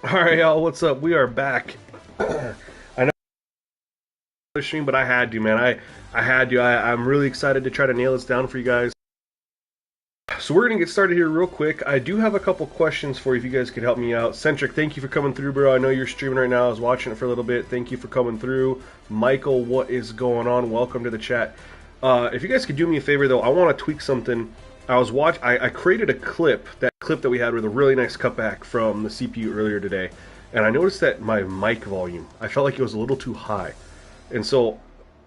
All right, y'all. What's up? We are back. I know the stream, but I had to, man. I had to. I'm really excited to try to nail this down for you guys. So we're gonna get started here real quick. I do have a couple questions for you if you guys could help me out. Centric, thank you for coming through, bro. I know you're streaming right now. I was watching it for a little bit. Thank you for coming through. Michael, what is going on? Welcome to the chat. If you guys could do me a favor though, I want to tweak something. I created a clip that we had with a really nice cutback from the CPU earlier today, and I noticed that my mic volume, I felt like it was a little too high, and so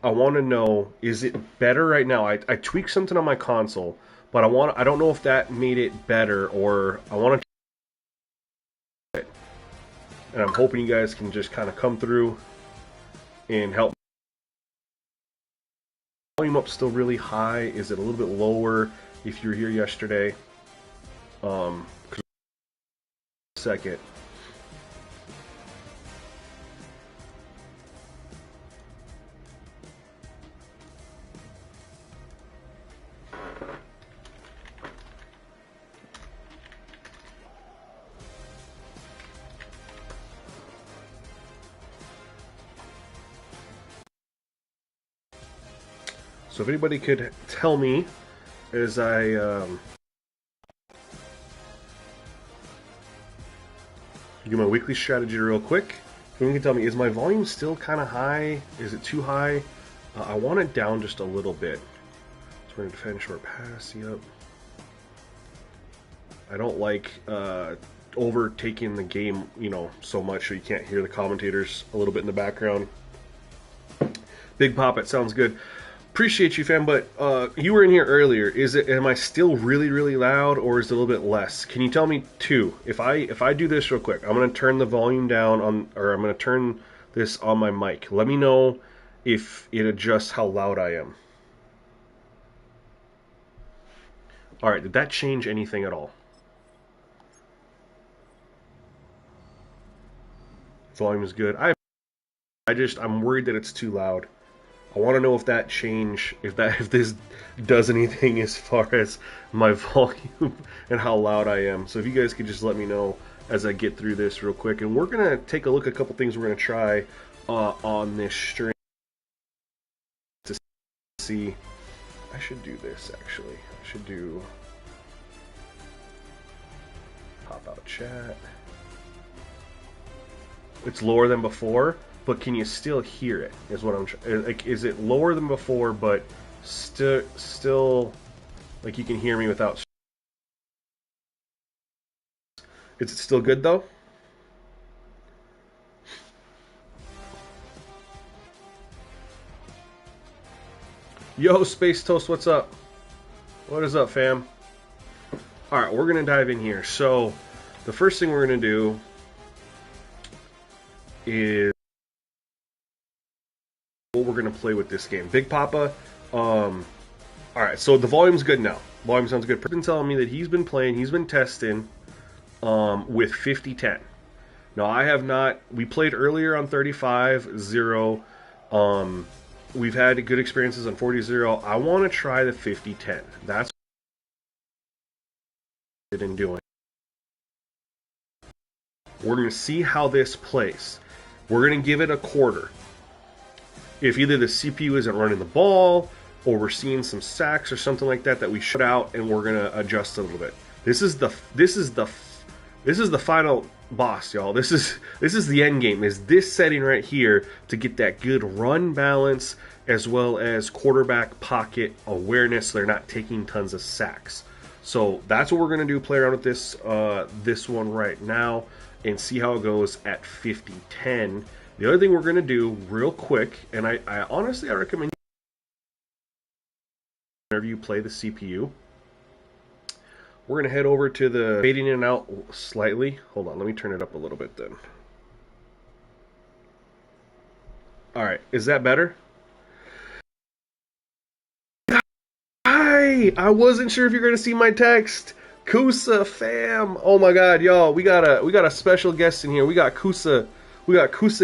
I want to know, is it better right now? I tweaked something on my console, but I don't know if that made it better, or I want to try it, and I'm hoping you guys can just kind of come through and help. Volume up still really high? Is it a little bit lower? If you were here yesterday, second. So if anybody could tell me as I do my weekly strategy real quick. Someone can tell me, is my volume still kind of high? Is it too high? I want it down just a little bit. So we're going to defend short pass, yep. I don't like overtaking the game, so much so you can't hear the commentators a little bit in the background. Big Pop, it sounds good. Appreciate you, fam, but you were in here earlier. Am I still really, really loud, or is it a little bit less? Can you tell me too? If I do this real quick, I'm gonna turn the volume down or I'm gonna turn this on my mic. Let me know if it adjusts how loud I am. All right, did that change anything at all? Volume is good. I'm worried that it's too loud. I want to know if that change, if this does anything as far as my volume and how loud I am. So if you guys could just let me know as I get through this real quick. And we're going to take a look at a couple things we're going to try on this stream to see. I should do this, actually. I should do pop out chat. It's lower than before. But can you still hear it? Is what I'm like. Is it lower than before, but still like you can hear me without? Is it still good though? Yo, Space Toast, what's up? What is up, fam? All right, we're gonna dive in here. So, the first thing we're gonna do is what we're gonna play with this game. Big Papa. All right, so the volume's good now. Volume sounds good. Person's telling me that he's been playing, he's been testing with 5010. Now I have not. We played earlier on 35-0. We've had good experiences on 40-0. I want to try the 5010. That's what I'm doing. We're going to see how this plays. We're going to give it a quarter. If either the CPU isn't running the ball, or we're seeing some sacks or something like that we shut out, and we're gonna adjust a little bit. This is the final boss, y'all. This is the end game. Is this setting right here to get that good run balance as well as quarterback pocket awareness, so they're not taking tons of sacks. So that's what we're gonna do. Play around with this one right now and see how it goes at 50-10. The other thing we're gonna do real quick, and I honestly recommend whenever you play the CPU, we're going to head over to the fading in and out slightly. Hold on, let me turn it up a little bit then. Alright, is that better? Hi! I wasn't sure if you're going to see my text. Kusa, fam! Oh my god, y'all, we got a special guest in here. We got Kusa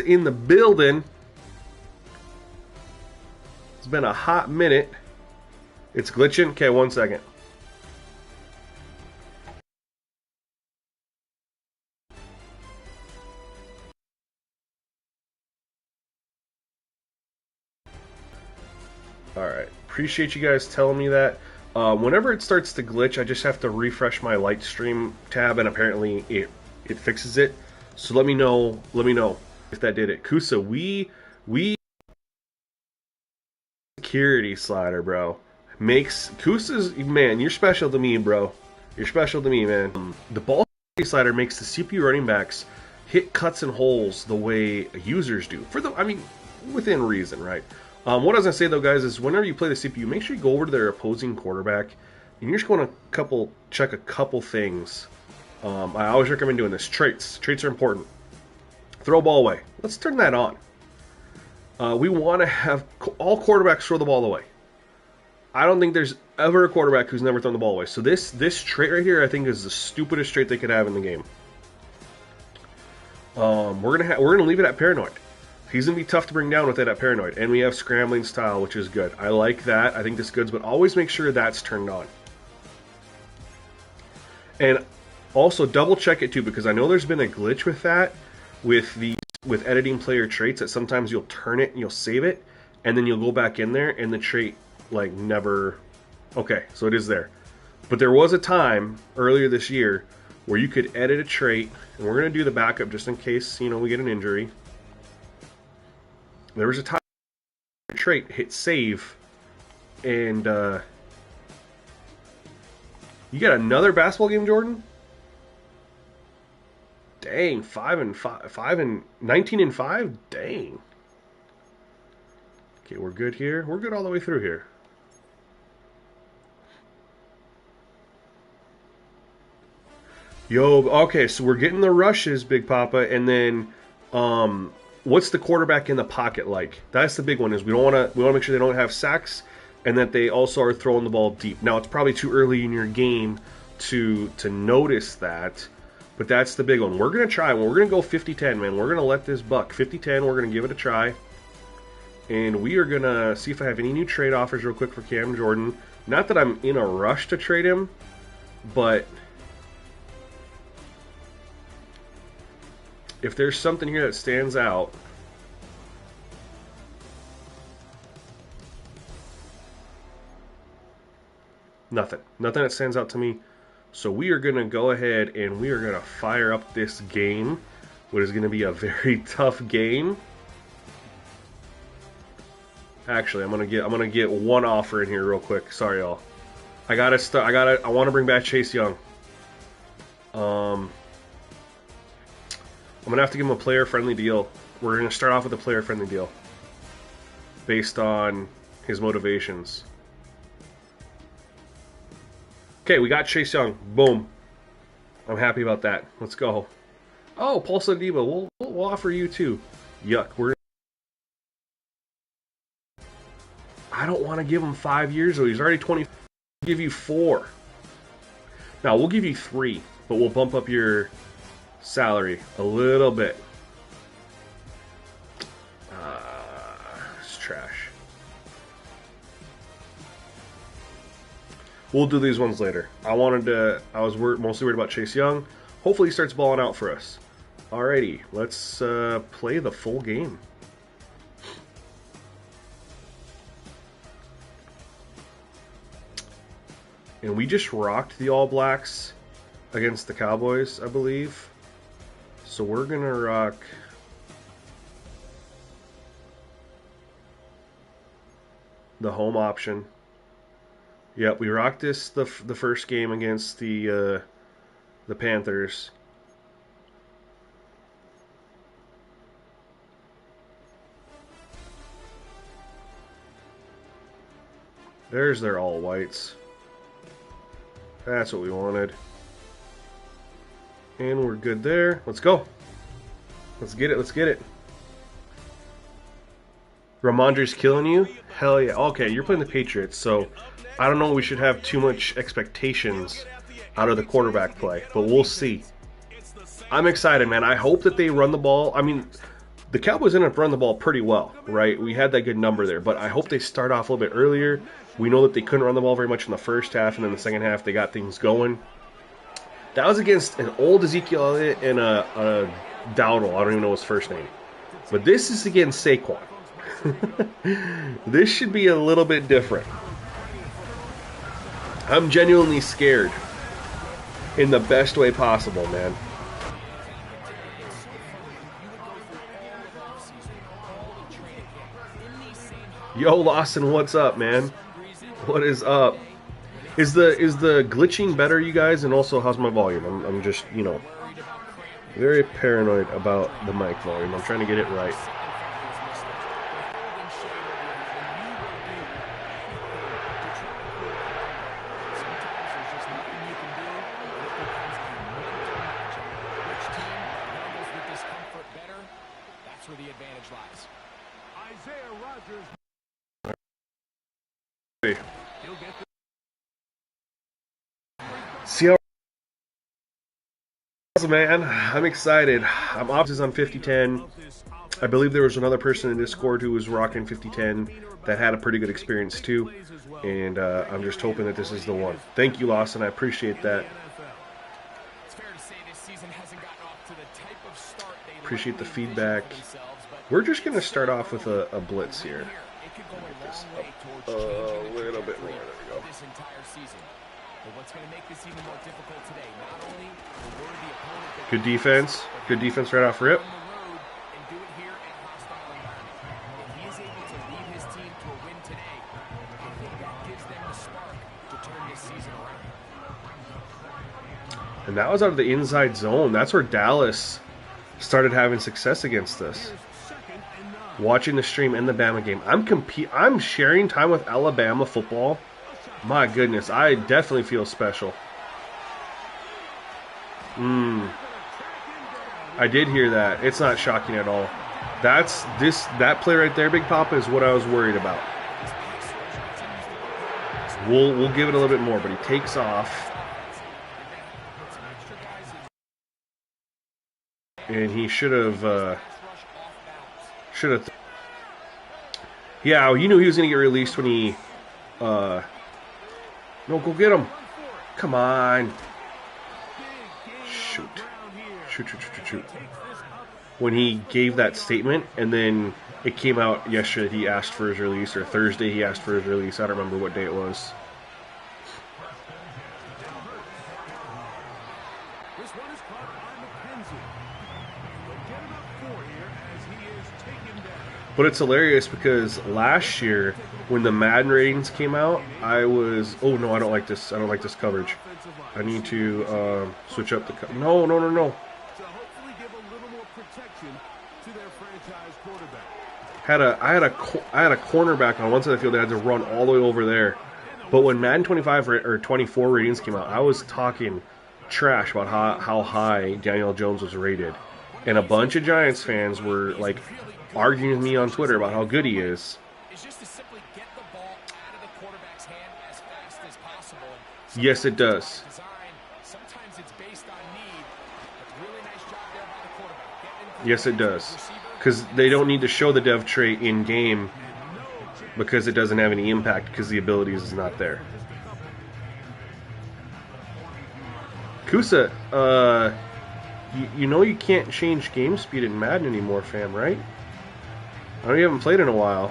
in the building. It's been a hot minute. It's glitching? Okay, 1 second. Alright, appreciate you guys telling me that. Whenever it starts to glitch, I just have to refresh my light stream tab, and apparently it fixes it. So let me know if that did it. Kusa, we security slider, bro. Makes Kusa's, man, you're special to me, bro. You're special to me, man. The ball slider makes the CPU running backs hit cuts and holes the way users do. I mean, within reason, right? What I was gonna say though, guys, is whenever you play the CPU, make sure you go over to their opposing quarterback and you're just going to check a couple things. I always recommend doing this. Traits are important. Throw ball away. Let's turn that on. We want to have all quarterbacks throw the ball away. I don't think there's ever a quarterback who's never thrown the ball away. So this trait right here, I think, is the stupidest trait they could have in the game. We're gonna leave it at paranoid. He's gonna be tough to bring down with it at paranoid, and we have scrambling style, which is good. I like that. I think this is good, but always make sure that's turned on. And also double check it too, because I know there's been a glitch with that, with editing player traits, that sometimes you'll turn it and you'll save it, and then you'll go back in there and the trait like never. Okay, so it is there. But there was a time earlier this year where you could edit a trait, and we're going to do the backup just in case, you know, we get an injury. There was a time where trait hit save, and you got another basketball game, Jordan? Dang, 19 and 5? Dang. Okay, we're good here. We're good all the way through here. Yo, okay, so we're getting the rushes, Big Papa, and then what's the quarterback in the pocket like? That's the big one. Is we want to make sure they don't have sacks, and that they also are throwing the ball deep. Now it's probably too early in your game to notice that, but that's the big one. We're gonna try. We're gonna go 50-10, man. We're gonna let this buck 50-10. We're gonna give it a try, and we are gonna see if I have any new trade offers real quick for Cam Jordan. Not that I'm in a rush to trade him, but if there's something here that stands out, nothing that stands out to me. So we are going to go ahead and we are going to fire up this game, what is going to be a very tough game. Actually, I'm going to get one offer in here real quick. Sorry, y'all. I want to bring back Chase Young. I'm going to have to give him a player-friendly deal. We're going to start off with a player-friendly deal based on his motivations. Okay, we got Chase Young. Boom. I'm happy about that. Let's go. Oh, Pulse Adiba. We'll offer you too. Yuck. I don't want to give him 5 years, though. He's already 20. We'll give you 4. Now, we'll give you 3, but we'll bump up your salary a little bit. It's trash. We'll do these ones later. I was mostly worried about Chase Young. Hopefully he starts balling out for us. Alrighty, let's play the full game. And we just rocked the All Blacks against the Cowboys, I believe. So we're going to rock the home option. Yep, we rocked this the first game against the Panthers. There's their all whites. That's what we wanted. And we're good there. Let's go. Let's get it. Let's get it. Ramondre's killing you? Hell yeah. Okay, you're playing the Patriots, so I don't know we should have too much expectations out of the quarterback play, but we'll see. I'm excited, man. I hope that they run the ball. I mean, the Cowboys ended up running the ball pretty well, right? We had that good number there, but I hope they start off a little bit earlier. We know that they couldn't run the ball very much in the first half, and then the second half they got things going. That was against an old Ezekiel Elliott and a Dowdle. I don't even know his first name. But this is against Saquon. This should be a little bit different. I'm genuinely scared in the best way possible, man. Yo, Lawson, what's up, man? What is up? Is the glitching better, you guys? And also, how's my volume? I'm just, you know, very paranoid about the mic volume. I'm trying to get it right. See how, man, I'm excited. I'm options on 5010. I believe there was another person in Discord who was rocking 5010 that had a pretty good experience too, and I'm just hoping that this is the one. Thank you, Lawson. I appreciate that. Appreciate the feedback. We're just going to start off with a blitz here. Get this up a little bit more. There we go. Good defense. Good defense right off rip. And that was out of the inside zone. That's where Dallas started having success against us. Watching the stream and the Bama game. I'm sharing time with Alabama football. My goodness, I definitely feel special. I did hear that. It's not shocking at all. That play right there, Big Papa, is what I was worried about. We'll give it a little bit more, but he takes off. And he should have yeah, you knew he was going to get released when he no, go get him. Come on. Shoot. When he gave that statement, and then it came out yesterday he asked for his release, or Thursday he asked for his release. I don't remember what day it was. But it's hilarious because last year, when the Madden ratings came out, I was, oh no, I don't like this. I don't like this coverage. I need to switch up the. No. I had a cornerback on one side of the field that had to run all the way over there. But when Madden 25 or 24 ratings came out, I was talking trash about how high Daniel Jones was rated, and a bunch of Giants fans were like arguing with me on Twitter about how good he is. Yes, it does. Yes, it does. Because they don't need to show the dev trait in game because it doesn't have any impact because the abilities is not there. Kusa, you know you can't change game speed in Madden anymore, fam, right? I know you haven't played in a while.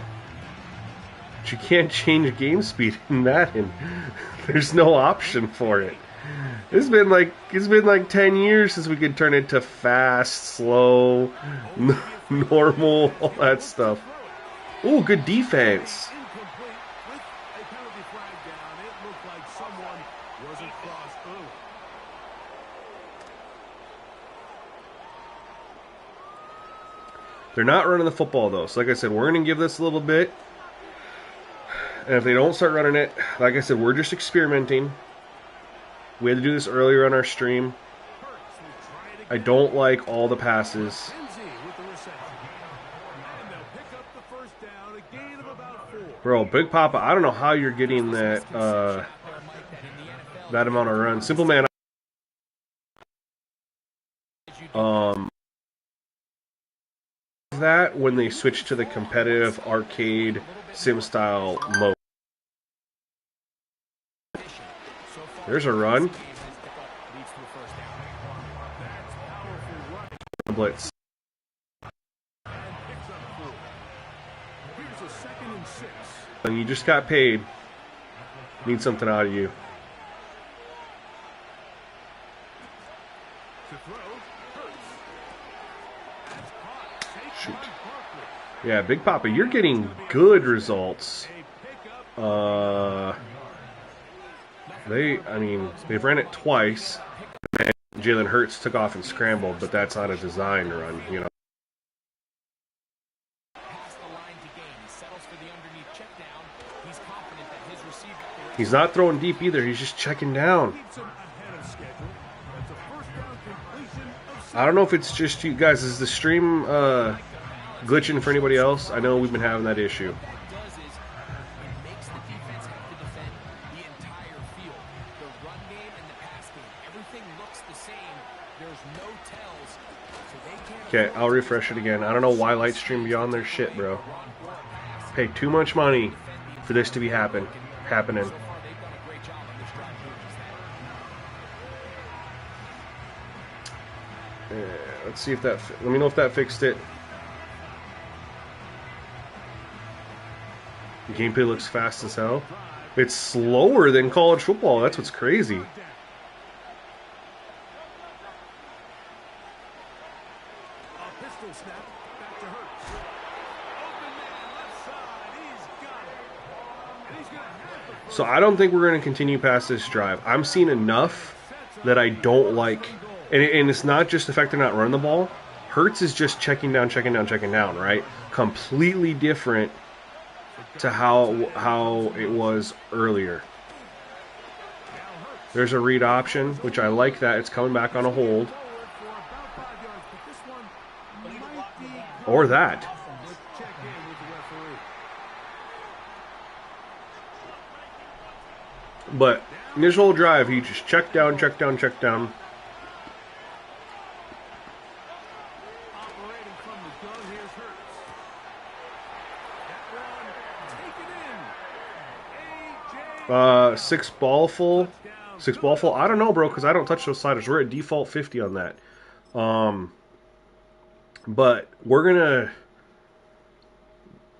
But you can't change game speed in Madden. There's no option for it. It's been like 10 years since we could turn it to fast, slow, normal, all that stuff. Ooh, good defense. They're not running the football, though. So like I said, we're going to give this a little bit. And if they don't start running it, like I said, we're just experimenting. We had to do this earlier on our stream. I don't like all the passes. Bro, Big Papa, I don't know how you're getting that that amount of runs. Simple Man. That when they switch to the competitive arcade sim style mode. There's a run. And you just got paid. Need something out of you. Shoot. Yeah, Big Papa, you're getting good results. They've ran it twice. And Jalen Hurts took off and scrambled, but that's not a design run, you know. He's not throwing deep either. He's just checking down. I don't know if it's just you guys. Is the stream glitching for anybody else? I know we've been having that issue. Okay, I'll refresh it again. I don't know why Lightstream beyond their shit, bro. Pay too much money for this to be happening. Let's see if that. Let me know if that fixed it. The gameplay looks fast as hell. It's slower than college football. That's what's crazy. So I don't think we're going to continue past this drive. I'm seeing enough that I don't like. And it's not just the fact they're not running the ball. Hurts is just checking down, right? Completely different to how it was earlier. There's a read option, which I like that. It's coming back on a hold. Or that. But in this whole drive, he just checked down. Six ball full. I don't know, bro, because I don't touch those sliders. We're at default 50 on that. But we're gonna.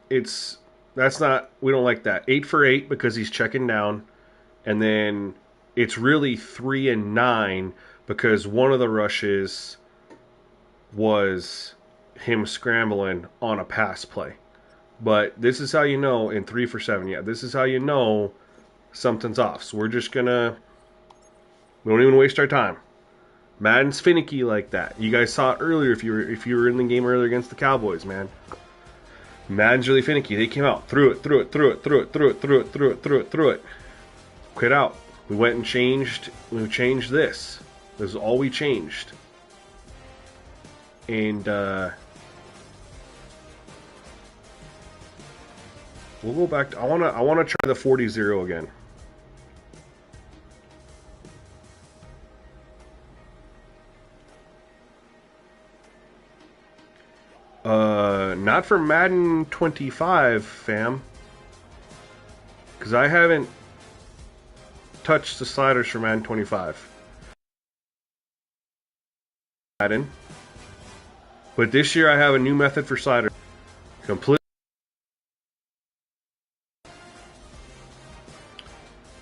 We don't like that. 8 for 8 because he's checking down, and then it's really 3 and 9 because one of the rushes was him scrambling on a pass play. But this is how you know in 3 for 7. Yeah, this is how you know something's off. So we're just gonna. We don't even waste our time. Madden's finicky like that. You guys saw it earlier if you were in the game earlier against the Cowboys, man. Madden's really finicky. They came out, threw it. Quit out. We went and changed. We changed this. This is all we changed. And we'll go back to, I wanna try the 40-0 again. Not for Madden 25, fam. Because I haven't touched the sliders for Madden 25. Madden. But this year I have a new method for sliders. Completely.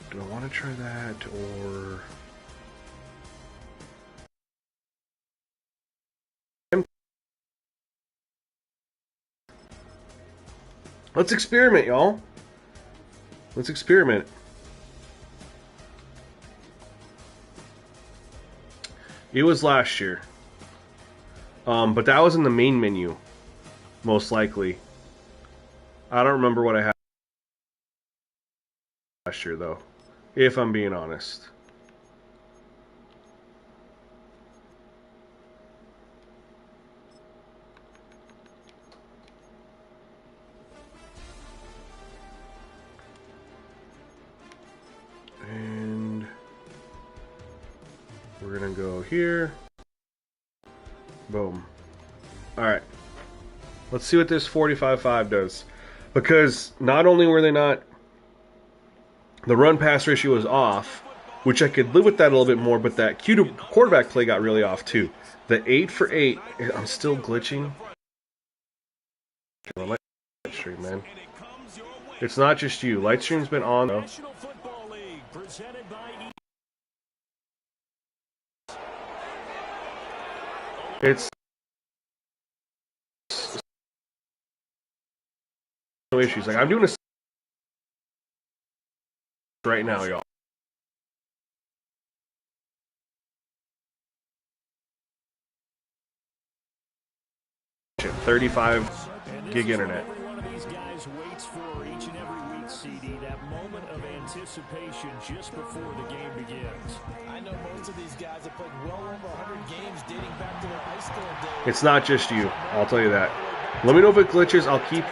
Do I want to try that or... Let's experiment, y'all. Let's experiment. It was last year. But that was in the main menu. Most likely. I don't remember what I had last year, though. If I'm being honest. And we're gonna go here. Boom. Alright. Let's see what this 45-5 does. Because not only were they not... The run-pass ratio was off, which I could live with that a little bit more, but that Q to quarterback play got really off too. The 8 for 8... I'm still glitching. Man. It's not just you. Lightstream's been on though. It's no issues. Like I'm doing a right now, y'all. 35 gig internet. Every one of these guys waits for each and every week, CD, that moment of anticipation just before the game begins. I know most of these guys have played well over 100 games dating back to their high school days. It's not just you, I'll tell you that. Let me know if it glitches. I'll keep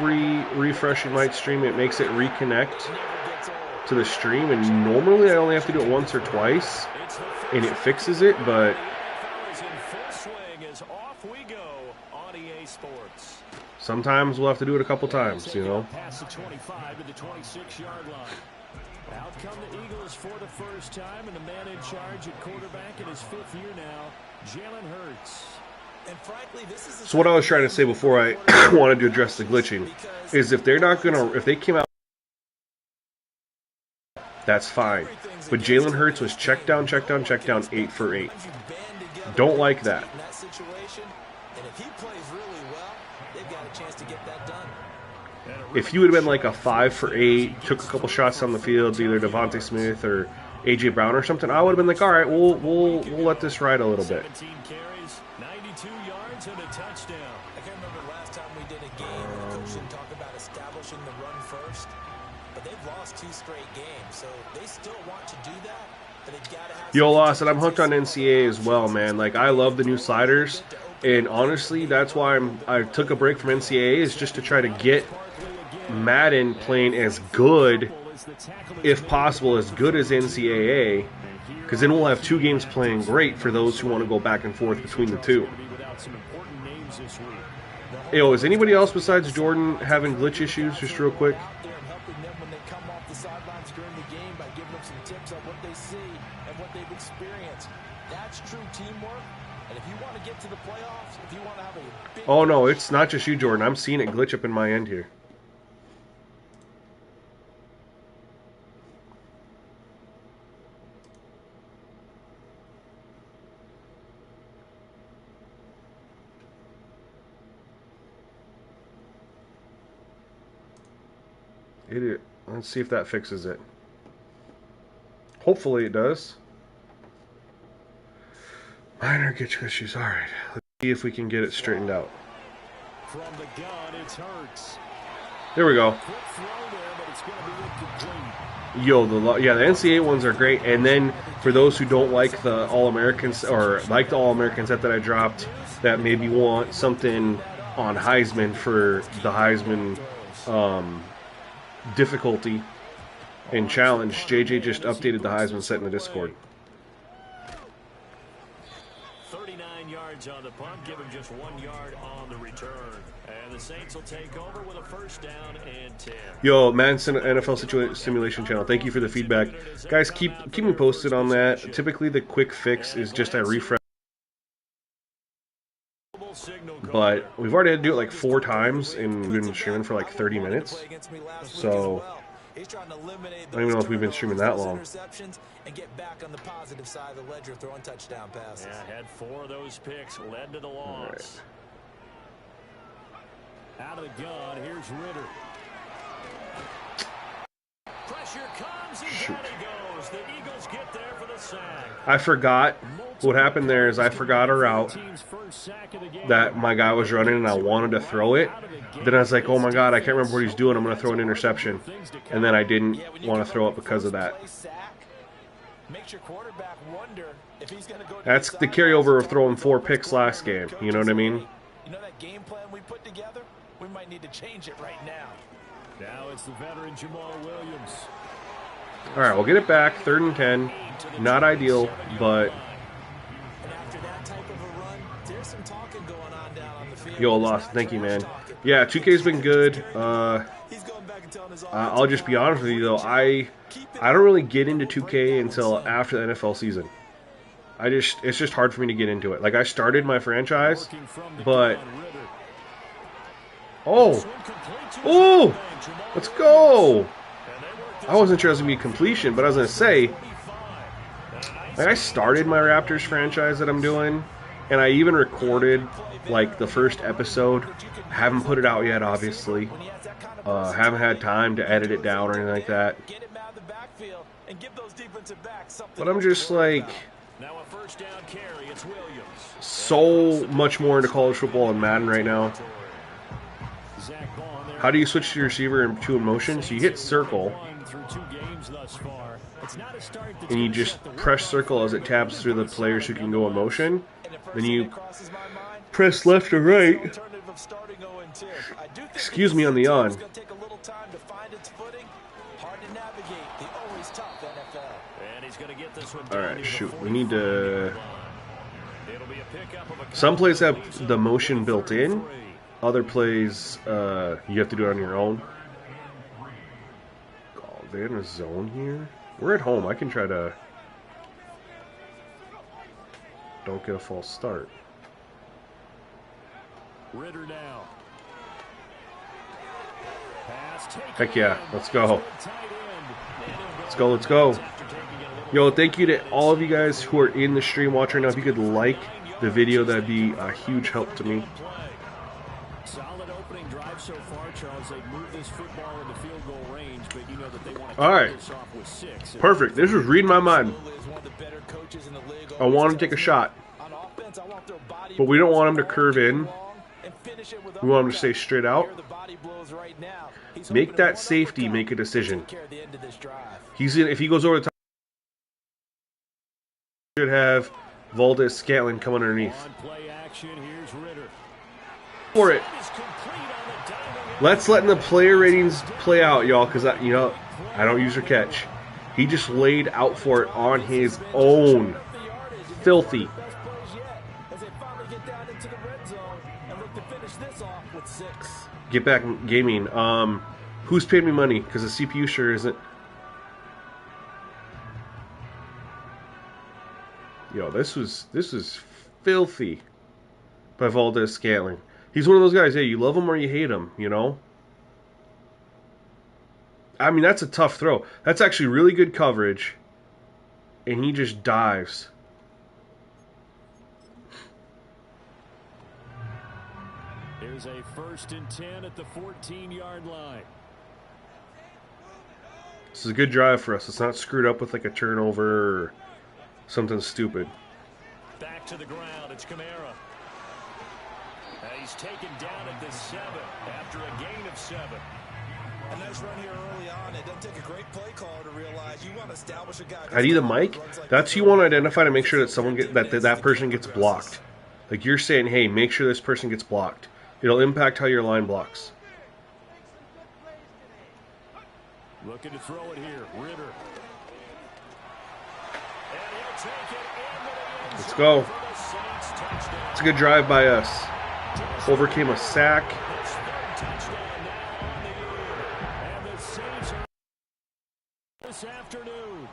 refreshing my stream. It makes it reconnect to the stream, and normally I only have to do it once or twice, and it fixes it, but sometimes we'll have to do it a couple times, you know. Past the 25 to the 26-yard line. Out come the Eagles for the first time, and the man in charge at quarterback in his 5th year now, Jalen Hurts. And frankly, this is so what I was trying to say before I wanted to address the glitching is if they're not gonna, if they came out, that's fine. But Jalen Hurts was check down, 8 for 8. Don't like that. If you would have been like a 5 for 8, took a couple shots on the field, either Devontae Smith or AJ Brown or something, I would have been like, all right, we'll let this ride a little bit. 17 carries, 92 yards and a touchdown. I can't remember last time we did a game and the coach didn't talk about establishing the run first, but they've lost 2 straight games, so they still want to do that. But they've got to have Yo, Lost, and I'm hooked on NCAA as well, man. Like I love the new sliders, and honestly, that's why I took a break from NCAA is just to try to get Madden playing as good, if possible, as good as NCAA, because then we'll have 2 games playing great for those who want to go back and forth between the 2. Yo, is anybody else besides Jordan having glitch issues? Just real quick. Oh no, it's not just you, Jordan. I'm seeing it glitch up in my end here. Idiot. Let's see if that fixes it. Hopefully it does. Minor glitch issues. Alright. Let's see if we can get it straightened out. From the gun, it's Hurts. There we go. Quick throw there, but it's going to be incomplete. Yo, the NCAA ones are great. And then for those who don't like the All-Americans, or like the All-American set that I dropped, that maybe want something on Heisman for the Heisman difficulty and challenge, JJ just updated the Heisman set in the Discord. 39 yards on the punt, give him just 1 yard on the return. And the Saints will take over with a first down and 10. Yo, Madden NFL Simulation Channel, thank you for the feedback. Guys, keep me posted on that. Typically the quick fix is just I refresh. But we've already had to do it like 4 times and we've been streaming for like 30 minutes. So I don't even know if we've been streaming that long. And get back on the positive side of the ledger, throwing touchdown passes. Yeah, had 4 of those picks, led to the loss. Right. Out of the gun, here's Ritter. Pressure comes and down he goes. The Eagles get there for the sack. I forgot. What happened there is I forgot a route that my guy was running and I wanted to throw it. Then I was like, oh my god, I can't remember what he's doing. I'm going to throw an interception. And then I didn't want to throw it because of that. That's the carryover of throwing 4 picks last game. You know what I mean? You know that game plan we put together? We might need to change it right now. Now it's the veteran Jamal Williams. All right, we'll get it back. 3rd and 10. Not ideal, but yo, lost. Thank you, man. Yeah, 2K's been good. I'll just be honest with you though. I don't really get into 2K until after the NFL season. It's just hard for me to get into it. Like I started my franchise, but Oh. Oh. Let's go. I wasn't sure it was going to be completion, but I was going to say, like, I started my Raptors franchise that I'm doing, and I even recorded, like, the first episode. I haven't put it out yet, obviously. Haven't had time to edit it down or anything like that. But I'm just, like, so much more into college football and Madden right now. How do you switch to your receiver to in motion? So you hit circle, and you just press circle as it tabs through the players who can go in motion. Then you press left or right. Excuse me on the on. Alright, shoot. We need to... Some plays have the motion built in. Other plays, you have to do it on your own. Oh, they're in a zone here. We're at home. I can try to... Don't get a false start. Ritter now. Heck yeah, let's go. Let's go, let's go. Yo, thank you to all of you guys who are in the stream watching right now. If you could like the video, that'd be a huge help to me. Solid opening drive so far, Charles. They've moved this football into field goal range, but you know that they want to Alright. this off with 6. Perfect. This was reading my mind. I want to take a shot. But we don't want him to curve in. We want him to stay straight out. Make that safety make a decision. If he goes over the top, should have Valdez Scantling come underneath. For it. Let's let the player ratings play out, y'all, because I don't use or catch. He just laid out for it on his own. Filthy. Get back gaming. Who's paid me money? Because the CPU sure isn't. Yo, this was filthy by Valdez Scantling. He's one of those guys, hey, you love him or you hate him, you know? I mean, that's a tough throw. That's actually really good coverage. And he just dives. There's a 1st and 10 at the 14-yard line. This is a good drive for us. It's not screwed up with like a turnover or something stupid. Back to the ground. It's Kamara. He's taken down at the 7 after a gain of 7. A nice run here early on. It doesn't take a great play caller to realize you want to establish a guy. ID the mic. That's who you want to identify to make sure that someone that person gets blocked. Like you're saying, hey, make sure this person gets blocked. It'll impact how your line blocks. Looking to throw it here, Ritter. And he'll take it. Let's go. It's a good drive by us. Overcame a sack. This afternoon.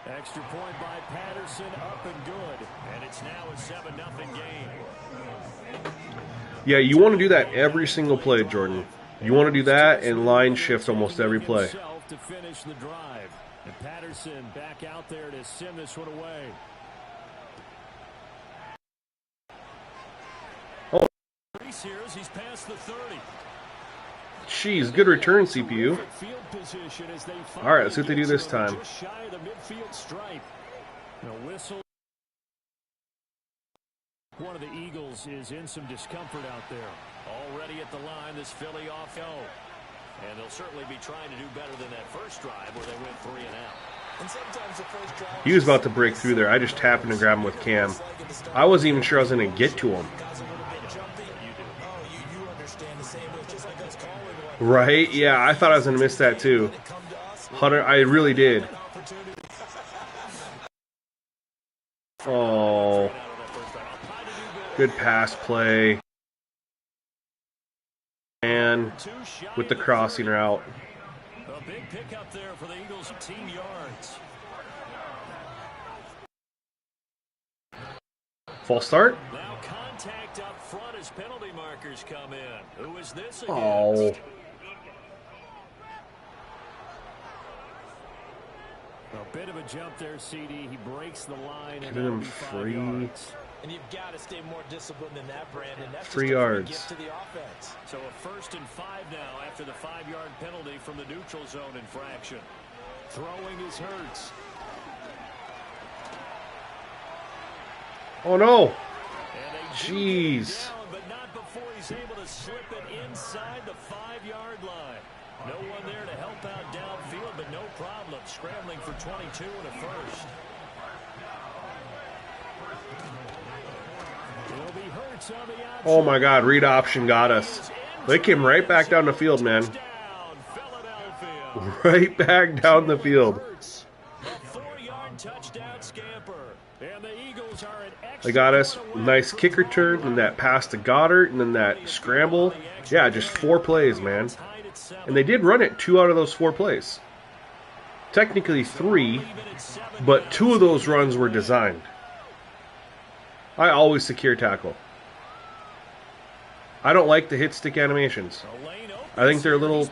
Extra point by Patterson, up and good. And it's now a 7-0 game. Yeah, you want to do that every single play, Jordan. You want to do that and line shift almost every play. To finish the drive. And Patterson back out there to send this one away. Oh. He's past the 30. Jeez, good return, CPU. All right, let's see what they do this time. One of the Eagles is in some discomfort out there. Already at the line, this Philly off go. And they'll certainly be trying to do better than that first drive where they went 3 and out. And sometimes the first drive he was about to break through there. I just happened to grab him with Cam. I wasn't even sure I was going to get to him. Right? Yeah, I thought I was going to miss that too. Hunter, I really did. Oh. Good pass play. And with the crossing route. A big pickup there for the Eagles, 15 yards. False start? Now contact up front his penalty markers come in. Who is this against? Oh. A bit of a jump there, CD. He breaks the line. Getting him free. Yards. And you've got to stay more disciplined than that, Brandon. That's 3 just a free yards. gift to the offense. So a 1st and 5 now after the 5-yard penalty from the neutral zone infraction. Throwing is Hurts. Oh no. And they do Jeez. get him down, but not before he's able to slip it inside the 5-yard line. No one there to help out downfield, but no problem. Scrambling for 22 and a 1st. It'll be Hurts on the outside. Oh my God, read option got us. They came right back down the field, man. Touchdown, Philadelphia. Right back down the field. Hurts, a 4-yard touchdown scamper. And the Eagles are an extra They got us. point away Nice from kick return, and that pass to Goddard, and then that scramble. Yeah, just 4 plays, man. tied at 7. And they did run it 2 out of those 4 plays. Technically 3, but 2 of those runs were designed. I always secure tackle. I don't like the hit stick animations. I think they're a little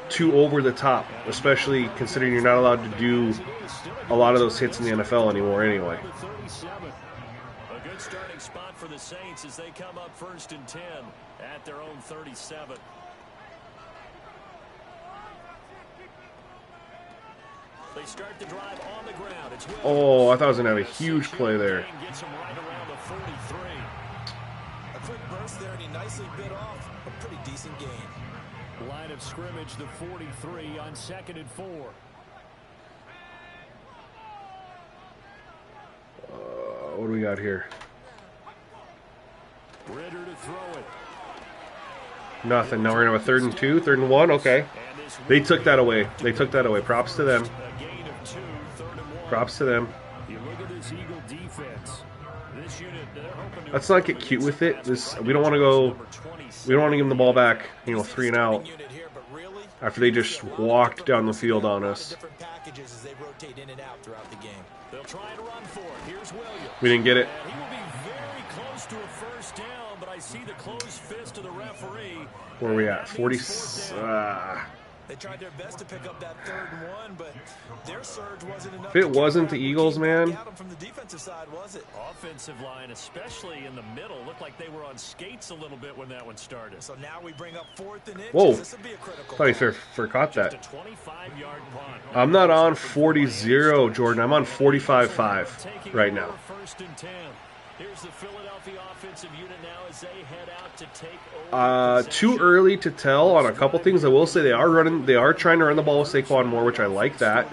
too over the top, especially considering you're not allowed to do a lot of those hits in the NFL anymore anyway. A good starting spot for the Saints as they come up 1st and 10 at their own 37. They start the drive on the ground. It's Oh, I thought I was going to have a huge play there. Gets him right around the 43. A quick burst there, and he nicely bit off a pretty decent gain. Line of scrimmage, the 43 on 2nd and 4. What do we got here? Ritter to throw it. Nothing. Now we're going to have a 3rd and 2, 3rd and 1. Okay. They took that away. They took that away. Props to them. A gain of 2, 3rd and 1. Props to them. You look at this Eagle defense. This unit, they're hoping to Let's not get cute with it. We don't want to go. We don't want to give them the ball back, 3 and out, Unit here, but really, after they just walked down the field on us. different packages as they rotate in and out throughout the game. They'll try and run for it. Here's Williams. We didn't get it. And he will be very close to a 1st down, but I see the closed fist of the referee. Where are we at? And that 40. means 4th down. They tried their best to pick up that 3rd and 1, but their surge wasn't enough. If it to keep wasn't them the out Eagles, and man. keep them from the defensive side, was it? Offensive line, especially in the middle, looked like they were on skates a little bit when that one started. So now we bring up 4th and inches. Whoa. This will be a critical Thought he call. forgot Just that. a 25-yard punt. I'm not on 40-0, Jordan. I'm on 45-5 right now. 1st and 10. Here's the Philadelphia offensive unit now as they head out to take over. Too early to tell on a couple things. I will say they are trying to run the ball with Saquon more, which I like that.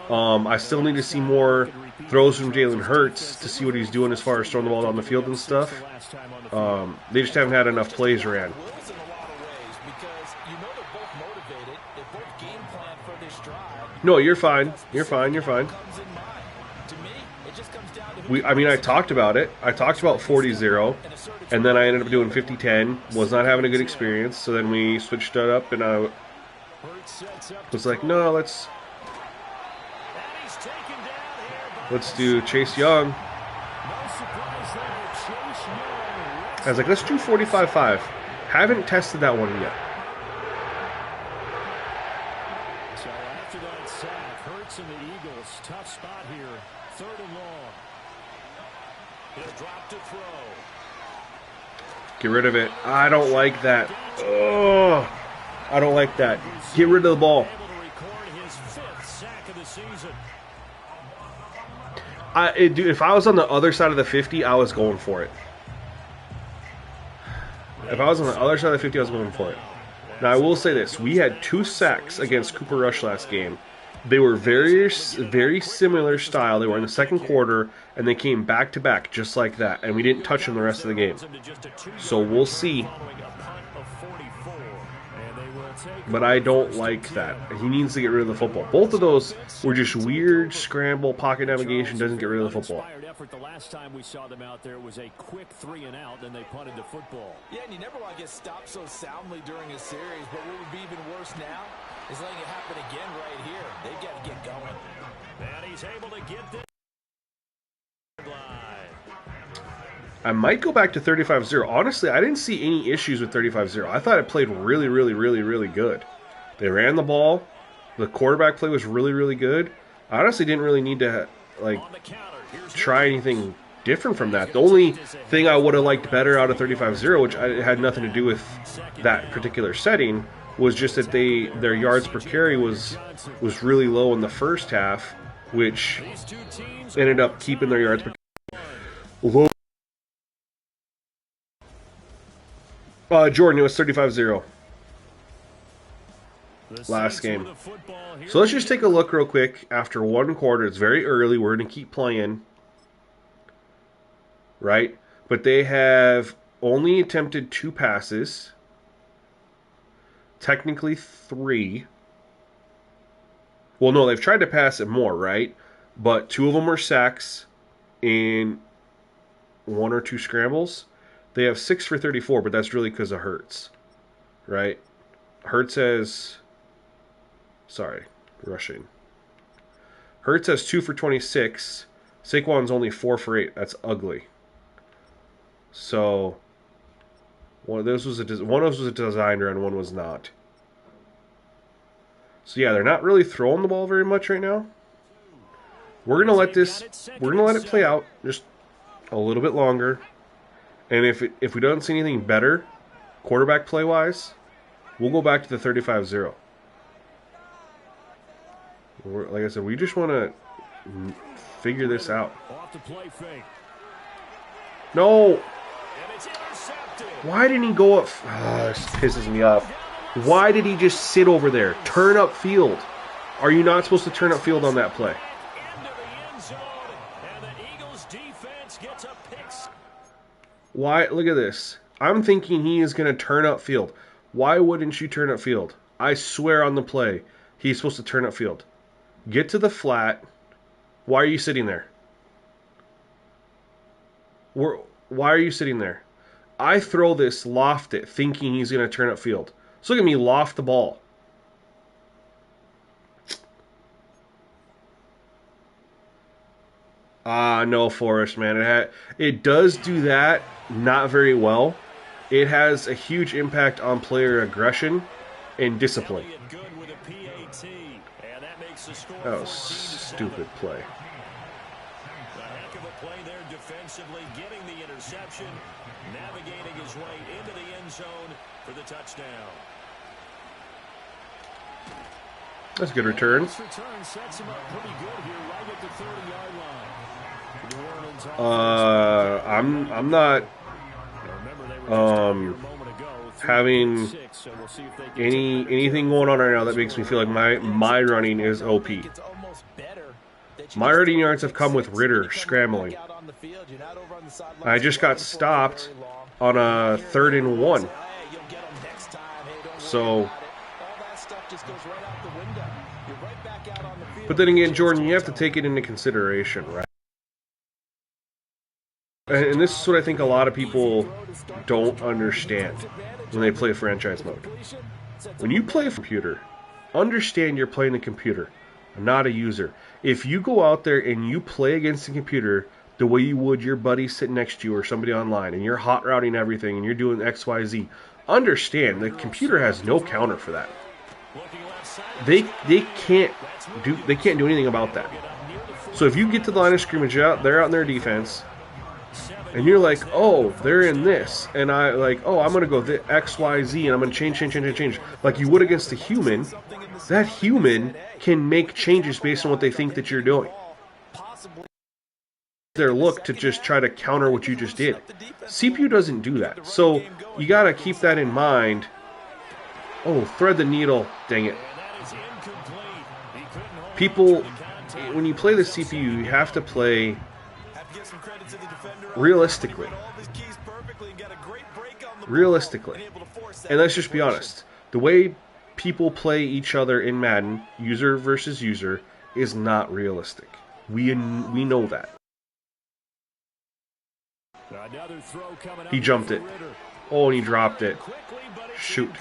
I still need to see more throws from Jalen Hurts to see what he's doing as far as throwing the ball down the field and stuff. They just haven't had enough plays ran. Wills in a lot of ways because you know they're both motivated. They both game plan for this drive. No, you're fine. You're fine. You're fine. Comes in mind. To me, it just comes down to who I talked about it. I talked about 40-0, and then I ended up doing 50-10. Was not having a good experience, so then we switched it up, and I was like, no, let's do Chase Young. I was like, let's do 45-5. Haven't tested that one yet. So after that sack, Hurts and the Eagles, tough spot here. 3rd and long. He'll drop to throw. Get rid of it. I don't like that. Oh, I don't like that. Get rid of the ball. Able to record his 5th sack of the season. Dude, if I was on the other side of the 50, I was going for it. If I was on the other side of the 50, I was going for it. Now, I will say this. We had 2 sacks against Cooper Rush last game. They were very, very similar style. They were in the 2nd quarter, and they came back-to-back just like that. And we didn't touch them the rest of the game. So we'll see. But I don't like that. He needs to get rid of the football. Both of those were just weird scramble, pocket navigation, doesn't get rid of the football. The last time we saw them out there was a quick 3 and out, then they punted the football. Yeah, and you never want to get stopped so soundly during a series, but what would be even worse now is letting it happen again right here. They've got to get going. And he's able to get this. I might go back to 35-0. Honestly, I didn't see any issues with 35-0. I thought it played really, really, really, really good. They ran the ball. The quarterback play was really, really good. I honestly didn't really need to like try anything different from that. The only thing I would have liked better out of 35-0, which had nothing to do with that particular setting, was just that their yards per carry was really low in the first half, which ended up keeping their yards per carry low. Jordan, it was 35-0 last game. So let's just take a look real quick after one quarter. It's very early. We're going to keep playing. Right? But they have only attempted 2 passes. Technically 3. Well, no, they've tried to pass it more, right? But 2 of them were sacks and 1 or 2 scrambles. They have 6 for 34, but that's really because of Hurts, right? Hurts has... Sorry, rushing. Hurts has 2 for 26. Saquon's only 4 for 8. That's ugly. So, one of those was a designed run, one was not. So yeah, they're not really throwing the ball very much right now. We're gonna let it play out just a little bit longer. And if we don't see anything better, quarterback play wise, we'll go back to the 35-0. Like I said, we just want to figure this out. No. Why didn't he go up? This pisses me off. Why did he just sit over there? Turn up field. Are you not supposed to turn up field on that play? Why? Look at this. I'm thinking he is going to turn up field. Why wouldn't you turn up field? I swear on the play, he's supposed to turn up field. Get to the flat. Why are you sitting there? Why are you sitting there? I throw this, loft it, thinking he's going to turn up field. So look at me loft the ball. No, Forrest, man. It does do that, not very well. It has a huge impact on player aggression and discipline. That was stupid play. A heck of a play there defensively, getting the interception, navigating his way into the end zone for the touchdown. That's a good return. This return sets him up pretty good here, right at the 30-yard line. I'm not having anything going on right now that makes me feel like my running is OP. My running yards have come with Ritter scrambling. I just got stopped on a 3rd and 1. So, but then again, Jordan, you have to take it into consideration, right? And this is what I think a lot of people don't understand when they play franchise mode. When you play a computer, understand you're playing a computer, not a user. If you go out there and you play against a computer the way you would your buddy sitting next to you or somebody online, and you're hot routing everything and you're doing XYZ, understand the computer has no counter for that. They can't do anything about that. So if you get to the line of scrimmage, they're out in their defense, and you're like, oh, they're in this, and I'm going to go X, Y, Z, and I'm going to change. Like you would against a human, that human can make changes based on what they think that you're doing. Their look to just try to counter what you just did. CPU doesn't do that. So you got to keep that in mind. Oh, thread the needle. Dang it. People, when you play the CPU, you have to play realistically. And let's just be honest. The way people play each other in Madden, user versus user, is not realistic. We know that. He jumped it. Oh, and he dropped it. Shoot.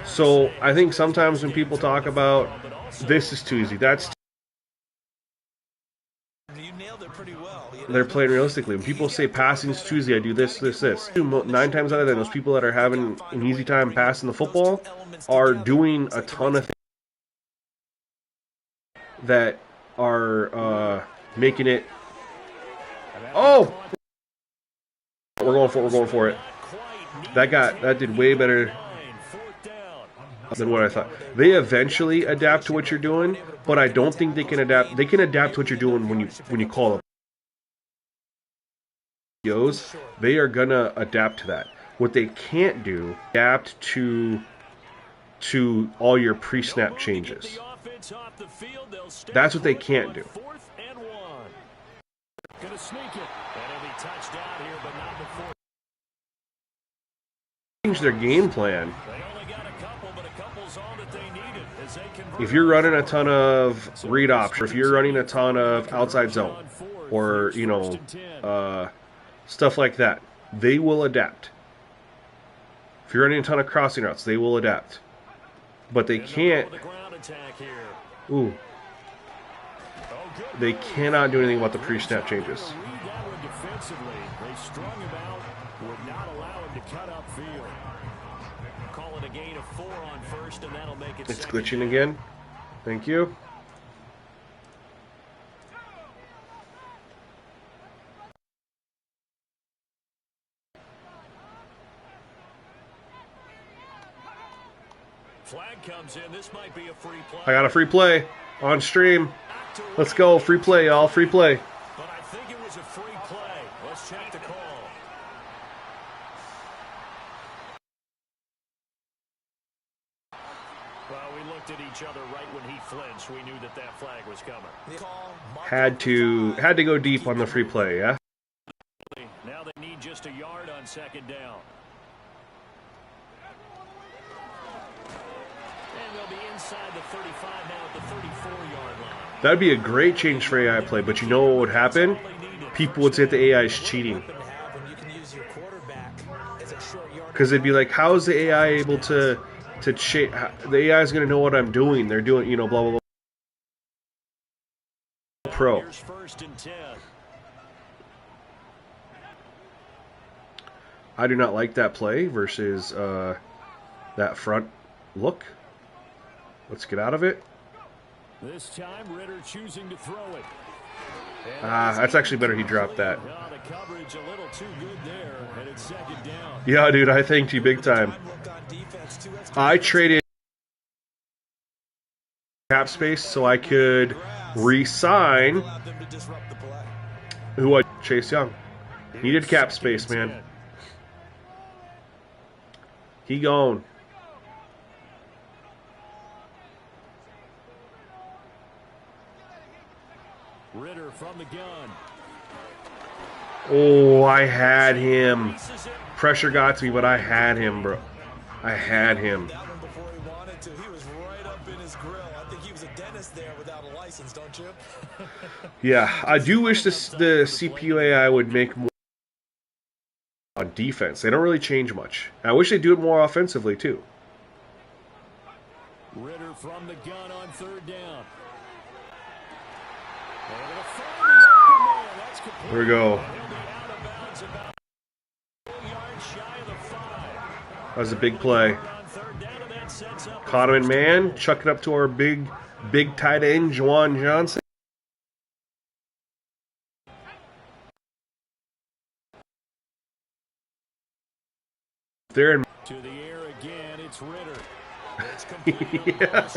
So I think sometimes when people talk about this is too easy, that's pretty well. They're playing realistically. When people say passing's Tuesday, I do this, this, this. 9 times out of 10, those people that are having an easy time passing the football are doing a ton of things that are making it. Oh, we're going for it. We're going for it. That did way better than what I thought. They eventually adapt to what you're doing, but I don't think they can adapt. They can adapt to what you're doing when you call them. They are gonna adapt to that. What they can't do, adapt to all your pre-snap changes. That's what they can't do. Change their game plan. If you're running a ton of read options, if you're running a ton of outside zone, or stuff like that, they will adapt. If you're running a ton of crossing routes, they will adapt. But they can't. Ooh. They cannot do anything about the pre-snap changes. It's glitching again. Thank you. Flag comes in. This might be a free play. I got a free play on stream. Let's go. Free play, y'all. Free play. But I think it was a free play. Let's check the call. Well, we looked at each other right when he flinched. We knew that that flag was coming. Had to go deep on the free play, yeah? Now they need just a yard on second down. And they'll be inside the 35 now at the 34-yard line. That'd be a great change for AI play, but you know what would happen? People would say the AI is cheating. Because they'd be like, how is the AI able to cheat? The AI is going to know what I'm doing. They're doing, blah, blah, blah. Pro. I do not like that play versus that front look. Let's get out of it. This time, Ritter choosing to throw it. That's actually better he dropped that. The coverage a little too good there, and it's second down. Yeah, dude, I thanked you big time. I traded cap space so I could re-sign Chase Young. Needed cap space, man. He gone. Ritter from the gun. Oh, I had him. Pressure got to me, but I had him, bro. I had him. That one before he wanted to. He was right up in his grill. I think he was a dentist there without a license, don't you? Yeah, I do wish the CPU AI would make more on defense. They don't really change much. I wish they'd do it more offensively, too. Ritter from the gun on third down. Here we go. That was a big play. Caught him in man. Chuck it up to our big tight end, Juwan Johnson. There in to the air again. It's Ritter. Yeah.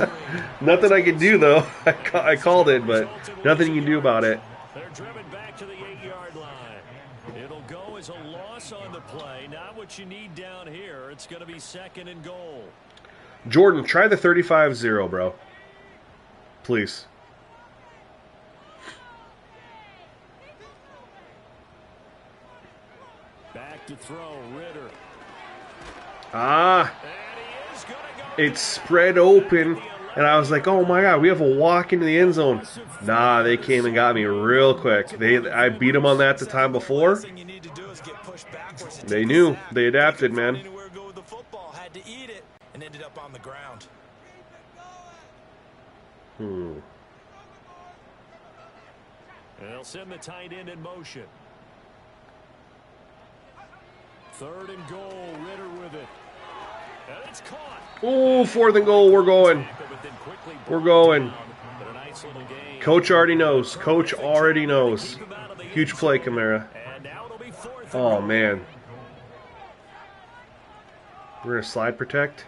Nothing I can do, though. I called it, but nothing you can do about it. They're driven back to the 8-yard line. It'll go as a loss on the play. Not what you need down here. It's going to be second and goal. Jordan, try the 35-0, bro. Please. Back to throw, Ritter. It's spread open, and I was like, oh my god, we have a walk into the end zone. Nah, they came and got me real quick. I beat them on that the time before. They knew. They adapted, man. And they'll send the tight end in motion. 3rd and goal. Ritter with it. And it's caught. Oh, 4th and goal. We're going. We're going. Coach already knows. Coach already knows. Huge play, Kamara. Oh, man. We're going to slide protect.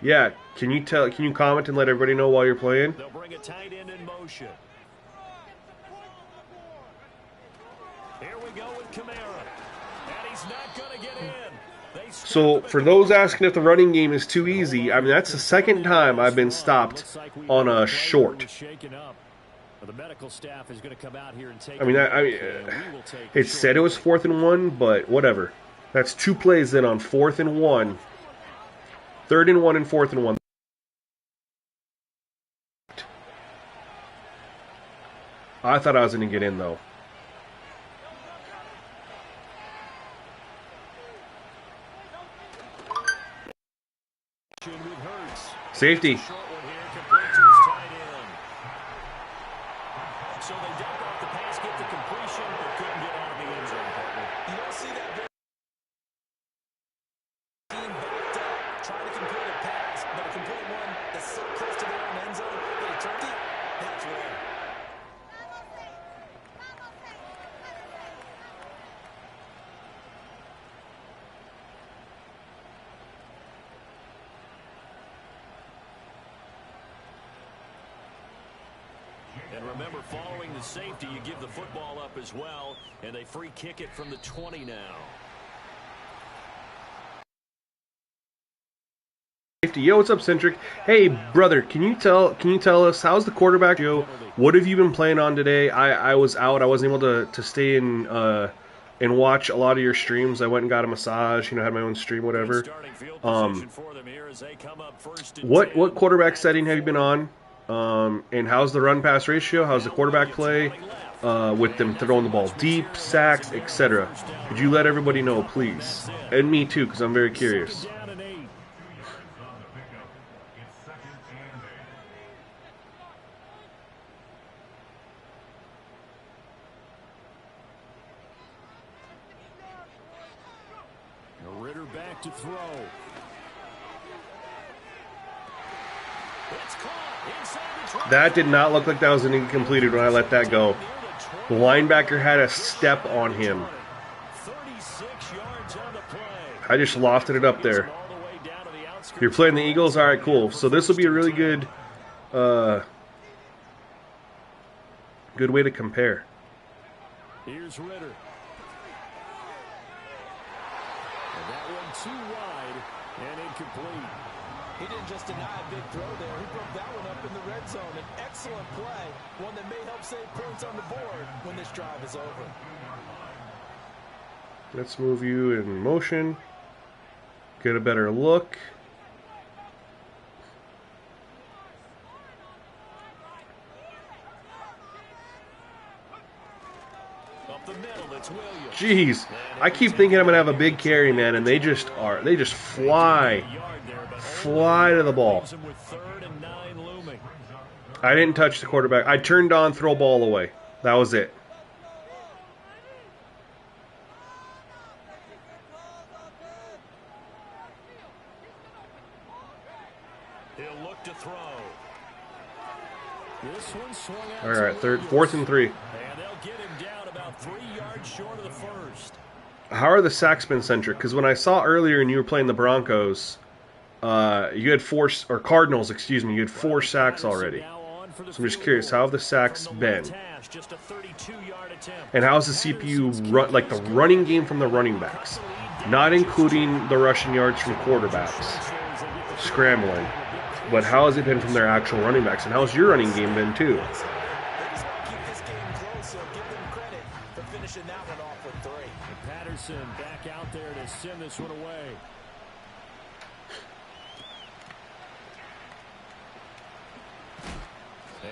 Yeah, can you comment and let everybody know while you're playing? They'll bring a tight end in motion. Here we go with Kamara. And he's not going to get in. So, for those asking if the running game is too easy, I mean, that's the second time I've been stopped on a short. I mean, it said it was 4th and 1, but whatever. That's 2 plays in on 4th and 1. 3rd and 1 and 4th and 1. I thought I was going to get in, though. Safety. So they dumped off the pass, get the completion, but couldn't get out of the end zone. You don't see that team backed up, trying to complete a pass, but a complete one that's so close to their own end zone that it turned it. That's rare. And remember, following the safety, you give the football up as well, and they free kick it from the 20 now. Safety. Yo, what's up, Centric? Hey, brother, can you tell us how's the quarterback? Yo, what have you been playing on today? I was out. I wasn't able to stay in and watch a lot of your streams. I went and got a massage. Had my own stream, whatever. What quarterback setting have you been on? And how's the run-pass ratio? How's the quarterback play? With them throwing the ball deep, sacks, etc. Could you let everybody know, please? And me too, because I'm very curious. Ritter back to throw. That did not look like that was an incompleted when I let that go. The linebacker had a step on him. I just lofted it up there. You're playing the Eagles? All right, cool. So this will be a really good way to compare. Here's Ritter. And that one too wide and incomplete. He didn't just deny a big throw there. He broke that one up in the red zone. An excellent play. One that may help save points on the board when this drive is over. Let's move you in motion. Get a better look. Up the middle, it's Williams. Jeez, I keep thinking I'm gonna have a big carry, man, and they just fly to the ball. I didn't touch the quarterback. I turned on throw ball away. That was it. He'll look to throw. This one swung out. All right, 4th and 3. And they'll get him down about 3 yards short of the first. How are the sacks been centric? Because when I saw earlier and you were playing the Broncos, you had Cardinals, excuse me, you had 4 sacks already. So I'm just curious, how have the sacks been? And how's the CPU like the running game from the running backs? Not including the rushing yards from quarterbacks, scrambling. But how has it been from their actual running backs? And how's your running game been too? Patterson back out there to send this one away.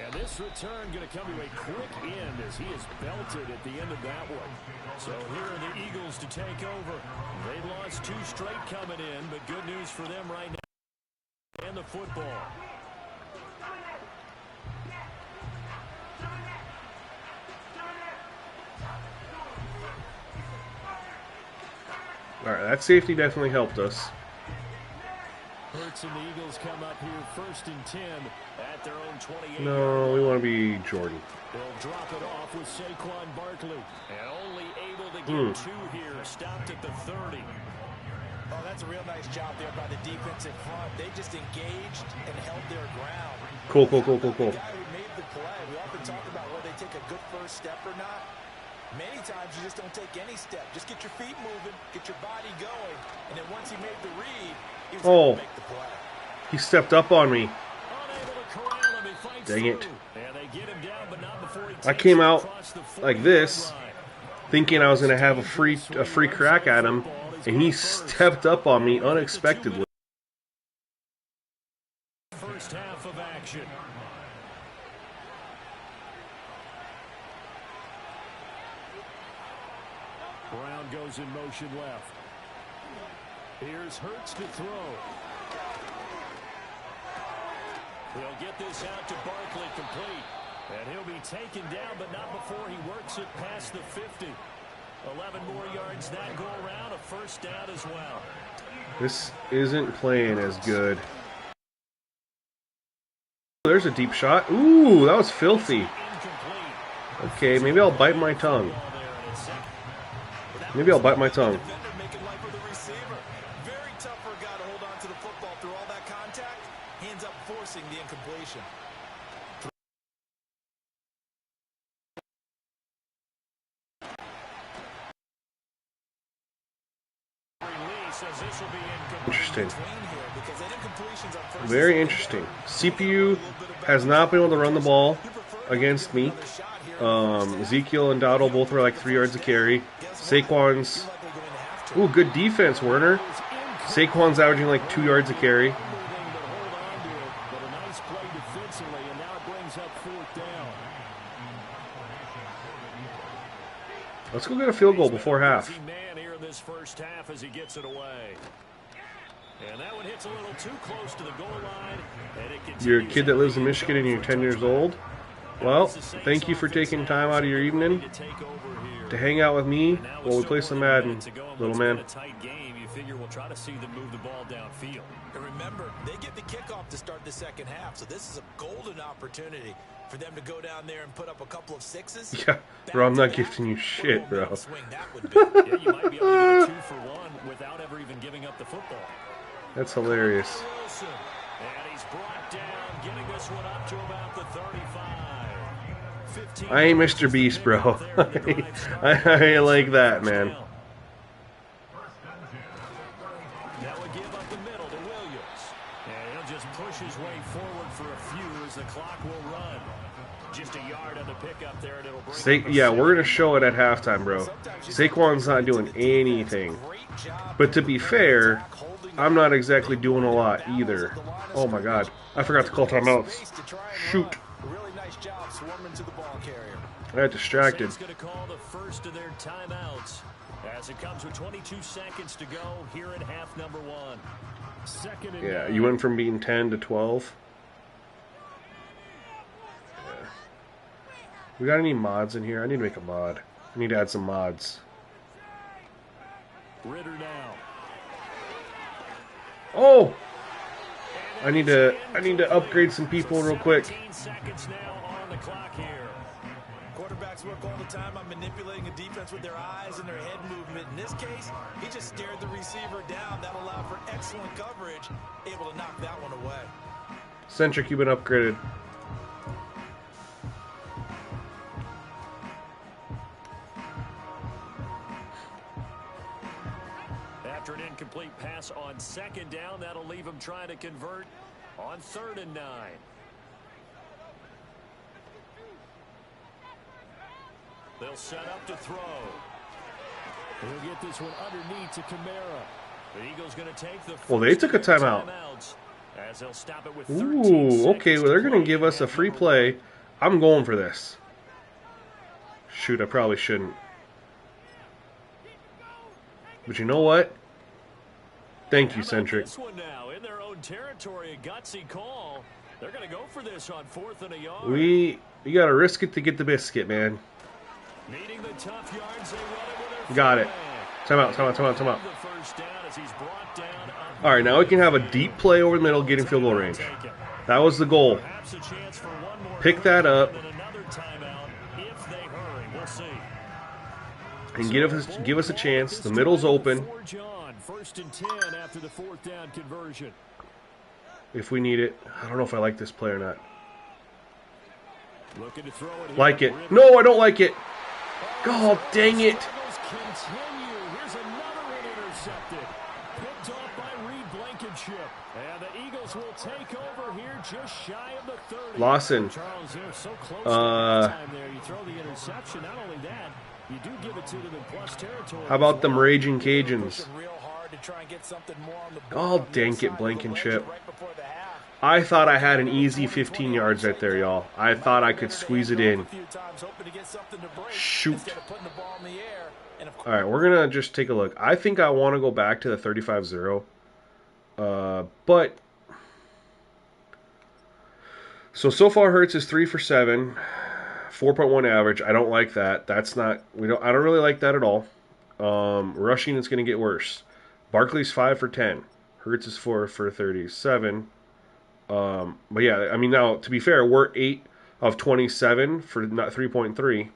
And this return going to come to a quick end as he is belted at the end of that one. So here are the Eagles to take over. They lost 2 straight coming in, but good news for them right now. And the football. Alright, that safety definitely helped us. Hurts and the Eagles come up here 1st and 10 at their own 28. No, we want to be Jordan. They'll drop it off with Saquon Barkley. And only able to get 2 here. Stopped at the 30. Oh, that's a real nice job there by the defensive front. They just engaged and held their ground. Cool. The guy who made the play, we often talk about whether they take a good first step or not. Many times you just don't take any step. Just get your feet moving, get your body going, and then once he made the read, he was able to make the play. He stepped up on me. Unable to corral him. He fights Dang it. through. And they get him down, but not before he I takes came it out across the 40-yard like this, line. thinking I was going to have a free crack at him, and he stepped up on me unexpectedly. First half of action. Brown goes in motion left. Here's Hurts to throw. He'll get this out to Barkley complete. And he'll be taken down, but not before he works it past the 50. 11 more yards that go around, a first down as well. This isn't playing as good. There's a deep shot. Ooh, that was filthy. Okay, maybe I'll bite my tongue. Maybe I'll bite my tongue. Very tough for a guy to hold on to the football through all that contact. He ends up forcing the incompletion. Interesting. Very interesting. CPU has not been able to run the ball against me. Ezekiel and Dowdle both were like 3 yards a carry. Saquon's... Ooh, good defense, Werner. Saquon's averaging like 2 yards a carry. Let's go get a field goal before half. This first half as he gets it away. And that one hits a little too close to the goal line. And You're a kid that lives in Michigan and you're 10 years old. Well, thank you for taking time out of your evening to hang out with me while we play some Madden, little man. You figure we'll try to see them move the ball downfield. And remember, they get the kickoff to start the second half, so this is a golden opportunity for them to go down there and put up a couple of sixes. Yeah, bro, I'm not gifting you shit, bro. Yeah, you might be able to get a 2-for-1 without ever even giving up the football. That's hilarious. And he's brought down, getting this one up to about the 35. I ain't Mr. Beast, bro. I like that, man. That would give up the middle to Williams. And he'll just push his way forward for a few as the clock will run. Just a yard on the pickup there, and it'll bring Yeah, we're going to show it at halftime, bro. Saquon's not doing anything. But to be fair, I'm not exactly doing a lot either. Oh my god. I forgot to call timeouts. Shoot. I got distracted. Going to call the first of their timeouts as it comes with 22 seconds to go here in half number 1. Second and Yeah, you went from being 10 to 12. Yeah. We got any mods in here? I need to make a mod. I need to add some mods. Ritter now. Oh! I need to upgrade some people real quick. 15 seconds now on the clock here. Quarterbacks work all the time on manipulating a defense with their eyes and their head movement. In this case, he just stared the receiver down. That allowed for excellent coverage, able to knock that one away. Centric, you've been upgraded. After an incomplete pass on second down, that'll leave him trying to convert on 3rd and 9. They'll set up to throw. He'll get this one underneath to Kamara. The Eagles going to take the Well, they took a timeout. As they'll stop it with Ooh, okay, well, they're going to give us a free play. I'm going for this. Shoot, I probably shouldn't. But you know what? Thank you, Centric. This one now in their own territory, a gutsy call. They're going to go for this on 4th and a yard. We got to risk it to get the biscuit, man. Needing the tough yards, they run it with their Got it. Time out, time out, time out, time out. All right, now we can have a deep play over the middle, getting field goal range. That was the goal. Pick that up and give us a chance. The middle's open. If we need it. I don't know if I like this play or not. Like it. No, I don't like it. God dang it. Lawson. How about them Raging Cajuns? Oh, dang it, Blankenship. I thought I had an easy 15 yards right there, y'all. I thought I could squeeze it in. Shoot. All right, we're going to just take a look. I think I want to go back to the 35-0. But... So far Hurts is 3 for 7. 4.1 average. I don't like that. That's not... I don't really like that at all. Rushing is going to get worse. Barkley's 5 for 10. Hurts is 4 for 37. But yeah, I mean, now, to be fair, we're 8 of 27 for not 3.3.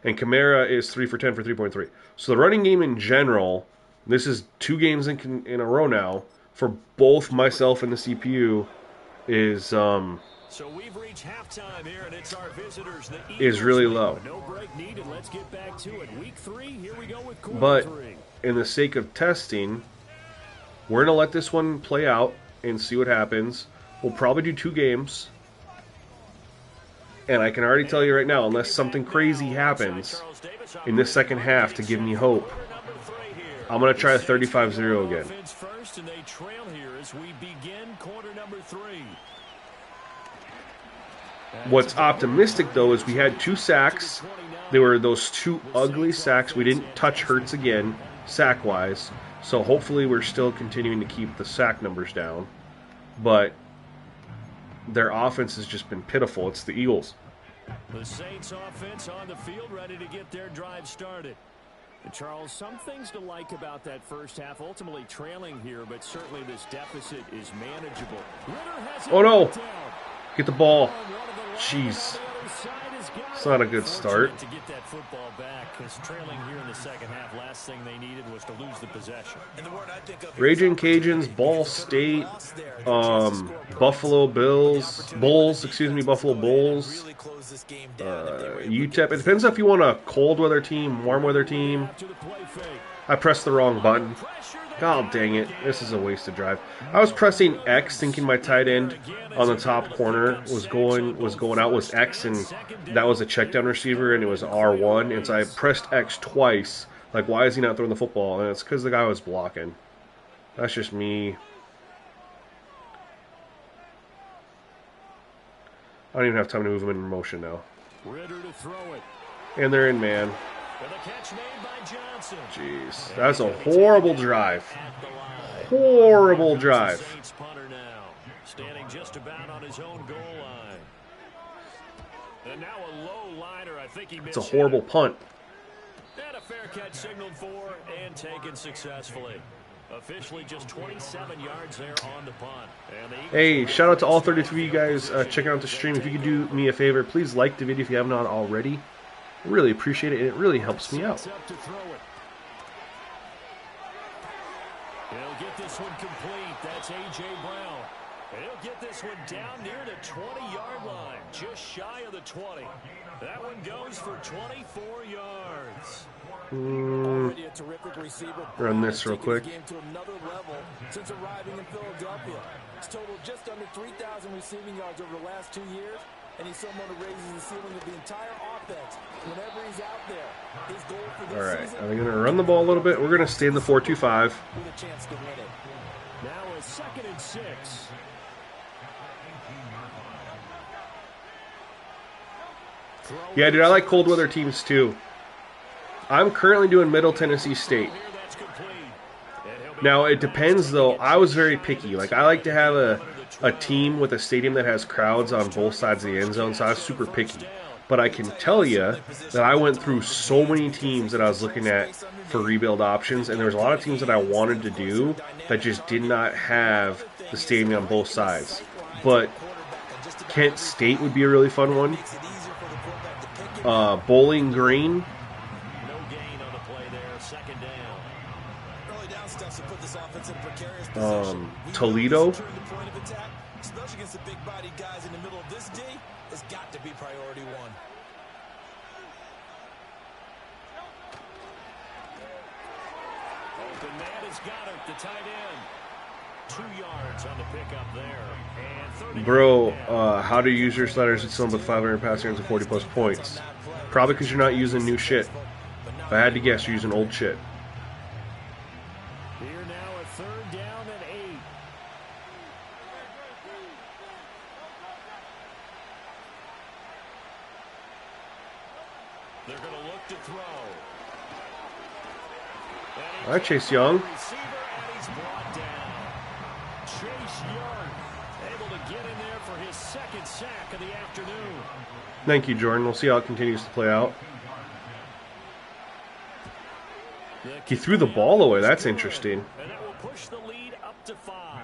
And Kamara is 3 for 10 for 3.3. So the running game in general, this is 2 games in a row now, for both myself and the CPU, is so we've reached halftime here, and it's our visitors, the Eagles, is really low. No break needed. Let's get back to it. Week 3, here we go with quarter but 3. In the sake of testing, we're going to let this one play out and see what happens. We'll probably do 2 games. And I can already tell you right now, unless something crazy happens in this second half to give me hope, I'm going to try a 35-0 again. First, and they trail here as we begin quarter number 3. What's optimistic, though, is we had 2 sacks. They were those 2 ugly sacks. We didn't touch Hurts again, sack-wise. So hopefully we're still continuing to keep the sack numbers down. But their offense has just been pitiful. It's the Eagles. The Saints offense on the field, ready to get their drive started. And Charles, some things to like about that first half. Ultimately trailing here, but certainly this deficit is manageable. Oh, no. Get the ball. Jeez. It's not a good start. To get that football back, because trailing here in the second half, last thing they needed was to lose the possession. Raging Cajuns, Ball State, Buffalo Bulls, UTEP. It depends if you want a cold weather team, warm weather team. I pressed the wrong button. God dang it. This is a wasted drive. I was pressing X thinking my tight end on the top corner was going out was X, and that was a check down receiver, and it was R1, and so I pressed X twice. Like, why is he not throwing the football? And it's because the guy was blocking. That's just me. I don't even have time to move him in motion now. And they're in man. Jeez, that's a horrible drive. Horrible drive. Standing just about on his own goal line. And now a low liner. I think he missed. It's a horrible punt. And a fair catch signaled for and taken successfully. Officially just 27 yards there on the punt. Hey, shout out to all 33 of you guys checking out the stream. If you could do me a favor, please like the video if you have not already. I really appreciate it, and it really helps me out. He'll get this one complete. That's A.J. Brown. He'll get this one down near the 20-yard line, just shy of the 20. That one goes for 24 yards. Run this real quick. Since arriving in Philadelphia, he's totaled just under 3,000 receiving yards over the last 2 years, and he's someone who raises the ceiling of the entire offense whenever he's out there. His goal for this season. All right, are they going to run the ball a little bit? We're going to stay in the 4-2-5. With a chance to win it. Now a 2nd and 6. Yeah, dude, I like cold weather teams too. I'm currently doing Middle Tennessee State. Now, it depends, though. I was very picky. Like, I like to have a team with a stadium that has crowds on both sides of the end zone, so I was super picky. But I can tell you that I went through so many teams that I was looking at for rebuild options, and there was a lot of teams that I wanted to do that just did not have the stadium on both sides. But Kent State would be a really fun one. Bowling Green. Toledo. Especially against the big body guys in the middle of this D, has got to be priority one. Open man has got it, the tight end. 2 yards on the pickup there. And bro, how do user sliders hit someone with 500 passing yards and 40 plus points? Probably because you're not using new shit. If I had to guess, you're using old shit. Here now a 3rd down and 8. They're going to look to throw. All right, Chase Young. Receiver, and he's brought down. Chase Young able to get in there for his 2nd sack of the afternoon. Thank you, Jordan. We'll see how it continues to play out. He threw the ball away. That's interesting. And that will push the lead up to 5.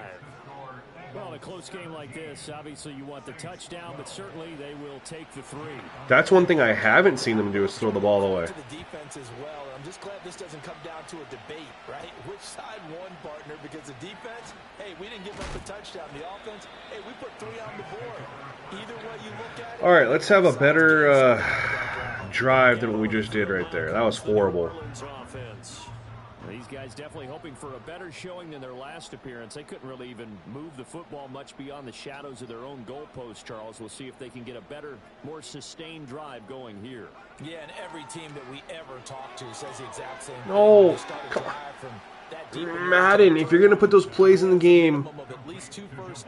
Well, in a close game like this, obviously you want the touchdown, but certainly they will take the 3. That's one thing I haven't seen them do is throw the ball away. To the defense as well. I'm just glad this doesn't come down to a debate, right? Which side won, partner? Because the defense, hey, we didn't give up a touchdown. The offense, hey, we put 3 on the board. Either way you look at it. All right, let's have a better drive than what we just did right there. That was horrible. These guys definitely hoping for a better showing than their last appearance. They couldn't really even move the football much beyond the shadows of their own goalpost, Charles. We'll see if they can get a better, more sustained drive going here. Yeah, and every team that we ever talk to says the exact same thing. No, come on. Madden, if you're going to put those plays in the game,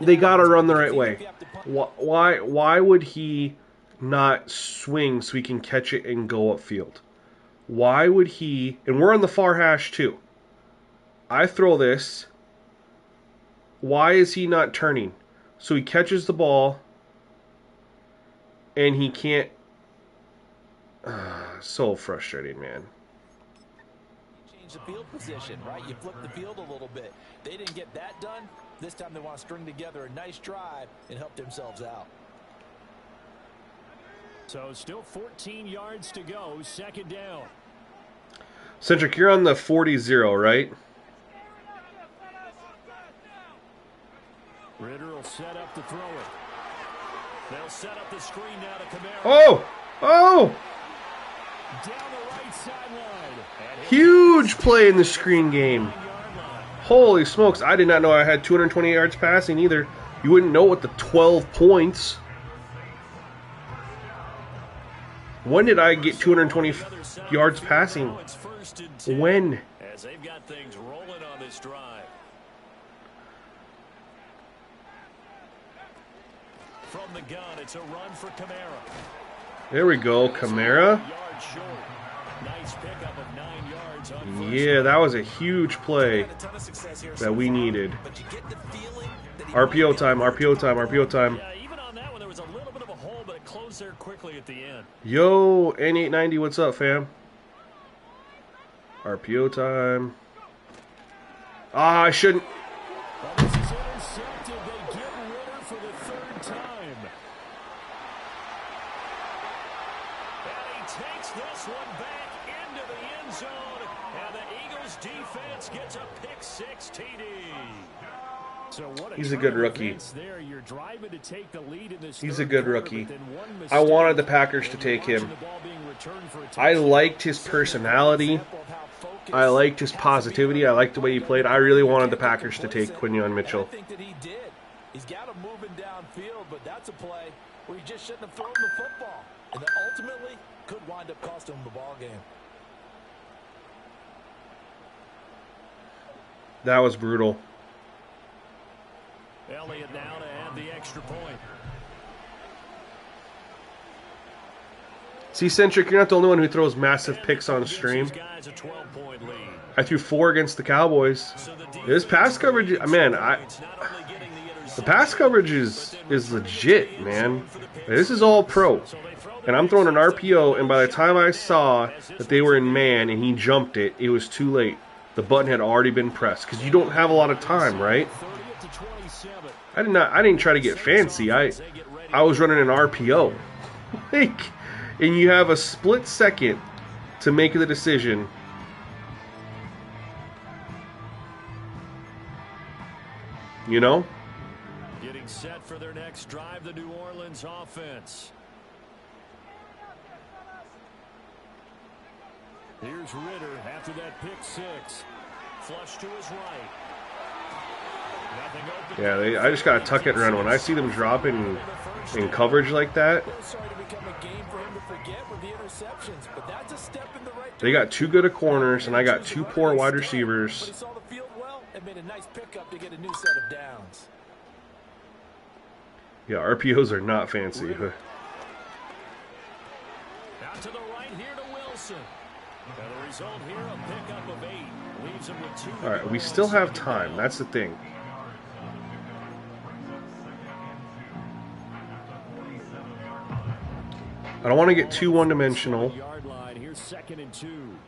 they got to run the right way. Why would he not swing so he can catch it and go upfield? Why would he, and we're on the far hash too. I throw this. Why is he not turning? So he catches the ball and he can't. So frustrating, man. You change the field position, right? You flip the field a little bit. They didn't get that done. This time they want to string together a nice drive and help themselves out. So still 14 yards to go, 2nd down. Centric, you're on the 40-0, right? Ritter will set up to throw it. They'll set up the screen now to Kamara. Oh! Oh! Down the right sideline. Huge play in the screen game. Holy smokes, I did not know I had 220 yards passing either. You wouldn't know with the 12 points. When did I get 220 yards passing? When? As they've got things rolling on this drive. From the gun, it's a run for Kamara. There we go, Kamara. Nice pickup of 9 yards on Yeah, that was a huge play that we needed. RPO time, RPO time, RPO time. Yeah, even on that one, there was a little bit of a hole, but it closed there quickly at the end. Yo, N890, what's up, fam? RPO time. Ah, I shouldn't. Well, this is intercepted. They get Ritter for the 3rd time. And he takes this one back into the end zone. And the Eagles defense gets a pick 6 TD. So He's a good rookie. There. You're driving to take the lead in this He's a good rookie. I wanted the Packers to take him. I liked his personality. I liked his positivity. I liked the way he played. I really wanted the Packers to take Quinyon Mitchell. I think that he did. He's got him moving downfield, but that's a play where he just shouldn't have thrown the football. And that ultimately could wind up costing him the ball game. That was brutal. Elliott now to add the extra point. See, Centric, you're not the only one who throws massive picks on stream. I threw 4 against the Cowboys. This pass coverage, man, The pass coverage is legit, man. This is all pro. And I'm throwing an RPO, and by the time I saw that they were in man and he jumped it, it was too late. The button had already been pressed because you don't have a lot of time, right? I didn't try to get fancy. I was running an RPO. Like, and you have a split second to make the decision. You know? Getting set for their next drive, the New Orleans offense. Here's Ritter after that pick six. Flush to his right. Yeah, I just got to tuck it and run. When I see them dropping in coverage like that, they got too good of corners, and I got two poor wide receivers. Yeah, RPOs are not fancy. Out to the right here to Wilson. And the result here, a pickup of 8. Leaves him with 2. All right, we still have time. That's the thing. I don't want to get too one-dimensional.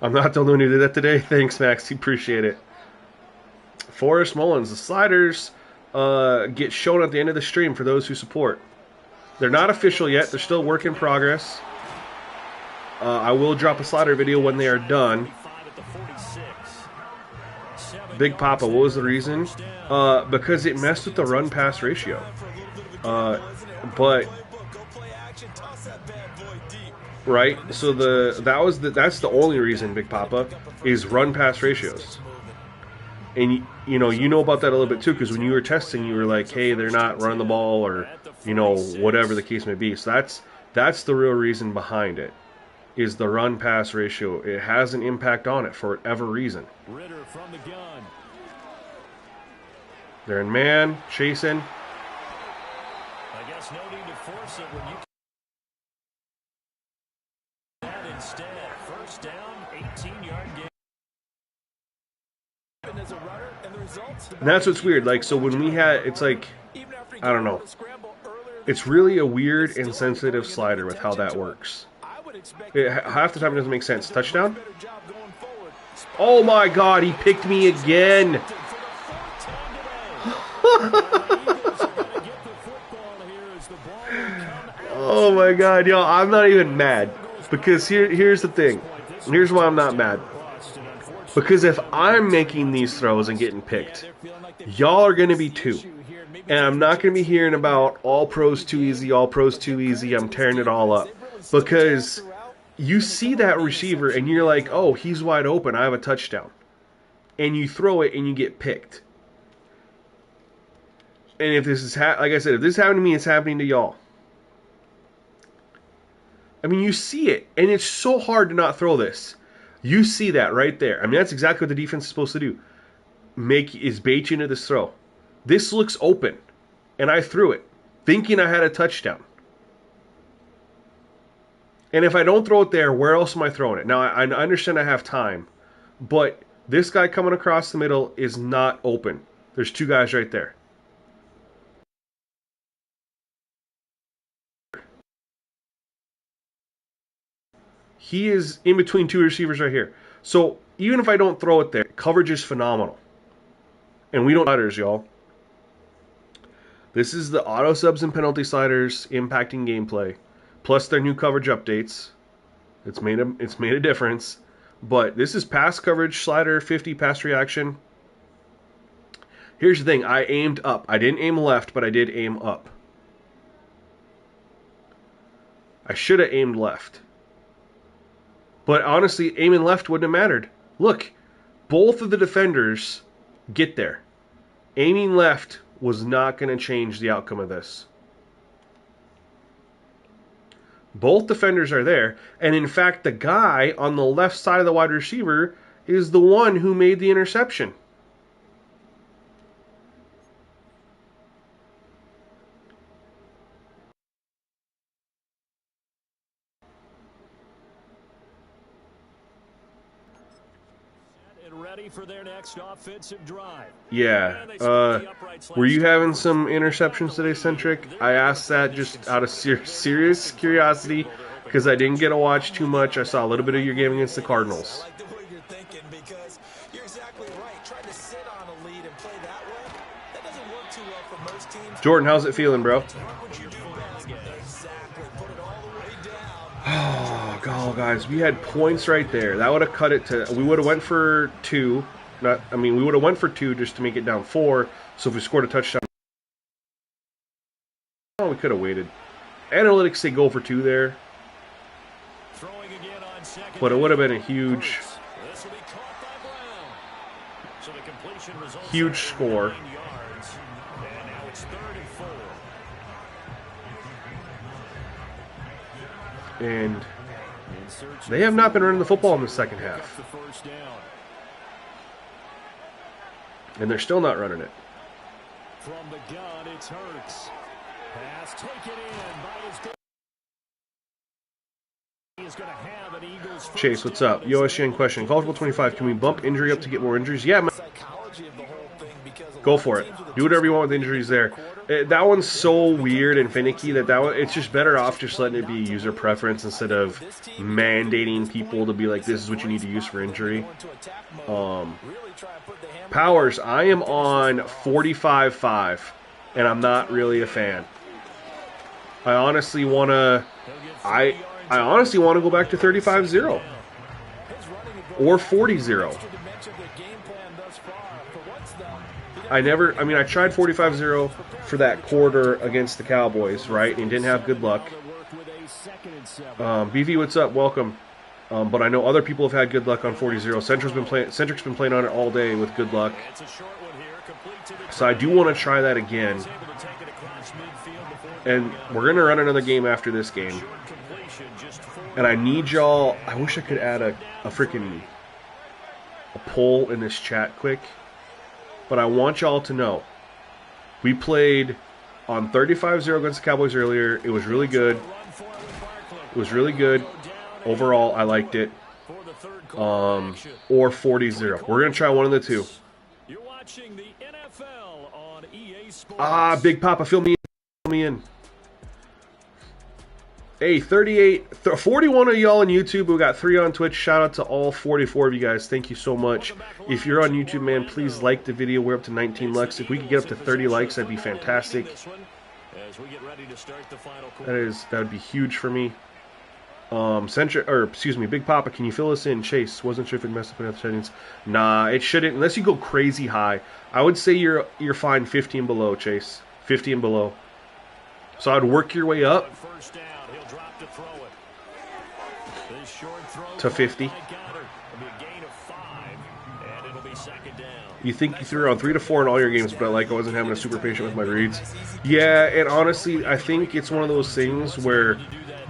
I'm not the only one who did that today. Thanks, Max. Appreciate it. Forrest Mullins. The sliders get shown at the end of the stream for those who support. They're not official yet. They're still work in progress. I will drop a slider video when they are done. Big Papa, what was the reason? Because it messed with the run-pass ratio. But right, so that's the only reason, Big Papa, is run-pass ratios. And you know about that a little bit too, because when you were testing, you were like, hey, they're not running the ball, or whatever the case may be. So that's the real reason behind it, is the run-pass ratio. It has an impact on it for whatever reason. Ritter from the gun. They're in man, chasing. I guess no need to force it when you can instead. First down, 18-yard gain. And that's what's weird. Like, so when we had, it's like, I don't know. It's really a weird and sensitive slider with how that works. Half the time it doesn't make sense. Touchdown? Oh my God, he picked me again. Oh my God, yo, I'm not even mad. Because here's the thing. Here's why I'm not mad. Because if I'm making these throws and getting picked, y'all are going to be too. And I'm not going to be hearing about all pros too easy, all pros too easy, I'm tearing it all up. Because you see that receiver and you're like, oh, he's wide open, I have a touchdown. And you throw it and you get picked. And if this is, like I said, if this happened to me, it's happening to y'all. I mean, you see it, and it's so hard to not throw this. You see that right there. I mean, that's exactly what the defense is supposed to do. Is bait you into this throw. This looks open, and I threw it, thinking I had a touchdown. And if I don't throw it there, where else am I throwing it? Now, I understand I have time, but this guy coming across the middle is not open. There's two guys right there. He is in between two receivers right here. So even if I don't throw it there, coverage is phenomenal. And we don't sliders, y'all. This is the auto subs and penalty sliders impacting gameplay, plus their new coverage updates. It's made a difference. But this is pass coverage slider 50 pass reaction. Here's the thing, I aimed up. I didn't aim left, but I did aim up. I should have aimed left. But honestly, aiming left wouldn't have mattered. Look, both of the defenders get there. Aiming left was not going to change the outcome of this. Both defenders are there. And in fact, the guy on the left side of the wide receiver is the one who made the interception. ready for their next offensive drive. Yeah. Were you having some interceptions today, Centric? I asked that just out of serious curiosity because I didn't get to watch too much. I saw a little bit of your game against the Cardinals. I like the way you're thinking because you're exactly right. Trying to sit on a lead and play that way, that doesn't work too well for most teams. Jordan, how's it feeling, bro? What you do best. Exactly. Put it all the way down. Oh, God, guys, we had points right there. That would have cut it to. We would have went for 2. We would have went for 2 just to make it down 4. So if we scored a touchdown, we could have waited. Analytics say go for 2 there, but it would have been a huge score. And they have not been running the football in the second half. And they're still not running it. From the gun, it's Hurts. Pass taken in by his. He is going to have an Eagles. Chase, what's up? YoSN question. College Football 25. Can we bump injury up to get more injuries? Yeah, man. Go for it. Do whatever you want with injuries there. That one's so weird and finicky that it's just better off just letting it be user preference instead of mandating people to be like, this is what you need to use for injury. Powers, I am on 45-5, and I'm not really a fan. I honestly want to go back to 35-0 or 40-0. I tried 45-0 for that quarter against the Cowboys, right? And didn't have good luck. BV, what's up? Welcome. But I know other people have had good luck on 40-0. Centric's been playing on it all day with good luck. So I do want to try that again. And we're going to run another game after this game. And I need y'all... I wish I could add a poll in this chat quick. But I want y'all to know. We played on 35-0 against the Cowboys earlier. It was really good. Overall, I liked it. Or 40-0. We're going to try one of the two. Big Papa, fill me in. Hey, 41 of y'all on YouTube. We got 3 on Twitch. Shout out to all 44 of you guys. Thank you so much. If you're on YouTube, man, please like the video. We're up to 19 likes. If we could get up to 30 likes, that'd be fantastic. That would be huge for me. Big Papa, can you fill us in? Chase, wasn't sure if it messed up in the settings. Nah, it shouldn't, unless you go crazy high. I would say you're fine 50 and below, Chase. 50 and below. So I'd work your way up to 50. You think you threw around 3 to 4 in all your games, but I wasn't having a super patient with my reads. Yeah, and honestly, I think it's one of those things where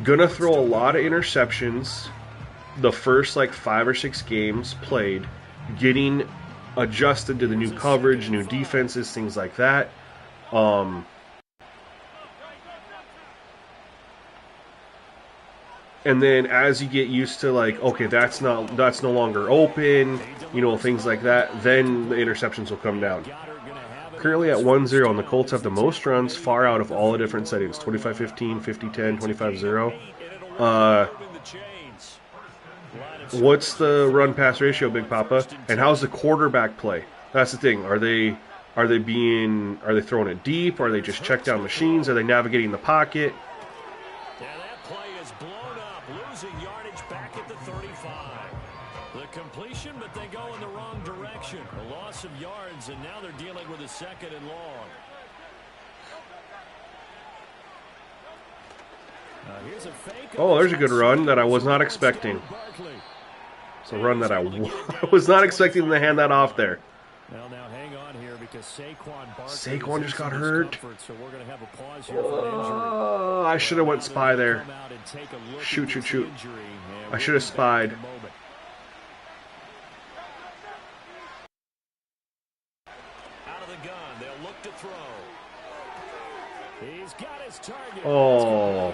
gonna throw a lot of interceptions the first 5 or 6 games played, getting adjusted to the new coverage, new defenses, things like that. And then as you get used to okay, that's no longer open, things like that, then the interceptions will come down. Currently at 1-0, and the Colts have the most runs far out of all the different settings. 25-15, 50-10, 25-0. What's the run-pass ratio, Big Papa? And how's the quarterback play? That's the thing. Are they throwing it deep? Are they just check down machines? Are they navigating the pocket? Completion, but they go in the wrong direction. A loss of yards, and now they're dealing with a 2nd and long. Here's a fake. Oh, there's a good run that I was not expecting. It's a run that I was not expecting them to hand that off there. Well, now hang on here because Saquon just got hurt. I should have went spy there. Shoot. I should have spied. Oh. And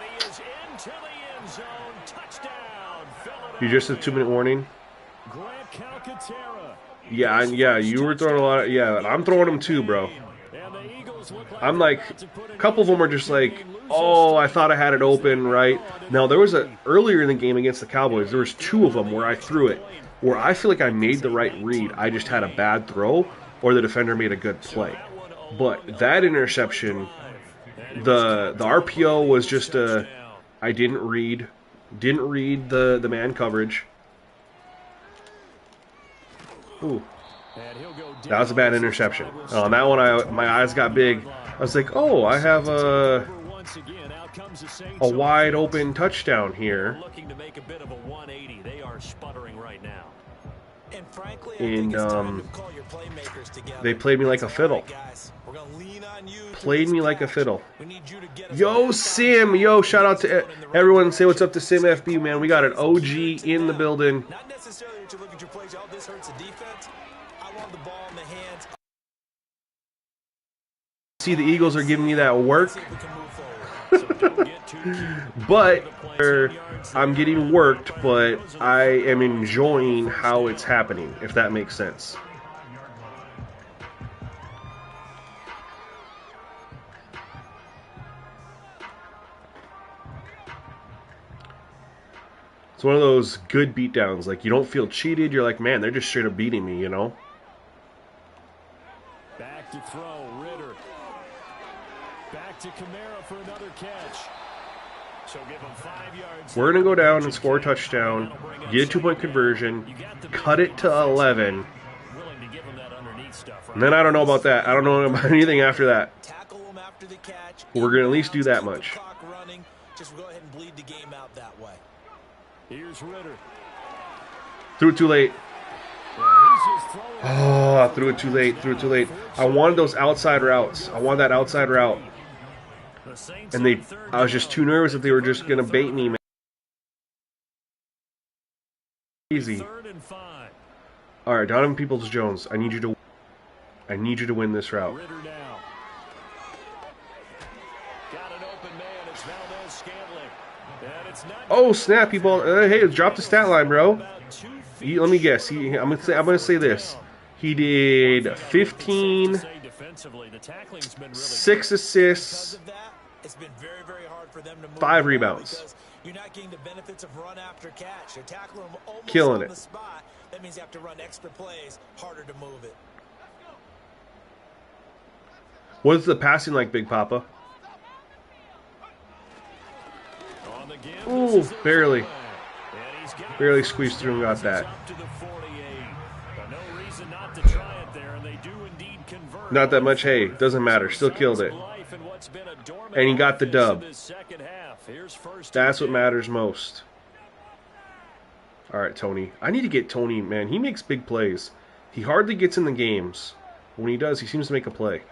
he is into the end zone. Touchdown. You just a 2-minute warning? Yeah, yeah, you were throwing a lot of, yeah, I'm throwing them too, bro. I'm like, a couple of them are just like, oh, I thought I had it open, right? Now, there was earlier in the game against the Cowboys, there was 2 of them where I threw it, where I feel like I made the right read. I just had a bad throw, or the defender made a good play. But that interception, the RPO was just I didn't read the man coverage. Ooh. That was a bad interception. On that one, my eyes got big. I was like, oh, I have a wide open touchdown here. And they played me like a fiddle. Played me like a fiddle. Yo, Sim. Yo, shout out to everyone. Say what's up to Sim FB, man. We got an OG in the building. Not necessarily to look at your plays. All this hurts the defense. I want the ball in the hands. See, the Eagles are giving me that work. But I'm getting worked, but I am enjoying how it's happening, if that makes sense. It's one of those good beatdowns. Like, you don't feel cheated. You're like, man, they're just straight up beating me, you know? Back to throw, Ritter. Back to Kamara for another catch. So give him 5 yards. We're going to go down and score a touchdown, get a 2-point conversion, cut it to 11. And then I don't know about that. I don't know about anything after that. We're going to at least do that much. Just go ahead and bleed the game out that way. Here's Ritter. Threw it too late. Oh, I threw it too late. I wanted those outside routes. I wanted that outside route. And I was just too nervous that they were just going to bait me, man. Easy. All right, Donovan Peoples-Jones, I need you to win this route. Oh, snap, people. Hey, drop the stat line, bro. Let me guess. I'm gonna say this. He did 15, 6 assists, 5 rebounds. Killing it. That means you have to run extra plays, harder to move it. What's the passing like, Big Papa? Ooh, barely squeezed through and got that. Not that much, hey, doesn't matter, still killed it. And he got the dub. That's what matters most. Alright, Tony. I need to get Tony, man, he makes big plays. He hardly gets in the games. When he does, he seems to make a play.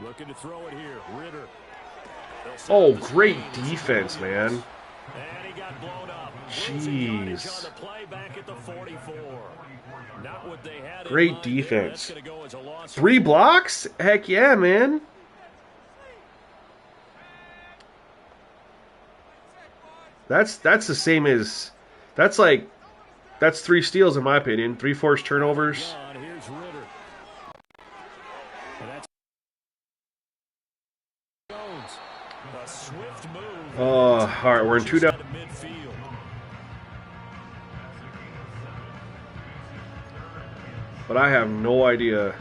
Looking to throw it here, Ritter. Oh, great defense, man. Jeez. Great defense. 3 blocks? Heck yeah, man. That's the same as that's 3 steals in my opinion. 3 forced turnovers. Oh, all right, we're in 2 down. But I have no idea.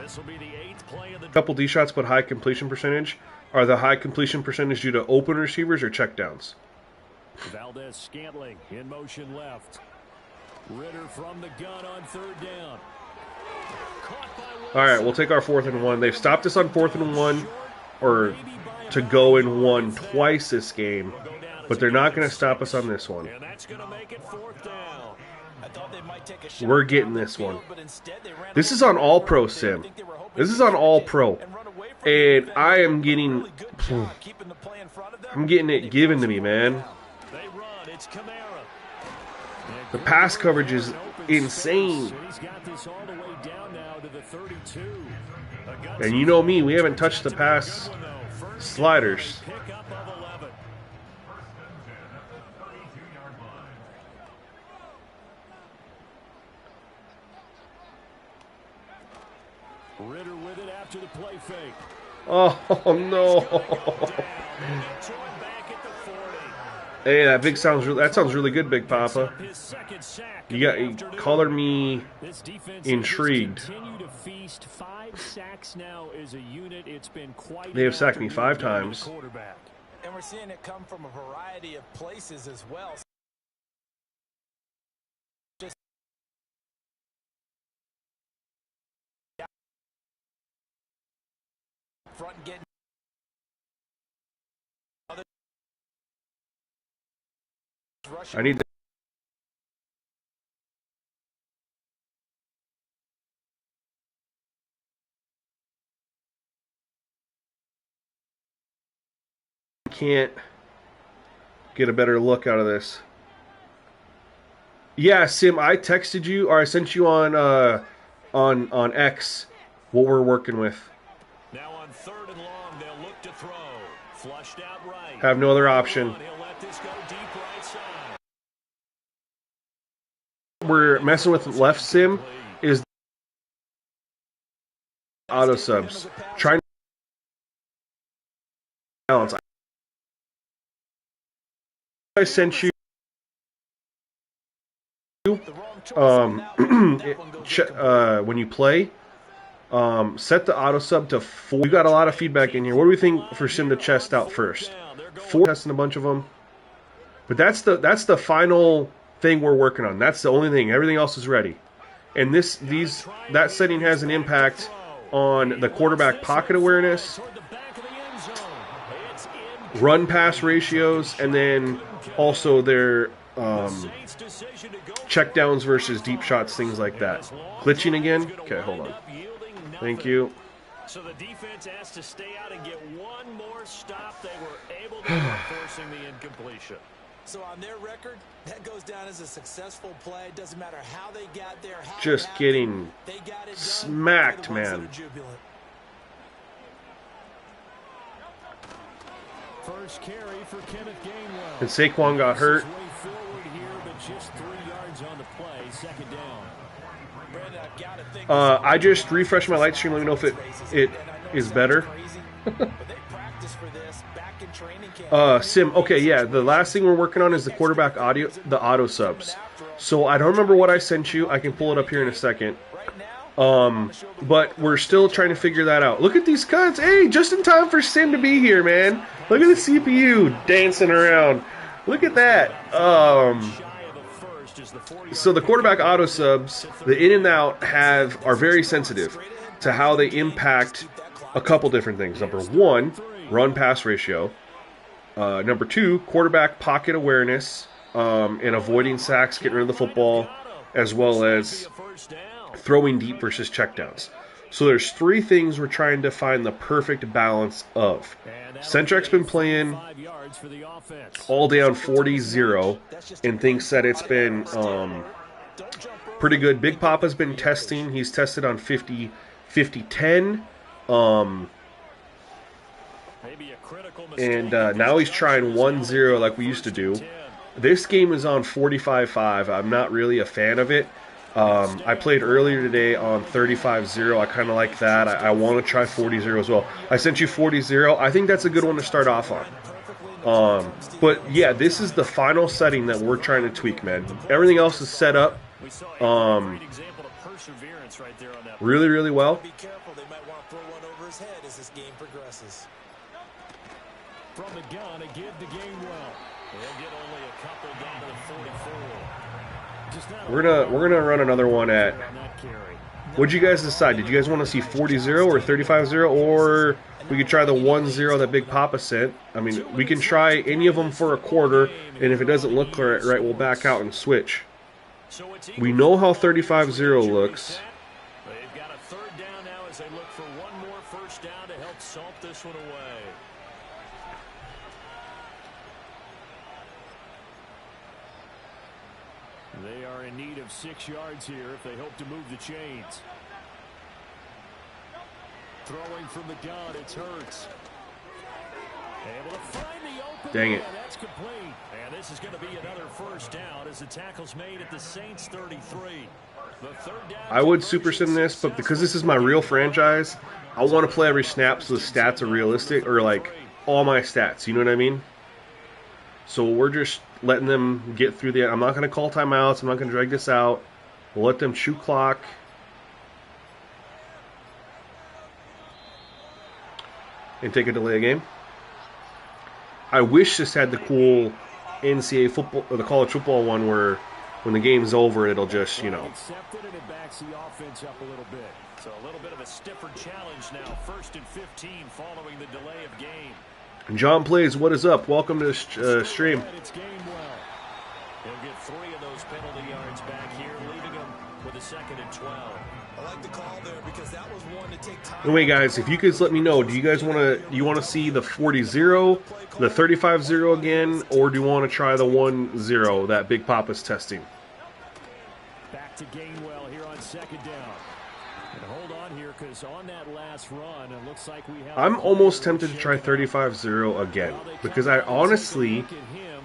This will be the 8th play of the couple D shots, but high completion percentage. Are the high completion percentage due to open receivers or checkdowns? Valdez-Scantling in motion left. Ritter from the gun on 3rd down. All right, we'll take our 4th and 1. They've stopped us on 4th and 1, or to go and 1 twice this game, but they're not going to stop us on this one. We're getting this one. This is on All Pro, Sim. This is on All Pro, and I am getting, I'm getting it given to me, man. The pass coverage is insane. He's got this all the way down now to the 32. And you know me, we haven't touched the pass sliders. Pickup of 11. Ritter with it after the play fake. Oh no! Hey, that sounds really good, Big Papa. You colored me intrigued. They have sacked me 5 times. And we're seeing it come from a variety of places as well. Front getting I need. Can't get a better look out of this. Yeah, Sim, I texted you or I sent you on X what we're working with. Now on 3rd and long, they'll look to throw. Flushed out right. Have no other option. He'll let this go deep right side. We're messing with left, Sim, is auto subs. Trying to balance. I sent you when you play, set the auto sub to 4. We got a lot of feedback in here. What do we think for Sim to chest out first? 4, testing a bunch of them, but that's the final thing we're working on. That's the only thing. Everything else is ready, and that setting has an impact on the quarterback pocket awareness, run pass ratios, and then also their check downs versus deep shots, things like that. Glitching again? Okay, hold on. Thank you. So the defense asked to stay out and get one more stop. They were able to forcing the incompletion. So on their record, that goes down as a successful play. Doesn't matter how they got there. Just getting smacked, man. First carry for Kenneth Gainwell. And Saquon got hurt. I just refreshed my light stream. Let me know if it is better. Sim, okay, yeah. The last thing we're working on is the quarterback audio, the auto subs. So I don't remember what I sent you. I can pull it up here in a second. But we're still trying to figure that out. Look at these cuts. Hey, just in time for Sim to be here, man. Look at the CPU dancing around. Look at that. So the quarterback auto subs, the in and out are very sensitive to how they impact a couple different things. Number 1, run pass ratio. Number 2, quarterback pocket awareness, and avoiding sacks, getting rid of the football, as well as throwing deep versus checkdowns. So there's 3 things we're trying to find the perfect balance of. Centric's been playing all day on 40-0 and thinks that it's been pretty good. Big Papa's been testing. He's tested on 50-10. And now he's trying 1-0 like we used to do. This game is on 45-5. I'm not really a fan of it. I played earlier today on 35-0. I kind of like that. I want to try 40-0 as well. I sent you 40-0. I think that's a good one to start off on. But yeah, this is the final setting that we're trying to tweak, man. Everything else is set up really, really well. Be careful, they might want to throw one over his head as this game progresses. From the gun, a give to Gainwell. They'll get only a couple down to the 44. We're gonna run another one at. What'd you guys decide? Did you guys want to see 40-0 or 35-0, or we could try the 1-0 that Big Papa sent? I mean, we can try any of them for a quarter, and if it doesn't look right, we'll back out and switch. We know how 35-0 looks. They've got a 3rd down now as they look for one more first down to help salt this one away. They are in need of 6 yards here if they hope to move the chains. Throwing from the gun, it's Hurts. Able to find the open. Dang it. That's complete. And this is going to be another first down as the tackle's made at the Saints 33. The third down. I would super sim this, but because this is my real franchise, I want to play every snap so the stats are realistic, or like all my stats, you know what I mean? So we're just letting them get through the... I'm not going to call timeouts. I'm not going to drag this out. We'll let them chew clock. And take a delay game. I wish this had the cool NCAA football, or the college football one where when the game's over, it'll just, you know. Accepted, and it backs the offense up a little bit. So a little bit of a stiffer challenge now. 1st and 15 following the delay of game. John Plays, what is up? Welcome to the stream. It's game well. He'll get 3 of those penalty yards back here, leaving him with a 2nd and 12. I like the call there because that was one to take time. Anyway, guys, if you guys let me know, do you guys want to see the 40-0, the 35-0 again, or do you want to try the 1-0 that Big Papa's testing? Back to Gainwell here on 2nd down. And hold on here because on that last run, it looks like we have... I'm almost tempted to try 35-0 again because I honestly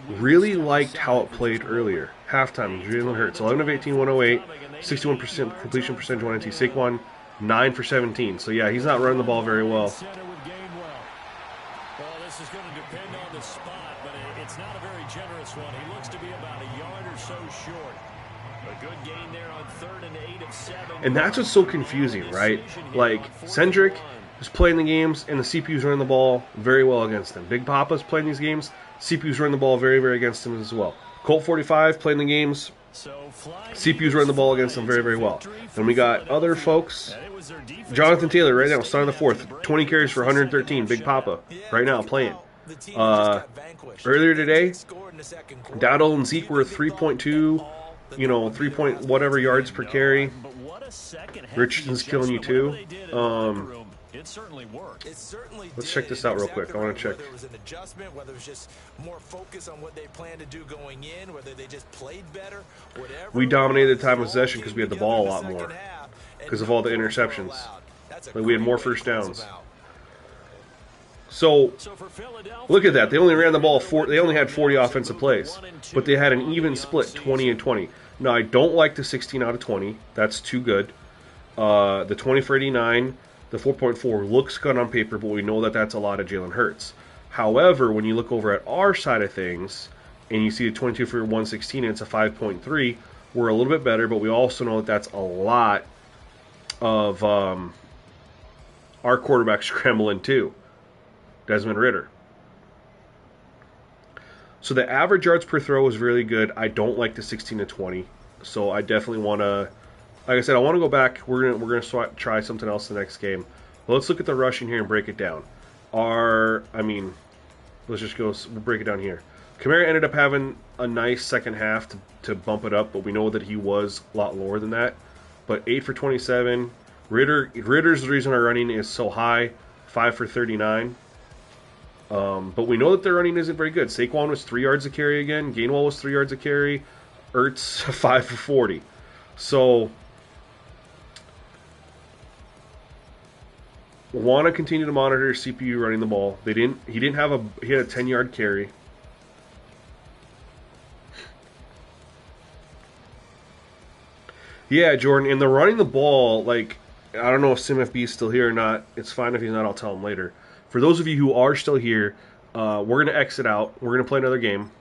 really liked how it played earlier. Halftime, Jalen Hurts, 11 of 18, 108, 61% completion percentage, 1 NT. Saquon, 9 for 17. So yeah, he's not running the ball very well. Well, this is going to depend on the spot, but it's not a very generous one. He looks to be about a yard or so short. A good gain there on 3rd and 8 of 7. And that's what's so confusing, right? Like, Cendric is playing the games, and the CPU's running the ball very well against him. Big Papa's playing these games, CPU's running the ball very, very against him as well. Colt 45 playing the games, CPU's running the ball against him very, very well. And we got other folks. Jonathan Taylor right now, start of the 4th, 20 carries for 113. Big Papa right now playing. Earlier today, Dowdle and Zeke were 3.2, 3 point whatever yards per carry. Richardson's killing you too. It certainly worked. Let's check this out real quick. I want to check. Whether it was an adjustment, whether it was just more focus on what they planned to do going in, whether they just played better, whatever. We dominated the time of possession because we had the ball a lot more because of all the interceptions. Like we had more first downs. So look at that. They only ran the ball they only had 40 offensive plays, but they had an even split, 20 and 20. Now I don't like the 16 out of 20. That's too good. The 20 for 89. The 4.4 looks good on paper, but we know that that's a lot of Jalen Hurts. However, when you look over at our side of things, and you see the 22 for 116, and it's a 5.3, we're a little bit better, but we also know that that's a lot of our quarterback scrambling too. Desmond Ridder. So the average yards per throw is really good. I don't like the 16 to 20, so I definitely want to... Like I said, I want to go back. We're gonna try something else the next game. But let's look at the rushing here and break it down. Let's just go break it down here. Kamara ended up having a nice second half to bump it up, but we know that he was a lot lower than that. But 8 for 27. Ritter's the reason our running is so high. 5 for 39. But we know that their running isn't very good. Saquon was 3 yards a carry again. Gainwell was 3 yards a carry. Ertz 5 for 40. So want to continue to monitor CPU running the ball. He had a 10-yard carry. Yeah, Jordan, and the running the ball, like, I don't know if SimFB is still here or not. It's fine if he's not, I'll tell him later. For those of you who are still here, we're going to exit out. We're going to play another game.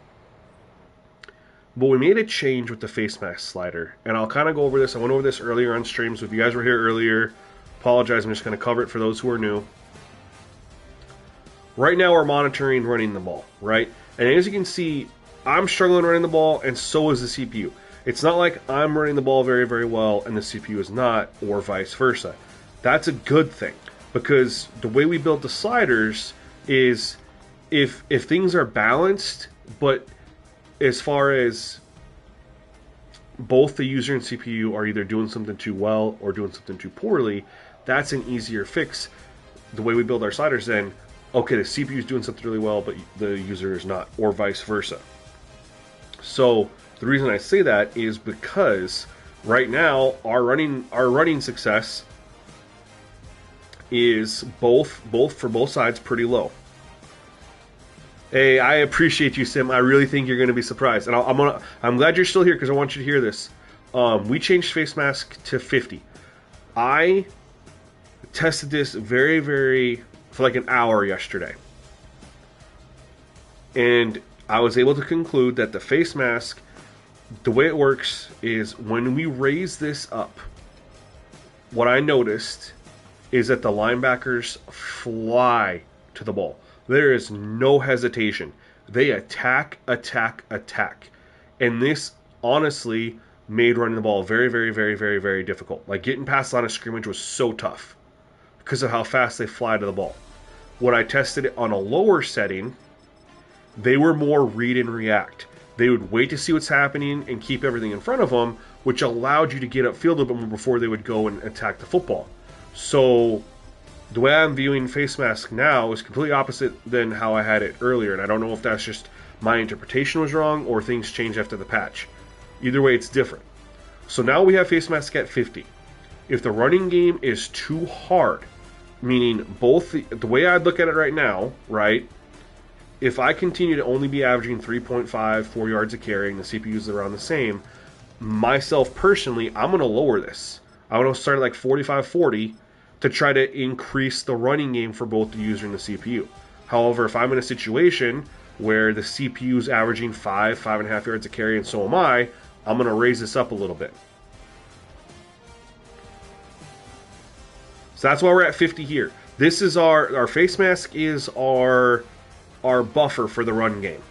But we made a change with the face mask slider. And I'll kind of go over this. I went over this earlier on stream, so if you guys were here earlier, apologize. I'm just going to cover it for those who are new. Right now we're monitoring running the ball, right? And as you can see, I'm struggling running the ball, and so is the CPU. It's not like I'm running the ball very, very well and the CPU is not, or vice versa. That's a good thing, because the way we build the sliders is if things are balanced, but as far as both the user and CPU are either doing something too well or doing something too poorly, that's an easier fix. The way we build our sliders then, okay, the CPU is doing something really well, but the user is not, or vice versa. So The reason I say that is because right now our running success is both for both sides pretty low. Hey, I appreciate you, Sim. I really think you're going to be surprised, and I'm glad you're still here because I want you to hear this. We changed face mask to 50. I tested this for like an hour yesterday, and I was able to conclude that the face mask, the way it works is when we raise this up, what I noticed is that the linebackers fly to the ball. There is no hesitation. They attack. And this honestly made running the ball very difficult. Like getting past the line of scrimmage was so tough because of how fast they fly to the ball. When I tested it on a lower setting, they were more read and react. They would wait to see what's happening and keep everything in front of them, which allowed you to get upfield a little bit more before they would go and attack the football. So the way I'm viewing face mask now is completely opposite than how I had it earlier, and I don't know if that's just my interpretation was wrong or things changed after the patch. Either way, it's different. So now we have face mask at 50. If the running game is too hard, meaning both the way I'd look at it right now, right? If I continue to only be averaging 3.5, 4 yards a carry, and the CPUs are around the same, myself personally, I'm going to lower this. I'm going to start at like 45-40 to try to increase the running game for both the user and the CPU. However, if I'm in a situation where the CPU is averaging 5.5 yards a carry, and so am I'm going to raise this up a little bit. So that's why we're at 50 here. This is our face mask is our buffer for the run game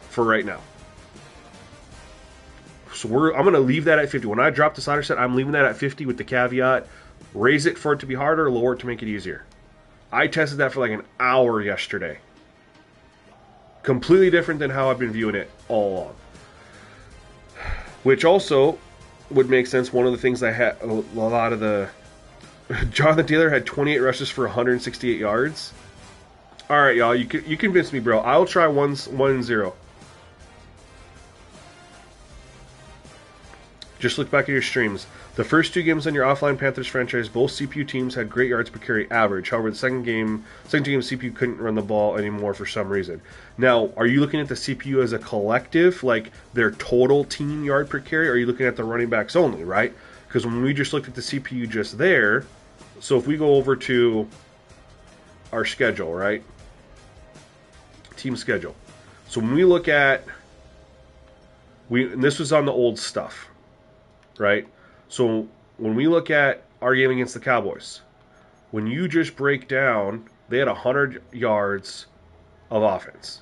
for right now. So I'm going to leave that at 50. When I drop the slider set, I'm leaving that at 50 with the caveat, raise it for it to be harder, lower it to make it easier. I tested that for like an hour yesterday. Completely different than how I've been viewing it all along. Which also would make sense. One of the things I had, a lot of the... Jonathan Taylor had 28 rushes for 168 yards. All right, y'all, you convinced me, bro. I'll try 1-0. Just look back at your streams. The first 2 games on your offline Panthers franchise, both CPU teams had great yards per carry average. However, the second game CPU couldn't run the ball anymore for some reason. Now, are you looking at the CPU as a collective, like their total team yard per carry, or are you looking at the running backs only, right? Because when we just looked at the CPU just there, so if we go over to our schedule, right? Team schedule. So when we look at, and this was on the old stuff, right? So when we look at our game against the Cowboys, when you just break down, they had 100 yards of offense.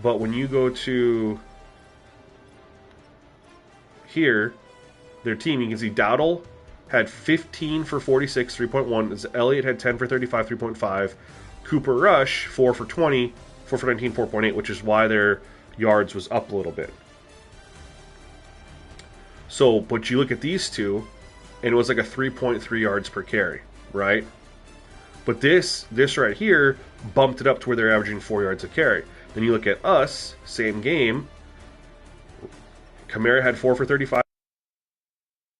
But when you go to here, their team, you can see Dowdle had 15 for 46, 3.1. Elliott had 10 for 35, 3.5. Cooper Rush, 4 for 20, 4 for 19, 4.8, which is why their yards was up a little bit. So, but you look at these two, and it was like a 3.3 yards per carry, right? But this right here bumped it up to where they're averaging 4 yards a carry. Then you look at us, same game. Kamara had 4 for 35,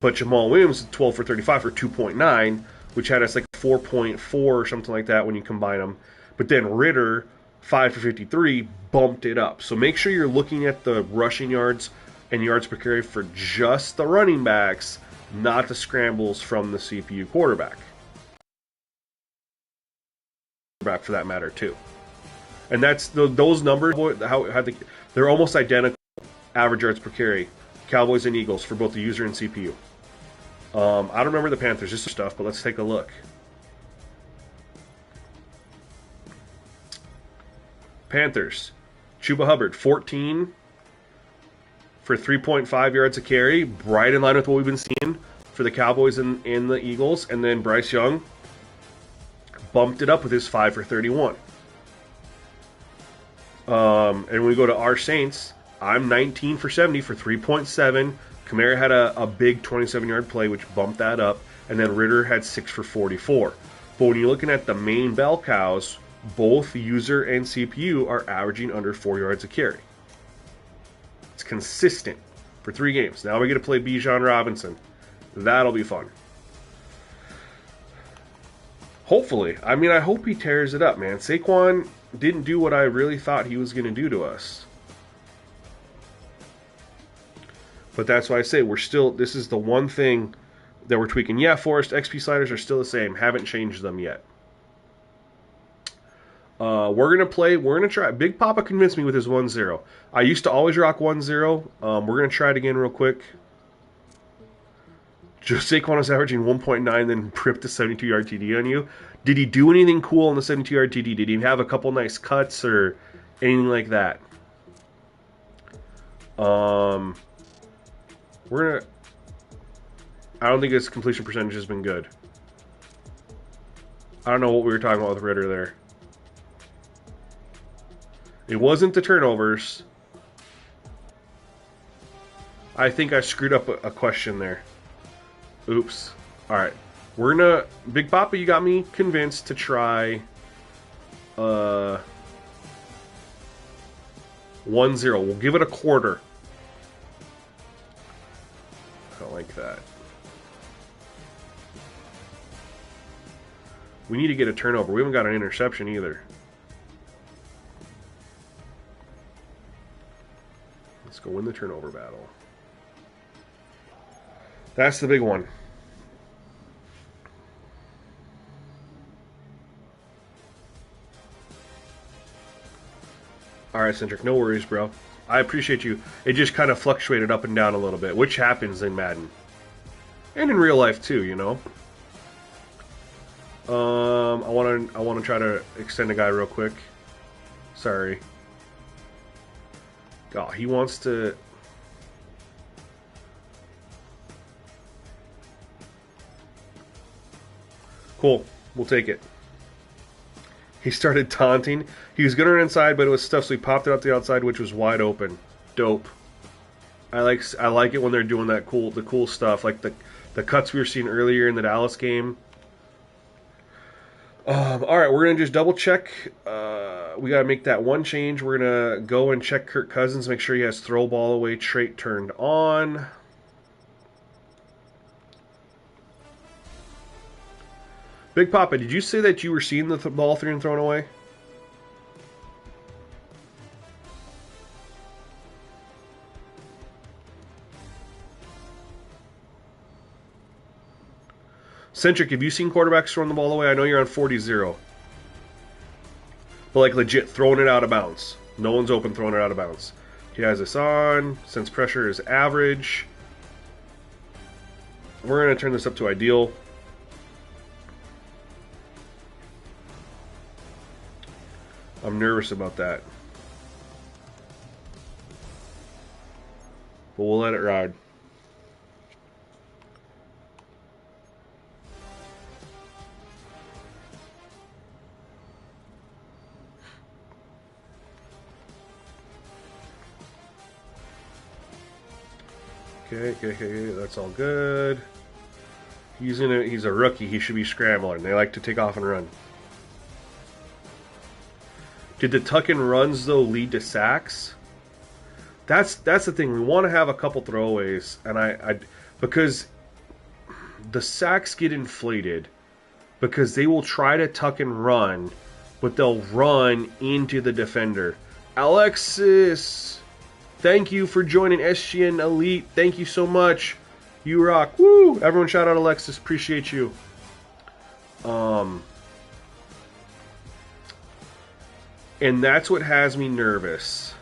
but Jamal Williams 12 for 35 for 2.9, which had us like 4.4 or something like that when you combine them. But then Ritter, 5 for 53, bumped it up. So make sure you're looking at the rushing yards and yards per carry for just the running backs, not the scrambles from the CPU quarterback. For that matter, too. And that's those numbers, they're almost identical, average yards per carry, Cowboys and Eagles for both the user and CPU. I don't remember the Panthers, just stuff, but let's take a look. Panthers, Chuba Hubbard, 14 for 3.5 yards a carry, right in line with what we've been seeing for the Cowboys and the Eagles. And then Bryce Young bumped it up with his 5 for 31. And when we go to our Saints, I'm 19 for 70 for 3.7. Kamara had a big 27-yard play, which bumped that up. And then Ritter had 6 for 44. But when you're looking at the main bell cows, both user and CPU are averaging under 4 yards a carry. It's consistent for 3 games. Now we get to play Bijan Robinson. That'll be fun. Hopefully. I mean, I hope he tears it up, man. Saquon didn't do what I really thought he was going to do to us. But that's why I say this is the one thing that we're tweaking. Yeah, Forrest, XP sliders are still the same. Haven't changed them yet. We're going to try. Big Papa convinced me with his 1-0. I used to always rock 1-0. We're going to try it again real quick. Just Saquon was averaging 1.9, then pripped a 72-yard TD on you. Did he do anything cool on the 72-yard TD? Did he have a couple nice cuts or anything like that? I don't think his completion percentage has been good. I don't know what we were talking about with Ritter there. It wasn't the turnovers. I think I screwed up a question there. Oops. Alright. We're gonna... Big Papa, you got me convinced to try... 1-0. We'll give it a quarter. I don't like that. We need to get a turnover. We haven't got an interception either. Let's go win the turnover battle. That's the big one. Alright, Centric, no worries, bro. I appreciate you. It just kind of fluctuated up and down a little bit, which happens in Madden. And in real life too, you know. I want to try to extend a guy real quick. Sorry. Oh, he wants to... Cool. We'll take it. He started taunting. He was going to run inside, but it was stuff, so he popped it up the outside, which was wide open. Dope. I like it when they're doing the cool stuff, like the cuts we were seeing earlier in the Dallas game. All right, we're gonna just double check. We gotta make that one change. We're gonna go and check Kirk Cousins, make sure he has throw ball away trait turned on. Big Papa, did you say that you were seeing the ball being thrown away? Centric, have you seen quarterbacks throwing the ball away? I know you're on 40-0. But like legit, throwing it out of bounds. No one's open throwing it out of bounds. He has this on. Since pressure is average. We're going to turn this up to ideal. I'm nervous about that. But we'll let it ride. Okay, that's all good. He's a rookie. He should be scrambling. They like to take off and run. Did the tuck and runs though lead to sacks? That's the thing. We want to have a couple throwaways, and because the sacks get inflated because they will try to tuck and run, but they'll run into the defender. Alexis, thank you for joining SGN Elite. Thank you so much. You rock. Woo! Everyone shout out Alexis. Appreciate you. And that's what has me nervous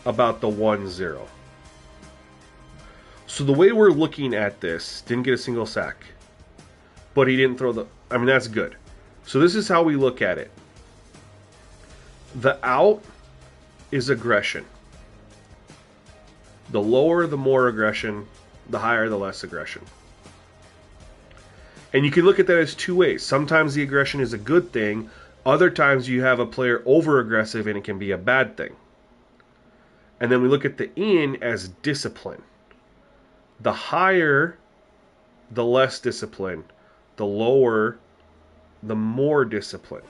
about the 1-0. So the way we're looking at this, didn't get a single sack. But he didn't throw I mean, that's good. So this is how we look at it. The out is aggression. The lower, the more aggression. The higher, the less aggression. And you can look at that as two ways. Sometimes the aggression is a good thing. Other times you have a player over-aggressive and it can be a bad thing. And then we look at the in as discipline. The higher, the less discipline. The lower, the more discipline.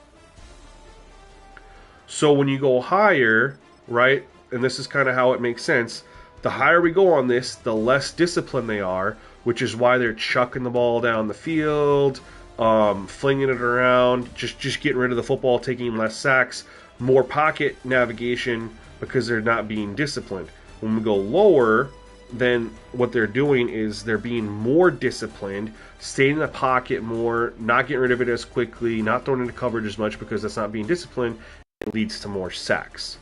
So when you go higher, right, and this is kind of how it makes sense, the higher we go on this, the less disciplined they are, which is why they're chucking the ball down the field, flinging it around, just getting rid of the football, taking less sacks, more pocket navigation because they're not being disciplined. When we go lower, then what they're doing is they're being more disciplined, staying in the pocket more, not getting rid of it as quickly, not throwing into coverage as much because that's not being disciplined. It leads to more sacks.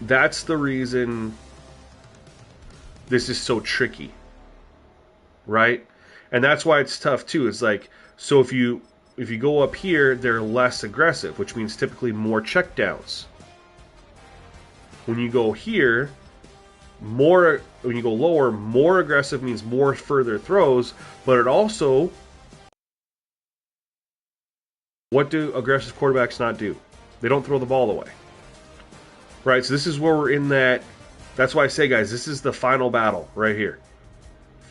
That's the reason this is so tricky, right? And that's why it's tough too. It's like, so if you go up here, they're less aggressive, which means typically more checkdowns. When you go here, when you go lower, more aggressive means more further throws, but it also, what do aggressive quarterbacks not do? They don't throw the ball away. Right, so this is where we're in that. That's why I say, guys, this is the final battle right here.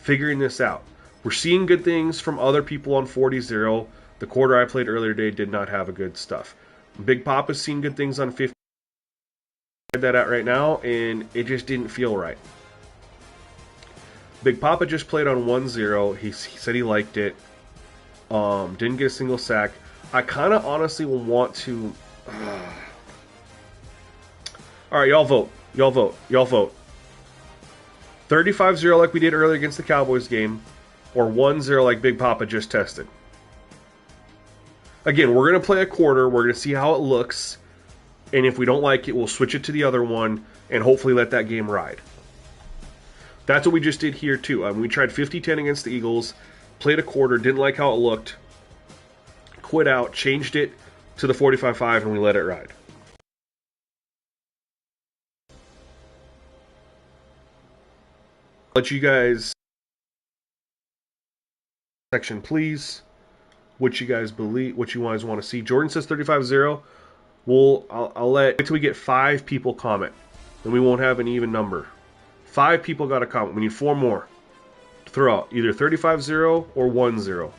Figuring this out. We're seeing good things from other people on 40-0. The quarter I played earlier today did not have a good stuff. Big Papa's seen good things on 50. I tried that out right now, and it just didn't feel right. Big Papa just played on 1-0. He said he liked it. Didn't get a single sack. I kind of honestly want to... All right, y'all vote. Y'all vote. Y'all vote. 35-0 like we did earlier against the Cowboys game, or 1-0 like Big Papa just tested. Again, we're going to play a quarter. We're going to see how it looks. And if we don't like it, we'll switch it to the other one and hopefully let that game ride. That's what we just did here, too. We tried 50-10 against the Eagles, played a quarter, didn't like how it looked, quit out, changed it to the 45-5, and we let it ride. Let you guys section, please. What you guys believe, what you guys want to see. Jordan says 35-0. I'll wait till we get 5 people comment. Then we won't have an even number. 5 people got a comment. We need 4 more to throw out. Either 35-0 or 1-0.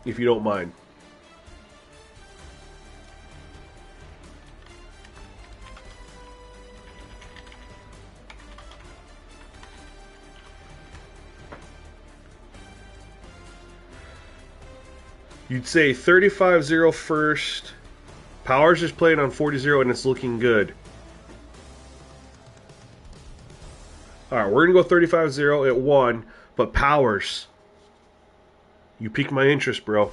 If you don't mind. You'd say 35-0 first. Powers just playing on 40-0 and it's looking good. Alright, we're going to go 35-0 at 1. But Powers, you piqued my interest, bro.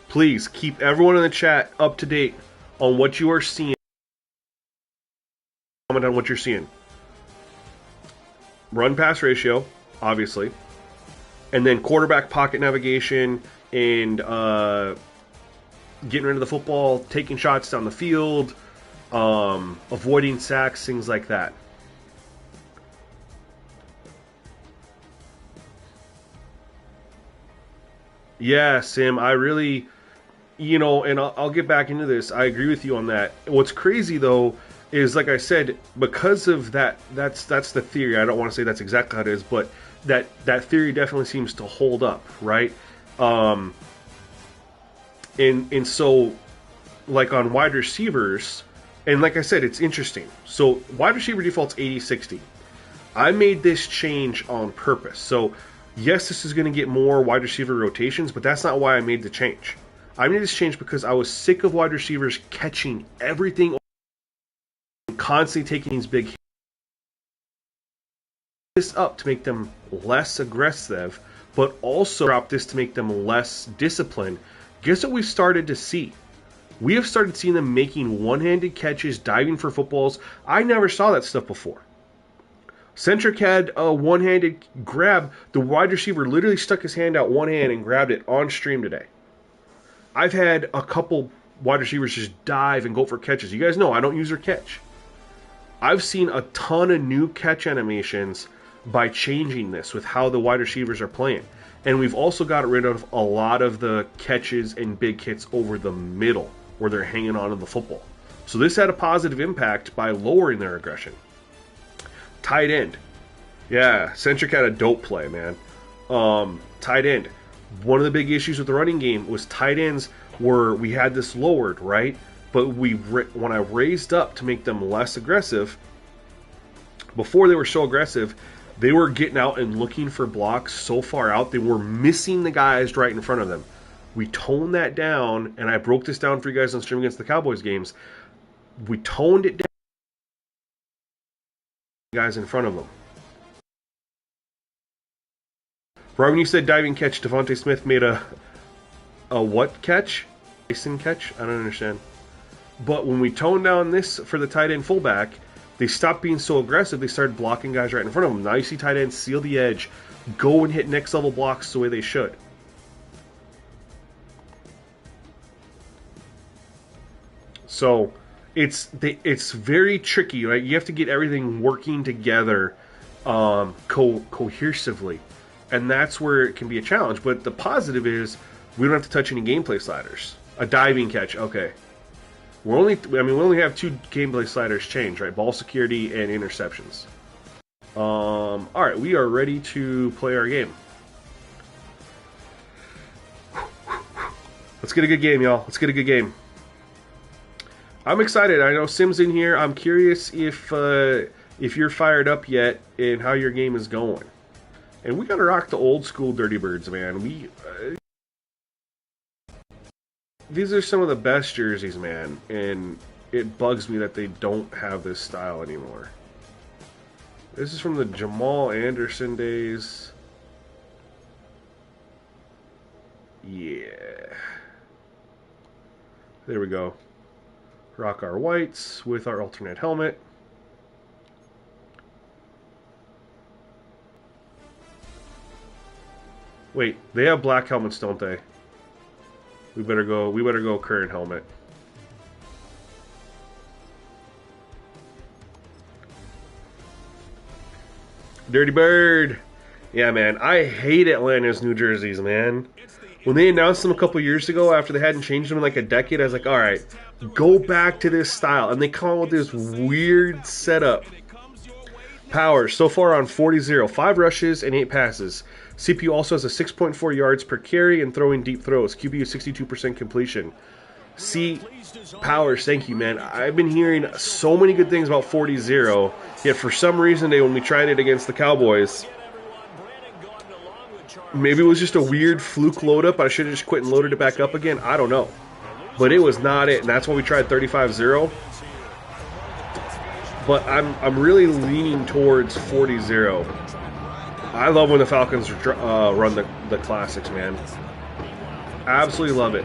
Please keep everyone in the chat up to date on what you are seeing. Comment on what you're seeing. Run-pass ratio, obviously. And then quarterback pocket navigation and getting rid of the football, taking shots down the field, avoiding sacks, things like that. Yeah, Sim, I really, and I'll get back into this. I agree with you on that. What's crazy, though, is, like I said, because of that, that's the theory. I don't want to say that's exactly how it is, but that theory definitely seems to hold up, right? And so, like on wide receivers, and like I said, it's interesting. So wide receiver default's 80-60. I made this change on purpose. So yes, this is going to get more wide receiver rotations, but that's not why I made the change. I made this change because I was sick of wide receivers catching everything and constantly taking these big hits. This up to make them less aggressive, but also drop this to make them less disciplined. Guess what we've started to see? We have started seeing them making one-handed catches, diving for footballs. I never saw that stuff before. Centric had a one-handed grab. The wide receiver literally stuck his hand out one hand and grabbed it on stream today. I've had a couple wide receivers just dive and go for catches. You guys know I don't use their catch. I've seen a ton of new catch animations by changing this with how the wide receivers are playing. And we've also got rid of a lot of the catches and big hits over the middle where they're hanging on to the football. So this had a positive impact by lowering their aggression. Tight end. Yeah, Centric had a dope play, man. Tight end. One of the big issues with the running game was tight ends were, we had this lowered, right? But when I raised up to make them less aggressive, before they were so aggressive, they were getting out and looking for blocks so far out, they were missing the guys right in front of them. We toned that down, and I broke this down for you guys on Stream Against the Cowboys games. We toned it down, guys in front of them. Right when you said diving catch, Devontae Smith made a what catch? Jason catch? I don't understand. But when we toned down this for the tight end fullback, they stopped being so aggressive. They started blocking guys right in front of them. Now you see tight ends seal the edge, go and hit next level blocks the way they should. So it's very tricky, right? You have to get everything working together cohesively, and that's where it can be a challenge. But the positive is we don't have to touch any gameplay sliders. A diving catch, okay. We only have 2 gameplay sliders changed, right? Ball security and interceptions. All right, we are ready to play our game. Let's get a good game, y'all. Let's get a good game. I'm excited. I know Sim's in here. I'm curious if you're fired up yet and how your game is going. And we gotta rock the old school Dirty Birds, man. These are some of the best jerseys, man, and it bugs me that they don't have this style anymore. This is from the Jamal Anderson days. Yeah. There we go. Rock our whites with our alternate helmet. Wait, they have black helmets, don't they? We better go current helmet. Dirty Bird. Yeah, man. I hate Atlanta's New Jerseys, man. When they announced them a couple years ago after they hadn't changed them in like a decade, I was like, alright, go back to this style. And they come out with this weird setup. Power, so far on 40-0. 5 rushes and 8 passes. CPU also has a 6.4 yards per carry and throwing deep throws. QB is 62% completion. See, Powers, thank you, man. I've been hearing so many good things about 40-0, yet for some reason they only tried it against the Cowboys. Maybe it was just a weird fluke load up. I should have just quit and loaded it back up again. I don't know. But it was not it, and that's why we tried 35-0. But I'm really leaning towards 40-0. I love when the Falcons run the classics, man. Absolutely love it.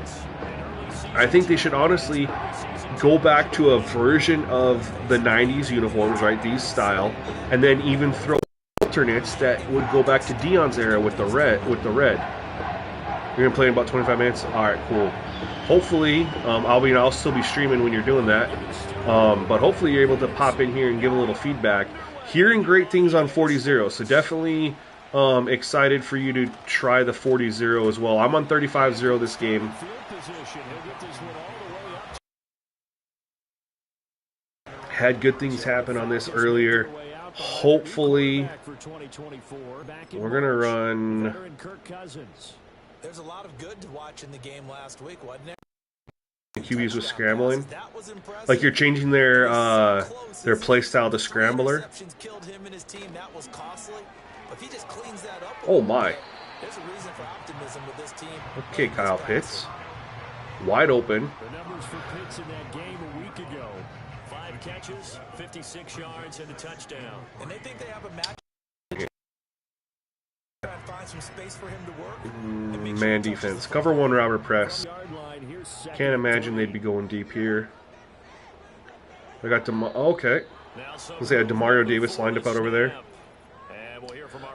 I think they should honestly go back to a version of the 90s uniforms, right? These style, and then even throw alternates that would go back to Dion's era with the red. You're gonna play in about 25 minutes. All right, cool. Hopefully, I'll still be streaming when you're doing that. But hopefully you're able to pop in here and give a little feedback. Hearing great things on 40-0, so definitely excited for you to try the 40-0 as well. I'm on 35-0 this game. Had good things happen on this earlier. Hopefully, we're going to run... There's a lot of good to watch in the game last week, wasn't there? QBs with scrambling, like you're changing their play style to scrambler. Oh my! Okay, Kyle Pitts, wide open. The numbers for Pitts in that game a week ago: 5 catches, 56 yards, and a touchdown. And they think they have a match. Find some space for him to work. Man defense. Cover 1 Robert press. Can't imagine they'd be going deep here. I got okay. Let's say I had Demario Davis lined up out over there.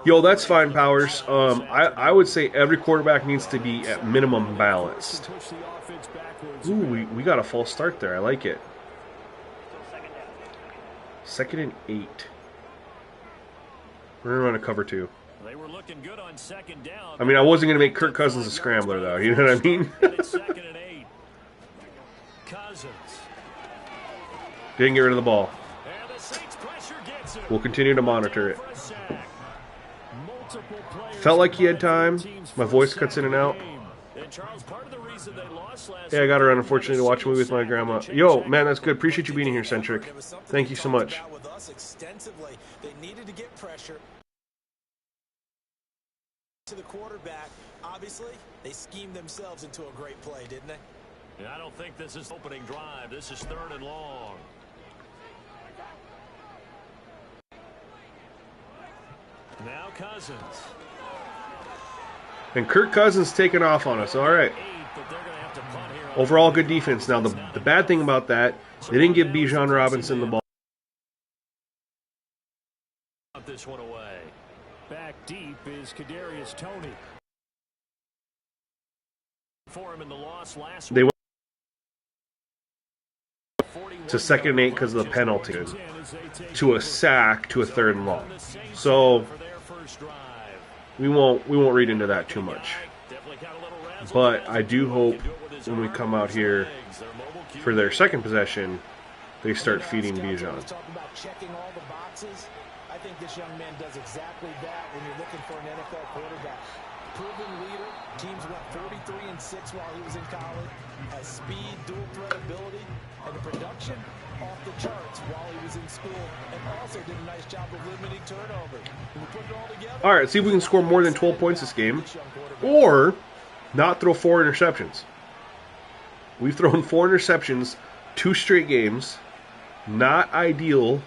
Yo, that's fine, Powers. I would say every quarterback needs to be at minimum balanced. Ooh, we got a false start there. I like it. 2nd and 8. We're going to run a cover 2. They were looking good on 2nd down. I mean, I wasn't going to make Kirk Cousins a scrambler, though. You know what I mean? 2nd and 8. Cousins. Didn't get rid of the ball. We'll continue to monitor it. Felt like he had time. My voice cuts in and out. Yeah, I got around, unfortunately, to watch a movie with my grandma. Yo, man, that's good. Appreciate you being here, Centric. Thank you so much. They needed to get pressure to the quarterback. Obviously, they schemed themselves into a great play, didn't they? Yeah, I don't think this is opening drive. This is 3rd and long. Now Cousins. And Kirk Cousins taking off on us. All right. Overall, good defense. Now, the bad thing about that, they didn't give Bijan Robinson the ball. This one away. Back deep is Kadarius Toney. For him in the loss last They week. went to 2nd and 8 because of the penalty. To a sack, to a 3rd and long. So we won't read into that too much. But I do hope when we come out here for their second possession, they start feeding Bijan. I think this young man does exactly that when you're looking for an NFL quarterback. Proven leader. Teams went 43-6 while he was in college. Has speed, dual threat ability, and the production off the charts while he was in school. And also did a nice job of limiting turnovers. When we put it all together. All right, see if we can score more than 12 points this game, or not throw 4 interceptions. We've thrown 4 interceptions, 2 straight games. Not ideal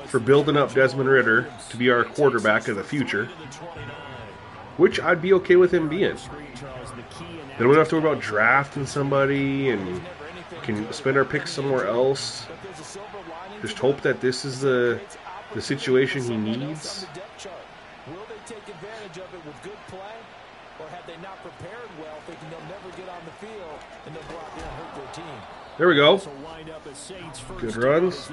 for building up Desmond Ridder to be our quarterback of the future, which I'd be okay with him being. Then we don't have to worry about drafting somebody and can spend our picks somewhere else. Just hope that this is the situation he needs. Will they take advantage of it with good play, or have they not prepared well, thinking they'll never get on the field and they'll go out there and hurt their team? There we go. Good runs.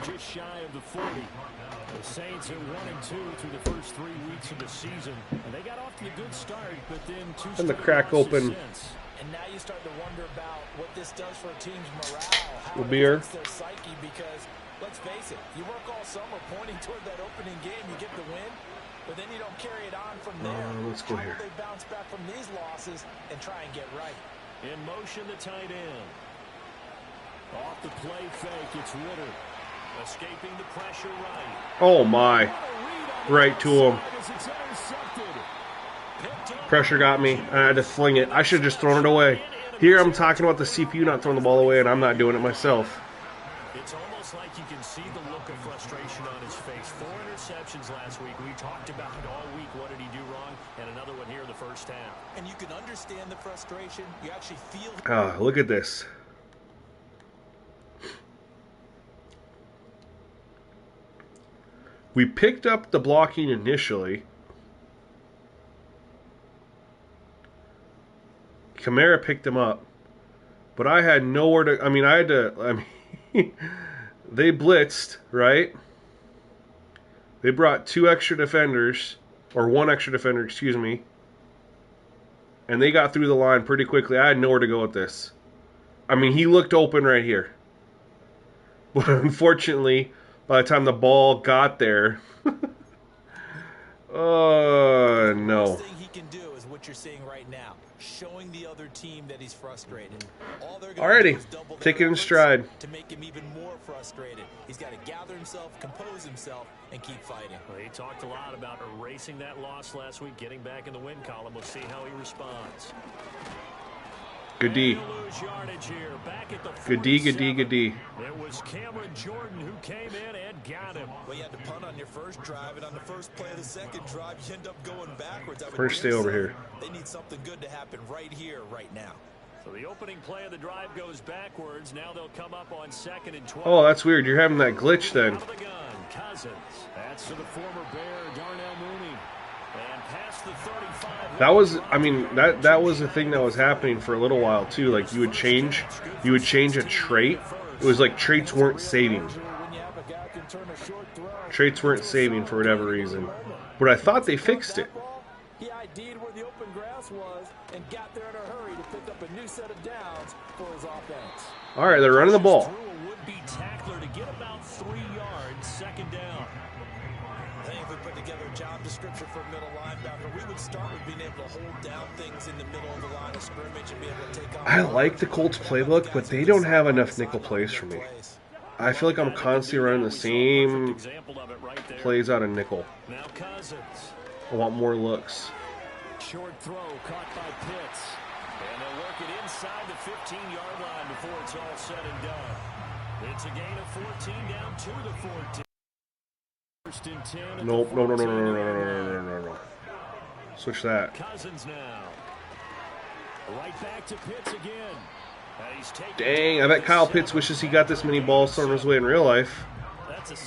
Just shy of the 40. The Saints are 1-2 through the first 3 weeks of the season, and they got off to a good start, but then 2 And the crack open. And now you start to wonder about what this does for a team's morale, how it beer. affects their psyche, because let's face it, you work all summer pointing toward that opening game, you get the win, but then you don't carry it on from there. Let's go here. How do they bounce back from these losses and try and get right? In motion, the tight end. Off the play fake, it's Ridder. Escaping the pressure right. Oh my. Right to him. Pressure got me. I had to fling it. I should have just thrown it away. Here I'm talking about the CPU not throwing the ball away, and I'm not doing it myself. It's almost like you can see the look of frustration on his face. 4 interceptions last week. We talked about it all week. What did he do wrong? And another one here in the first half. And you can understand the frustration. You actually feel... Look at this. We picked up the blocking initially. Kamara picked him up. But I had nowhere to... they blitzed, right? They brought 2 extra defenders. Or 1 extra defender, excuse me. And they got through the line pretty quickly. I had nowhere to go with this. He looked open right here. But unfortunately... by the time the ball got there, no. The thing he can do is what you're seeing right now, showing the other team that he's frustrated. Alrighty, take it in stride. To make him even more frustrated, he's got to gather himself, compose himself, and keep fighting. Well, he talked a lot about erasing that loss last week, getting back in the win column. We'll see how he responds. Good D. Good D, good D, good D. It was Cameron Jordan who came in and got him. Well, you had to punt on your first drive, and on the first play of the second drive, you end up going backwards. First stay over here. They need something good to happen right here, right now. So the opening play of the drive goes backwards. Now they'll come up on 2nd and 12. Oh, that's weird. You're having that glitch then. Out of the gun, Cousins. That's to the former Bear, Darnell Mooney. And past the 35. That was, that was the thing that was happening for a little while too. Like you would change a trait. It was like traits weren't saving. Traits weren't saving for whatever reason. But I thought they fixed it. He ID'd where the open grass was and got there in a hurry to pick up a new set of downs for his offense. All right, they're running the ball. Would-be tackler to get about 3 yards, 2nd down. I think if we put together a job description for a middle linebacker, we would start with being able to hold down things in the middle of the line of scrimmage and be able to take on. I like the Colts playbook, but they don't have enough nickel plays for me. I feel like I'm constantly running the same plays out of nickel. Now Cousins. I want more looks. Short throw caught by Pitts. And they'll work it inside the 15-yard line before it's all said and done. It's a gain of 14 down to the 14. First and 10. Nope, no. Switch that. Cousins now. Right back to Pitts again. Dang, I bet Kyle Pitts wishes he got this many balls thrown his way in real life.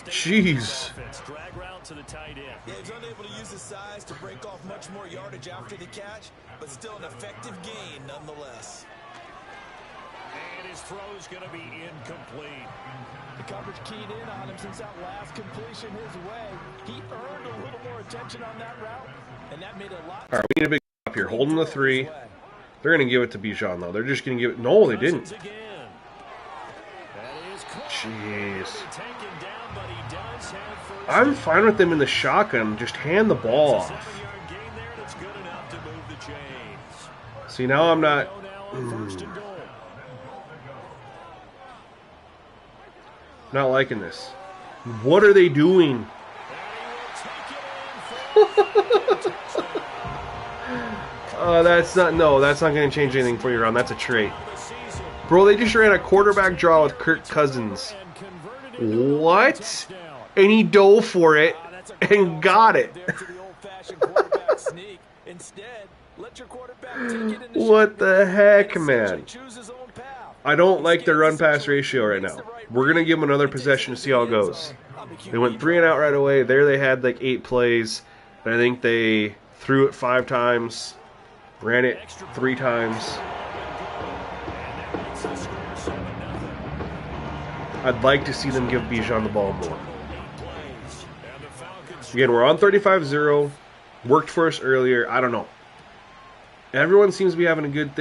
Jeez. Drag route to the tight end. Yeah, he's unable to use his size to break off much more yardage after the catch, but still an effective gain nonetheless. And his throw's going to be incomplete. The coverage keyed in on him since that last completion his way. He earned a little more attention on that route, and that made it a lot. All right, we need a big up here. Holding the 3. They're going to give it to Bijan, though. They're just going to give it. No, they didn't. Jeez. I'm fine with them in the shotgun. Just hand the ball off. See, now I'm not. Not liking this. What are they doing? That's not. No, that's not going to change anything for you, Ron. That's a trait. Bro, they just ran a quarterback draw with Kirk Cousins. What? And he dove for it and got it. What the heck, man? I don't like their run-pass ratio right now. We're going to give them another possession to see how it goes. They went 3 and out right away. There they had like 8 plays. And I think they threw it 5 times, ran it 3 times. I'd like to see them give Bijan the ball more. Again, we're on 35-0. Worked for us earlier. I don't know. Everyone seems to be having a good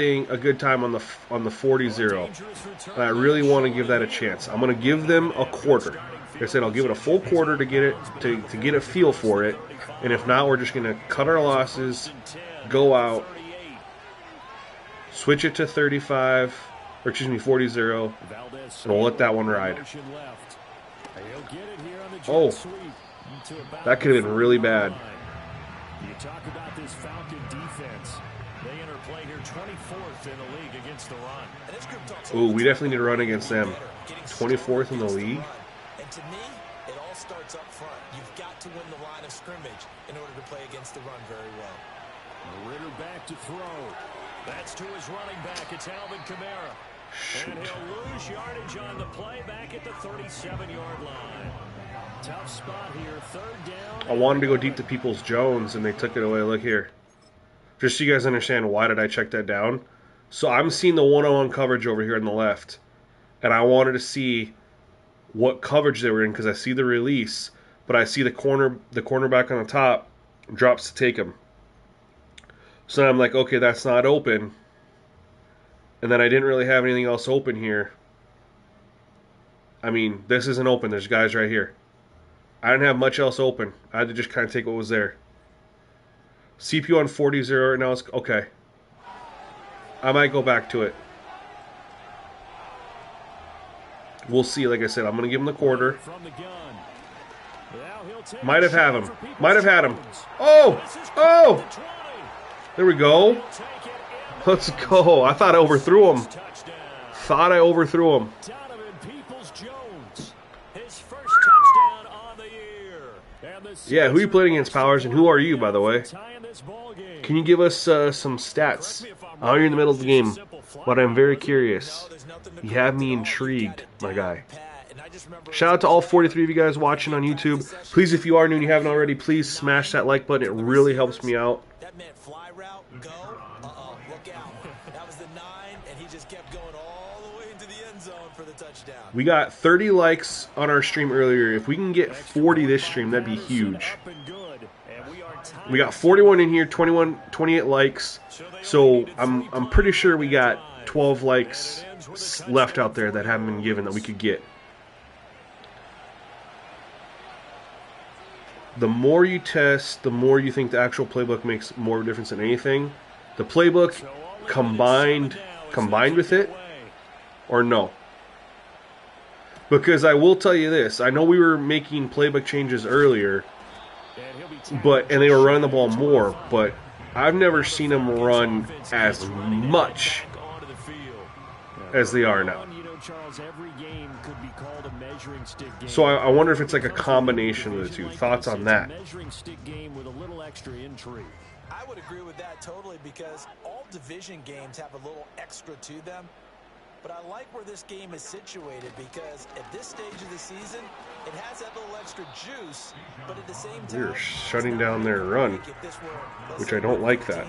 time on the 40-0. And I really want to give that a chance. I'm going to give them a quarter. Like I said, I'll give it a full quarter to get it to get a feel for it. And if not, we're just going to cut our losses, go out, switch it to 40-0, and we'll let that one ride. Oh, that could have been really bad. You talk about this Falcon defense. They enter play here 24th in the league against the run. Ooh, we definitely need to run against them. 24th in the league. And to me, it all starts up front. You've got to win the line of scrimmage in order to play against the run very well. Ritter back to throw. That's to his running back. It's Alvin Kamara. Shoot. And he'll lose yardage on the play back at the 37-yard line. Tough spot here. 3rd down. I wanted to go deep to Peoples-Jones, and they took it away. Look here. Just so you guys understand, why did I check that down? So I'm seeing the one-on-one coverage over here on the left, and I wanted to see what coverage they were in because I see the release, but I see the cornerback on the top drops to take him. So I'm like, okay, that's not open. And then I didn't really have anything else open here. I mean, this isn't open. There's guys right here. I didn't have much else open. I had to just kind of take what was there. CPU on 40-0 right now. It's okay. I might go back to it. We'll see. Like I said, I'm going to give him the quarter. Might have had him. Might have had him. Oh! Oh! There we go. Let's go. I thought I overthrew him. Thought I overthrew him. Yeah, who are you playing against, Powers, and who are you, by the way? Can you give us some stats? I know you're in the middle of the game, but I'm very curious. You have me intrigued, my guy. Shout out to all 43 of you guys watching on YouTube. Please, if you are new and you haven't already, please smash that like button. It really helps me out. That meant fly route, go. Look out. That was the 9, and he just kept going all the way into the end zone for the touchdown. We got 30 likes on our stream earlier. If we can get 40 this stream, that'd be huge. We got 41 in here, 28 likes. So I'm pretty sure we got 12 likes left out there that haven't been given that we could get. the more you test, the more you think the actual playbook makes more difference than anything. The playbook combined with it, or no? Because I will tell you this, I know we were making playbook changes earlier, and they were running the ball more, but I've never seen them run as much as they are now. So I wonder if it's like a combination of the two. Thoughts on that? I would agree with that totally, because all division games have a little extra to them. But I like where this game is situated, because at this stage of the season, it has that little extra juice, but at the same time, we're shutting down their run, which I don't like that.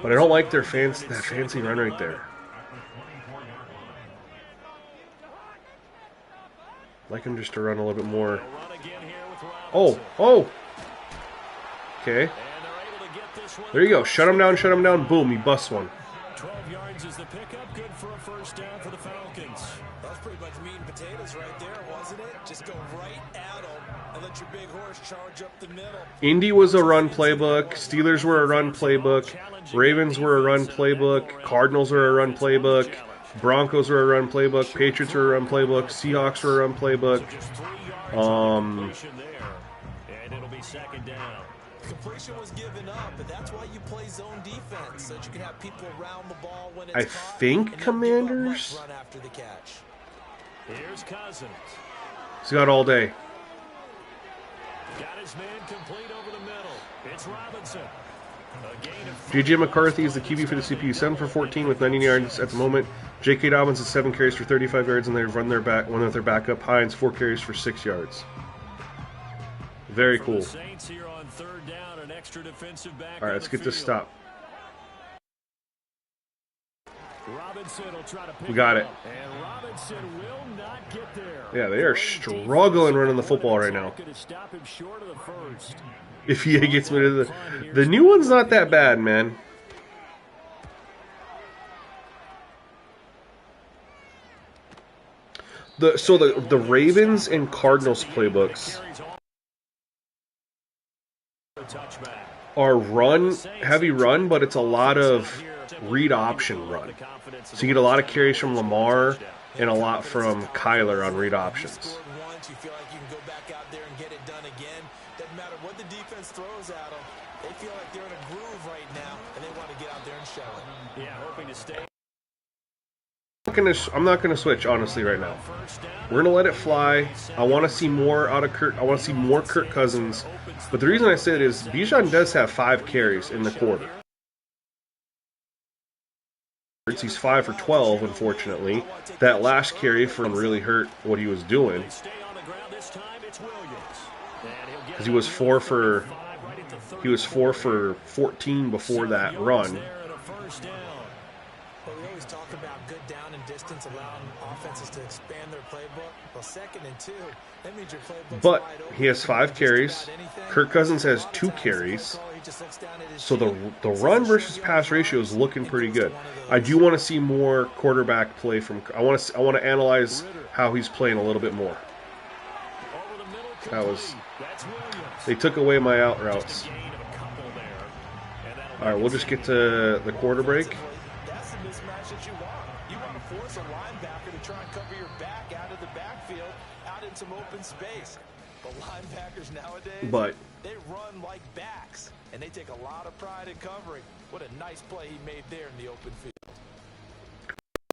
But I don't like their that fancy run right there. I'd like him just to run a little bit more. Oh. Okay. There you go. Shut him down. Boom, he busts one. 12 yards is the pickup. Good for a first down for the Falcons. That was pretty much meat and potatoes right there, wasn't it? Just go right at them and let your big horse charge up the middle. Indy was a run playbook. Steelers were a run playbook. Ravens were a run playbook. Cardinals were a run playbook. Broncos were a run playbook. Patriots were a run playbook. Seahawks were a run playbook. And it'll be second down. Completion was given up, but that's why you play zone defense, so that you can have people around the ball when it's I caught, think Commanders. run after the catch. Here's Cousins. He's got all day. Got his man complete over the middle. It's Robinson. J.J. McCarthy is the QB for the CPU, 7 for 14 with 90 yards at the moment. J.K. Dobbins has 7 carries for 35 yards, and they've run their one of their backup. Hines 4 carries for 6 yards. Very cool. All right, let's get this stop. We got it. Yeah, they are struggling running the football right now. If EA gets me to the new one's not that bad, man. The Ravens and Cardinals playbooks are heavy run, but it's a lot of read option run. So you get a lot of carries from Lamar and a lot from Kyler on read options. You feel like you can go back out there and get it done again. Doesn't matter what the defense throws at them. They feel like they're in a groove right now, and they want to get out there and show it. Yeah, hoping to stay. I'm not gonna switch, honestly, right now. We're gonna let it fly. I want to see more out of Kirk. I want to see more Kirk Cousins. But the reason I say it is Bijan does have 5 carries in the quarter. He's 5 for 12, unfortunately. That last carry from really hurt what he was doing. Because he was 4 for 14 before that run. Well, we always talk about good down and distance, allowing offenses to expand their playbook. Well, 2nd and 2, that means your playbook's but wide open. he has 5 carries. Kirk Cousins has 2 carries. So the run versus pass ratio is looking pretty good. I do want to see more quarterback play from. I want to analyze how he's playing a little bit more. They took away my out routes. All right, we'll just get to the quarter break. That's the mismatch that you want. You want to force a linebacker to try and cover your back out of the backfield, out in some open space. But linebackers nowadays, they run like backs, and they take a lot of pride in covering. What a nice play he made there in the open field.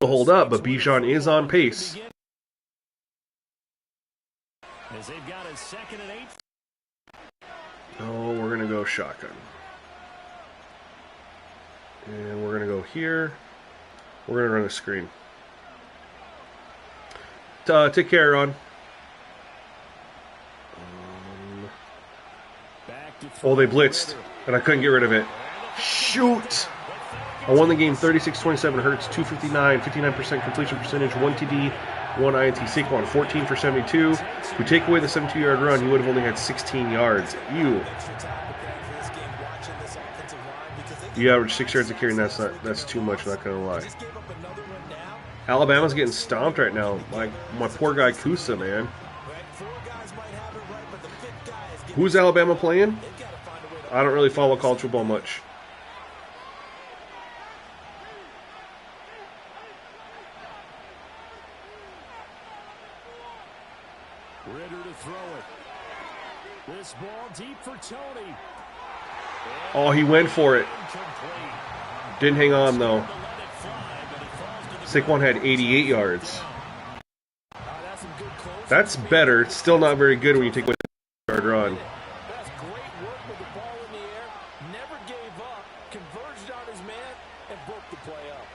Hold up, but Bijan is on pace. As they've got a 2nd and 8. No, we're going to go shotgun. And we're going to go here. We're going to run a screen. Take care, Ron. Oh, they blitzed, and I couldn't get rid of it. Shoot! I won the game 36-27. Hurts 259, 59% completion percentage, 1 TD, 1 INT. Saquon 14 for 72. If we take away the 72-yard run, he would have only had 16 yards. Ew. You average 6 yards a carry, and that's too much. Not gonna lie. Alabama's getting stomped right now. Like my poor guy Kusa, man. Who's Alabama playing? I don't really follow college football much. Ritter to throw it. This ball deep for Tony. Oh, he went for it. Didn't hang on, though. Saquon had 88 yards. That's better. It's still not very good when you take away the yard run. That's great work with the ball in the air. Never gave up. Converged on his man and broke the play up.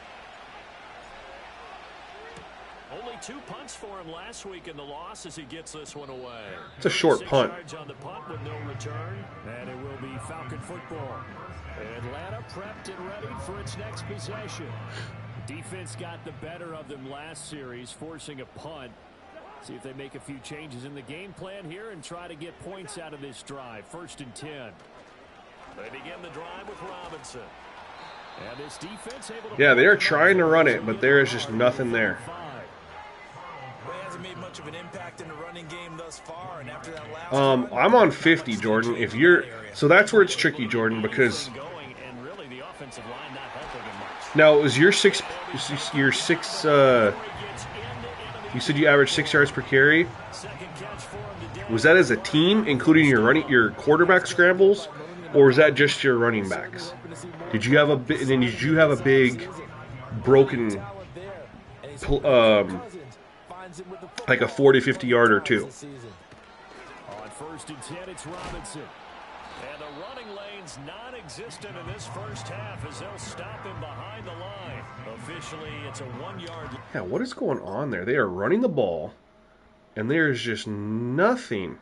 Only 2 punts for him last week in the loss as he gets this one away. It's a short 6 punt. yards on the punt with no return, and it will be Falcon football. Atlanta prepped and ready for its next possession. Defense got the better of them last series, forcing a punt. See if they make a few changes in the game plan here and try to get points out of this drive. 1st and 10. They begin the drive with Robinson. And this defense able to Yeah, they're trying to run it, but there is just nothing there. He hasn't made much of an impact in the running game thus far, and after that last I'm on 50, Jordan. If you're so that's where it's tricky, Jordan, because now is your six. You said you averaged 6 yards per carry. Was that as a team, including your quarterback scrambles, or was that just your running backs? Did you have a big broken like a 40-50 yard or two? On 1st and 10, it's Robinson. And the running lane's non-existent in this first half as they'll stop him behind the line. Officially, it's a 1-yard. Yeah, what is going on there? They are running the ball, and there's just nothing.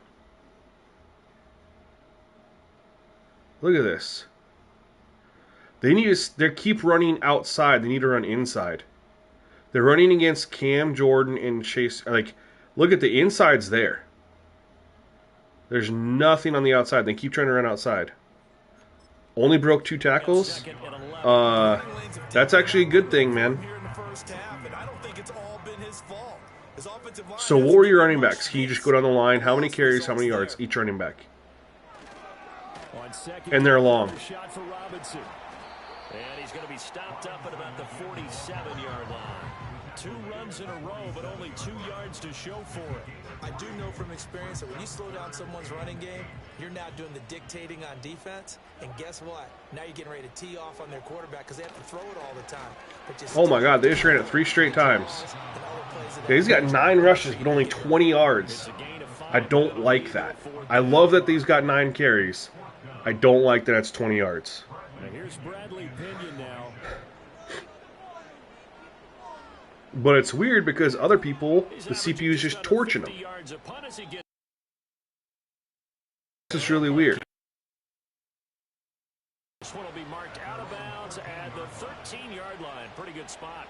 Look at this. They keep running outside. They need to run inside. They're running against Cam, Jordan, and Chase. Like, look at the insides there. There's nothing on the outside. They keep trying to run outside. Only broke 2 tackles. That's actually a good thing, man. So what were your running backs? Can you just go down the line? How many carries, how many yards? Each running back. And they're long. And he's going to be stopped up at about the 47-yard line. 2 runs in a row, but only 2 yards to show for it. I do know from experience that when you slow down someone's running game, you're now doing the dictating on defense. And guess what? Now you're getting ready to tee off on their quarterback because they have to throw it all the time. Oh my God, they just ran it 3 straight times. Yeah, he's got 9 rushes, but only 20 yards. I don't like that. I love that he's got 9 carries. I don't like that that's 20 yards. Now here's Bradley Pinion now. But it's weird because other people, the CPU is just torching them. This is really weird. This one will be marked out of bounds at the 13-yard line. Pretty good spot.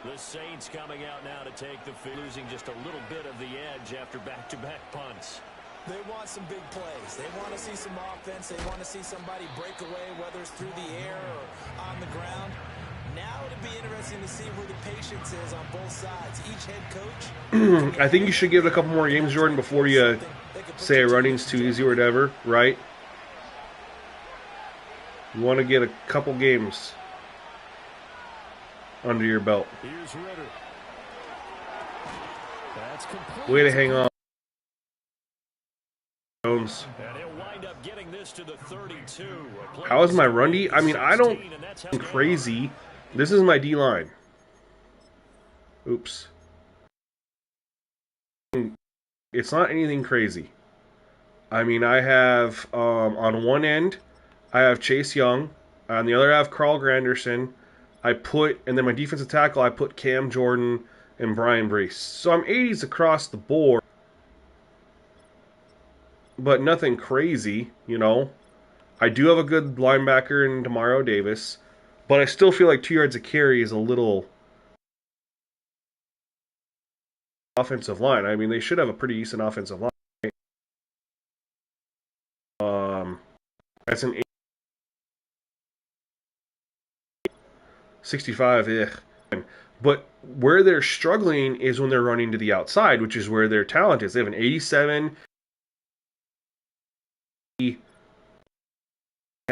The Saints coming out now to take the field, losing just a little bit of the edge after back-to-back punts. They want some big plays. They want to see some offense. They want to see somebody break away, whether it's through the air or on the ground. Now it'd be interesting to see where the patience is on both sides. Each head coach. I think you should give it a couple more games, Jordan, before you say running's too easy or whatever, right? You want to get a couple games under your belt. Here's Ritter. That's complete. Way to hang on, Jones. And he'll wind up getting this to the 32. How is my run D? I mean, I don't crazy. This is my D line. Oops. It's not anything crazy. I mean, I have on one end, I have Chase Young. On the other, I have Carl Granderson. And then my defensive tackle, I put Cam Jordan and Brian Brees. So I'm 80s across the board, but nothing crazy, you know. I do have a good linebacker in Demario Davis, but I still feel like 2 yards a carry is a little offensive line. I mean, they should have a pretty decent offensive line. That's an 65. But where they're struggling is when they're running to the outside, which is where their talent is. They have an 87.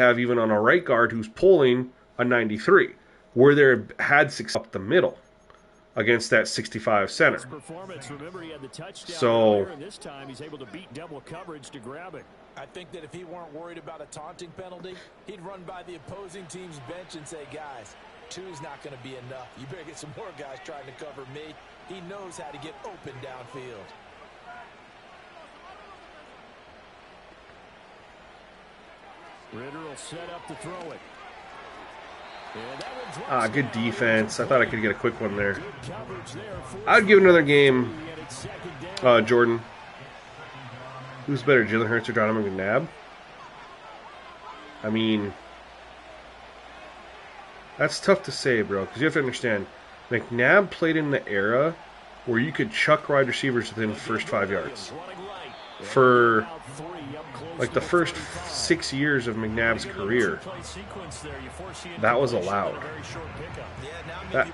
have even on a right guard who's pulling a 93, where they had 6 up the middle against that 65 center. Remember, he had the touchdown So earlier, and this time he's able to beat double coverage to grab it. I think that if he weren't worried about a taunting penalty, he'd run by the opposing team's bench and say, guys, 2's not going to be enough. You better get some more guys trying to cover me. He knows how to get open downfield. Ritter will set up to throw it. Good defense. I thought I could get a quick one there. I'd give another game, Jordan. Who's better, Jalen Hurts or Donovan McNabb? I mean, that's tough to say, bro, because you have to understand, McNabb played in the era where you could chuck wide receivers within the first 5 yards. For like the first 6 years of McNabb's career, that was allowed.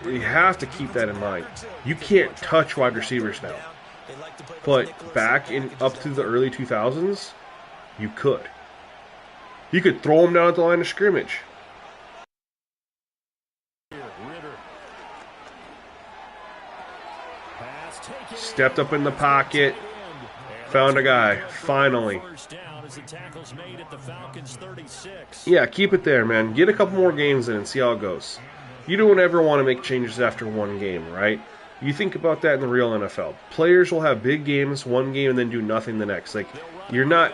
You have to keep that in mind. You can't touch wide receivers now. But back in up to the early 2000s, you could. You could throw them down at the line of scrimmage. Stepped up in the pocket. Found a guy, finally. Yeah, keep it there, man. Get a couple more games in and see how it goes. You don't ever want to make changes after one game, right? You think about that in the real NFL. Players will have big games, one game, and then do nothing the next. Like, you're not,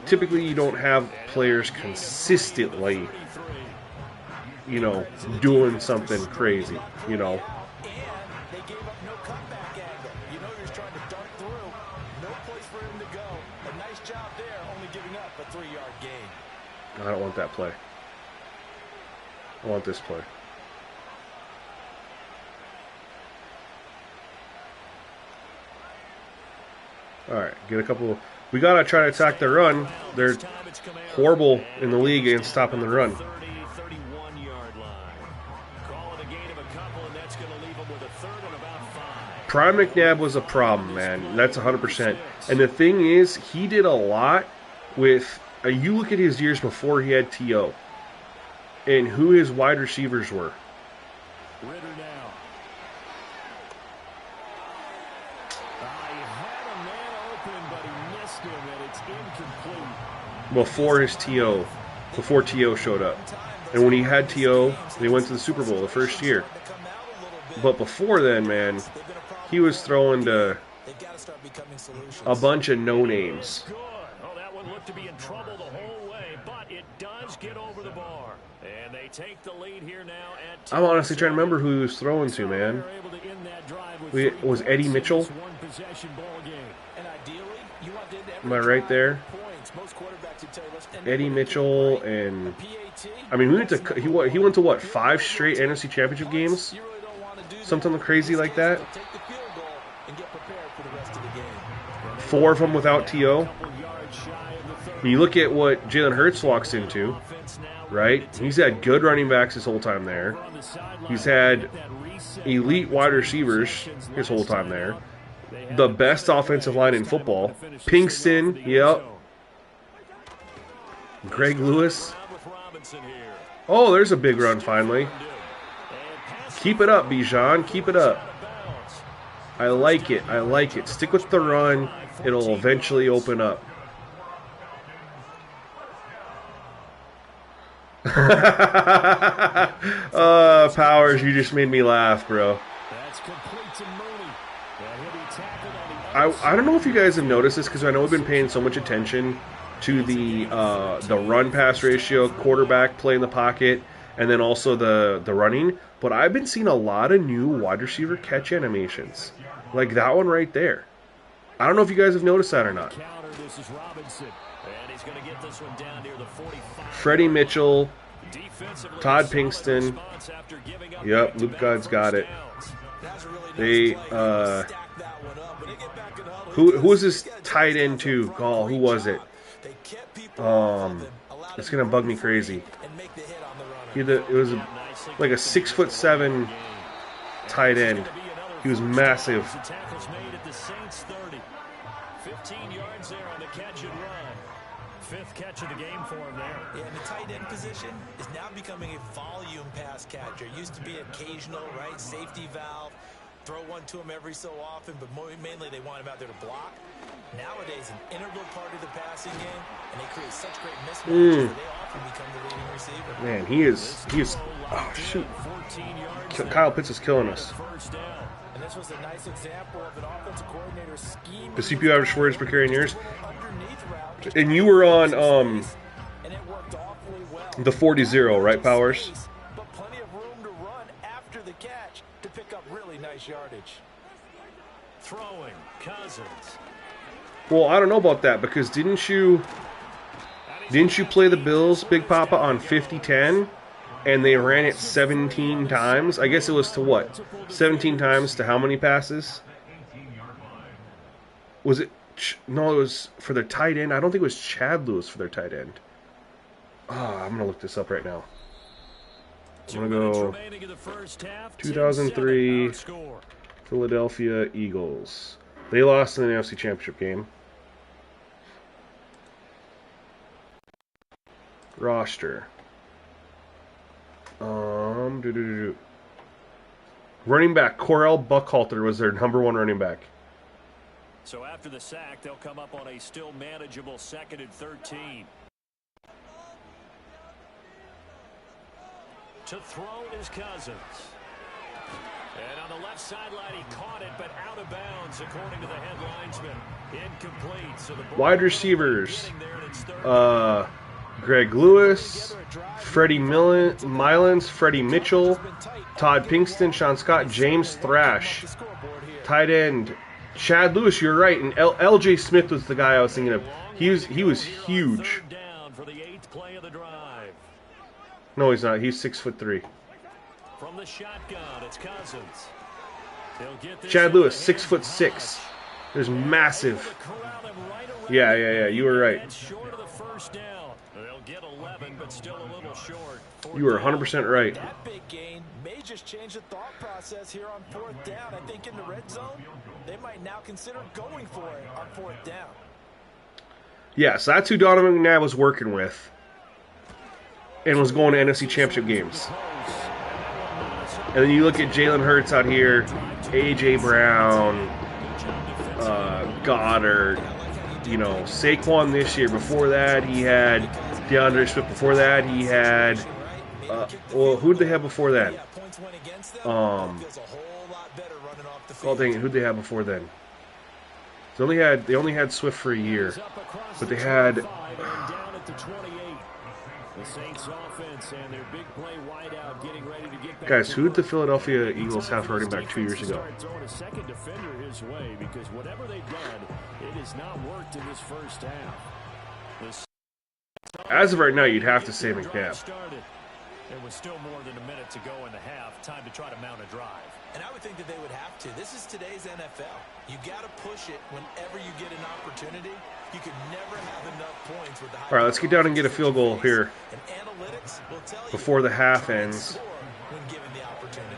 typically you don't have players consistently, you know, doing something crazy, you know. I don't want that play. I want this play. Alright, get a couple. We got to try to attack the run. They're horrible in the league against stopping the run. Prime McNabb was a problem, man. That's 100%. And the thing is, he did a lot with... you look at his years before he had T.O. and who his wide receivers were. Ritter now. He had a man open, but he missed him, and it's incomplete. Before his T.O. Before T.O. showed up. And when he had T.O., they went to the Super Bowl the first year. But before then, man, he was throwing to a bunch of no-names. Looked to be in trouble the whole way, but it does get over the bar. And they take the lead here now at I'm honestly trying to remember who he was throwing to, man. Was Eddie Mitchell? Am I right there? Eddie Mitchell and... I mean, he went to what, 5 straight NFC Championship games? Something crazy like that? 4 of them without T.O.? When you look at what Jalen Hurts walks into, right? He's had good running backs his whole time there. He's had elite wide receivers his whole time there. The best offensive line in football. Pinkston, yep. Greg Lewis. Oh, there's a big run finally. Keep it up, Bijan. Keep it up. I like it. I like it. Stick with the run. It'll eventually open up. Powers, you just made me laugh, bro. I don't know if you guys have noticed this, because I know we've been paying so much attention to the run-pass ratio, quarterback play in the pocket, and then also the running. But I've been seeing a lot of new wide receiver catch animations, like that one right there. I don't know if you guys have noticed that or not. Freddie Mitchell, Todd Pinkston. Yep, Luke God's got it. They who was this tight end to? Oh, who was it? It's gonna bug me crazy. It was like a 6'7" tight end. He was massive. 15 yards there on the catch and run. Fifth catch of the game for him there. Yeah, and the tight end position is now becoming a volume pass catcher. Used to be occasional, right? Safety valve. Throw one to him every so often, but mainly they want him out there to block. Nowadays, an integral part of the passing game, and they create such great mismatches that they often become the leading receiver. Man, he is. Oh shoot! Kyle Pitts is killing us. And this was a nice example of an offensive coordinator scheme. The CPU average words per carry in yours. And you were on the 40-0, right, Powers? But plenty of room to run after the catch to pick up really nice yardage. Throwing Cousins. Well, I don't know about that because didn't you play the Bills, Big Papa, on 50-10, and they ran it 17 times? I guess it was to what? 17 times to how many passes? Was it? No, it was for their tight end. I don't think it was Chad Lewis for their tight end. I'm going to look this up right now. I'm going to go 2003 Philadelphia Eagles. They lost in the NFC Championship game. Roster. Running back, Corell Buckhalter was their #1 running back. So after the sack, they'll come up on a still manageable 2nd and 13. To throw is Cousins. And on the left sideline, he caught it, but out of bounds, according to the head linesman. Incomplete. So the wide receivers, Greg Lewis, Freddie Milans, Freddie Mitchell, Todd Pinkston, Sean Scott, James Thrash. Tight end, Chad Lewis, you're right, and L.J. Smith was the guy I was thinking of. He was huge. No, he's not. He's 6'3". From the shotgun, it's Cousins. Chad Lewis, 6'6". There's massive. Yeah. You were right. You were 100% right. That big gain may just change the thought process here on 4th down. I think in the red zone, they might now consider going for it on 4th down. Yeah, so that's who Donovan McNabb was working with and was going to NFC Championship games. And then you look at Jalen Hurts out here, A.J. Brown, Goddard, Saquon this year. Before that, he had DeAndre Swift. Before that, he had... who did they have before that? Who'd they have before then? They only had Swift for a year, but they had... Guys, who did the Philadelphia Eagles have running back 2 years ago? As of right now, you'd have to say McNabb. There was still more than a minute to go in the half. Time to try to mount a drive. And I would think that they would have to. This is today's NFL. You got to push it whenever you get an opportunity. You can never have enough points with the high. All right, let's get down and get a field goal here before the half ends. When given the opportunity.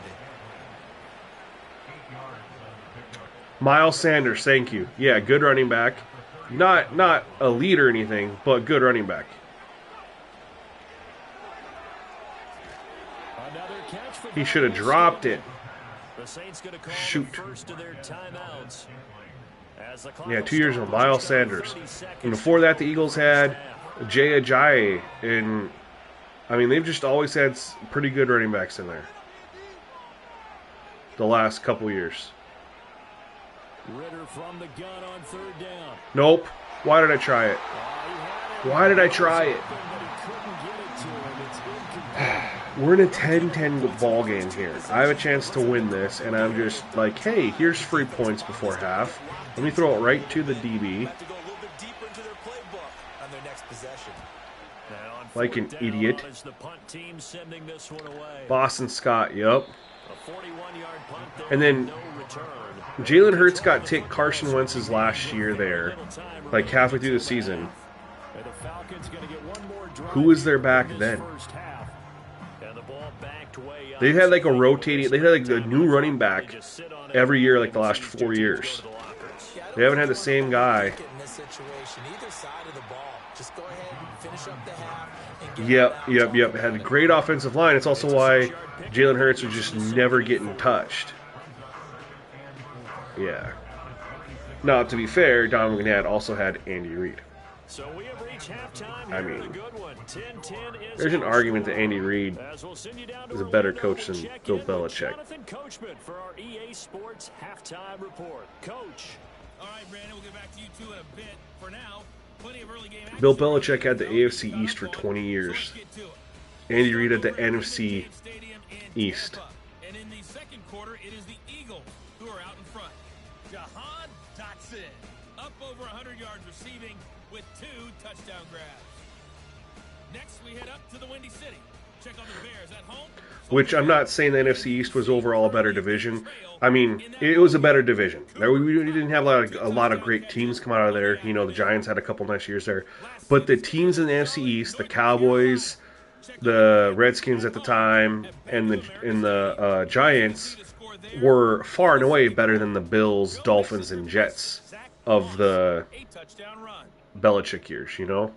Miles Sanders, thank you. Yeah, good running back. Not a lead or anything, but good running back. He should have dropped it. Shoot. Yeah, 2 years ago, Miles Sanders. And before that, the Eagles had Jay Ajayi. And, they've just always had pretty good running backs in there the last couple years. Ritter from the gun on 3rd down. Nope. Why did I try it? We're in a 10-10 ball game here. I have a chance to win this, and I'm just like, hey, here's free points before half. Let me throw it right to the DB. Like an idiot. Boston Scott, yep. And then Jalen Hurts got ticked Carson Wentz's last year there, like halfway through the season. Who was their back then? They had like a rotating, they had like a new running back every year like the last 4 years. They haven't had the same guy Just go ahead and finish up the half. And Yep. It had a great offensive line. It's also why Jalen Hurts was just never getting touched. Yeah. Now, to be fair, Don McNabb also had Andy Reid. So we have reached halftime. I mean, good one. 10-10 is there's an argument that Andy Reid is a better coach than Bill Belichick. Jonathan Coachman for our EA Sports halftime report. Coach. All right, Brandon, we'll get back to you two in a bit. For now, plenty of early game action. Bill Belichick had the AFC East for 20 years. Andy Reid had the NFC East. And in the second quarter, it is the Eagles who are out in front. Jahan Dotson up over 100 yards receiving with 2 touchdown grabs. Next, we head up to the Windy City. Check on the Bears at home. Which I'm not saying the NFC East was overall a better division. I mean, it was a better division. We didn't have a lot of great teams come out of there. You know, the Giants had a couple nice years there. But the teams in the NFC East, the Cowboys, the Redskins at the time, and the Giants were far and away better than the Bills, Dolphins, and Jets of the Belichick years, you know?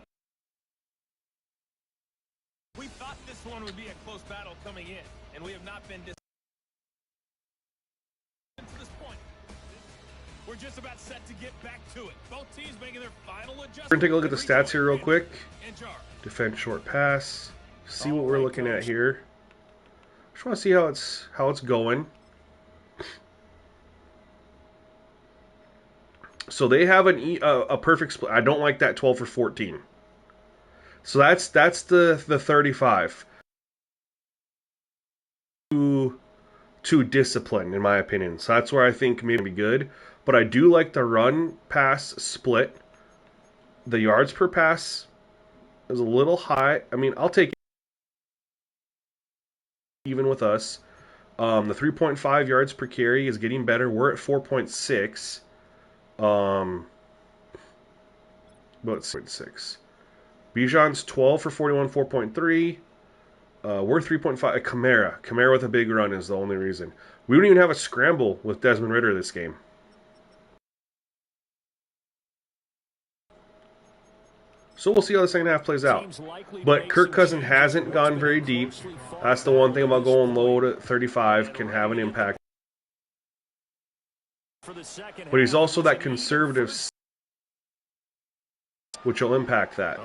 We thought this one would be a close battle coming in, and we have not been to this point. We're just about set to get back to it. Both teams making their final adjustment. We're going to take a look at the stats here real quick. Defend short pass. See what we're looking at here. Just want to see how it's going. So they have a perfect split. I don't like that 12 for 14. So that's the 35. Too disciplined, in my opinion. So that's where I think maybe be good. But I do like the run pass split. The yards per pass is a little high. I mean, I'll take it even with us. The 3.5 yards per carry is getting better. We're at 4.6. But 6. Bijan's 12 for 41, 4.3. We're 3.5. Kamara with a big run is the only reason. We don't even have a scramble with Desmond Ridder this game. So we'll see how the second half plays out. But Kirk Cousins hasn't gone very deep. That's the one thing about going low at 35 can have an impact. But he's also that conservative, which will impact that.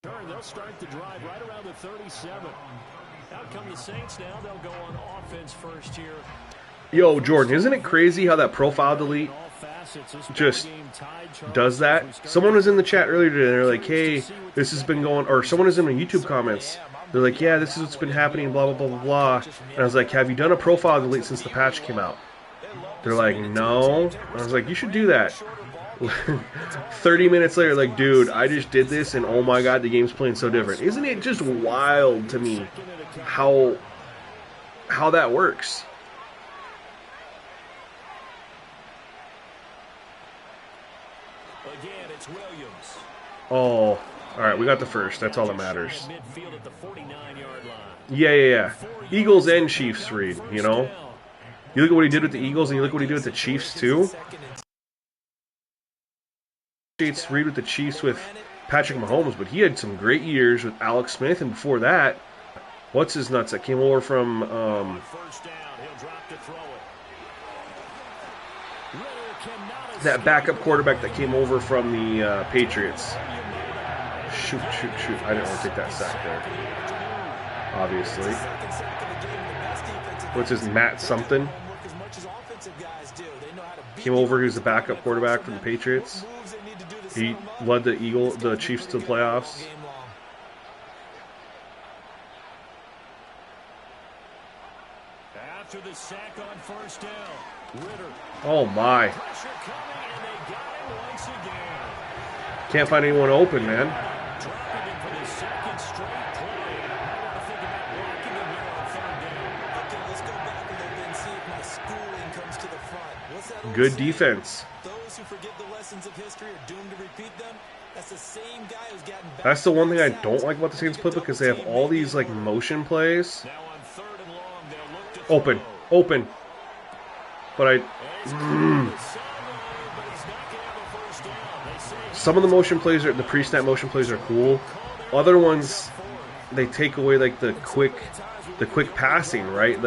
They'll start the drive right around the 37. Out come the Saints now. They'll go on offense first here. Yo, Jordan, isn't it crazy how that profile delete just does that? Someone was in the chat earlier today, and they're like, hey, this has been going, or someone is in my YouTube comments. They're like, yeah, this is what's been happening, blah, blah, blah, blah, blah. And I was like, have you done a profile delete since the patch came out? They're like, no. And I was like, you should do that. 30 minutes later, like, dude, I just did this, and oh my god, the game's playing so different. Isn't it just wild to me how that works? Again, it's Williams. Oh, all right, we got the first. That's all that matters. Yeah. Eagles and Chiefs, Reed, you know? You look at what he did with the Eagles, and you look at what he did with the Chiefs, too. Reed with the Chiefs with Patrick Mahomes, but he had some great years with Alex Smith, and before that, what's his nuts that came over from that backup quarterback that came over from the Patriots. Shoot. I didn't want to take that sack there. Obviously. What's his Matt something? Came over, he was the backup quarterback from the Patriots. He led the Chiefs to the playoffs. After the sack on first down, Ridder. Oh my. Can't find anyone open, man. Good defense. That's the one thing I don't like about the Saints playbook, because they have all these like motion plays. Open. But some of the motion plays, the pre-snap motion plays are cool. Other ones, they take away like the quick passing, right?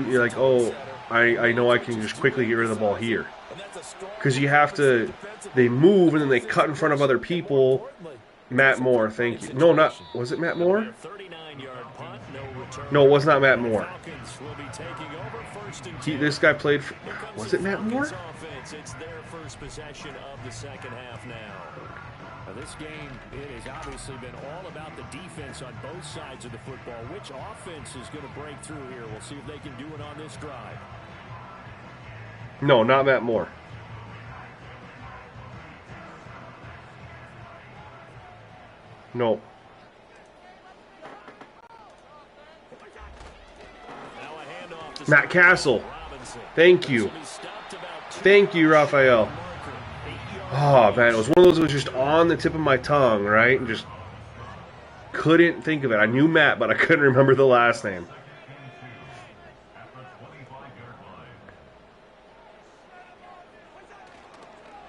You're like, oh, I know I can just quickly get rid of the ball here. Because you have to, they move and then they cut in front of other people. Matt Moore, thank you. No, not, was it Matt Moore? No, it was not Matt Moore. This guy played for, was it Matt Moore? It's their first possession of the second half now. This game, it has obviously been all about the defense on both sides of the football. Which offense is going to break through here? We'll see if they can do it on this drive. No, not Matt Moore. No. Matt Castle. Thank you. Thank you, Raphael. Oh, man, it was one of those that was just on the tip of my tongue, right? And just couldn't think of it. I knew Matt, but I couldn't remember the last name.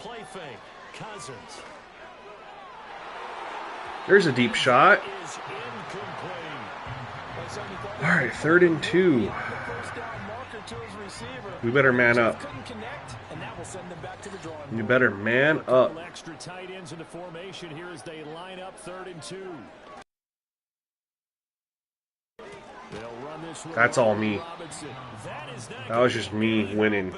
Play fake. Cousins. There's a deep shot. All right, 3rd and 2. We better man up. You better man up. Extra tight ends into formation here as they line up 3rd and 2. That's all me. That was just me winning.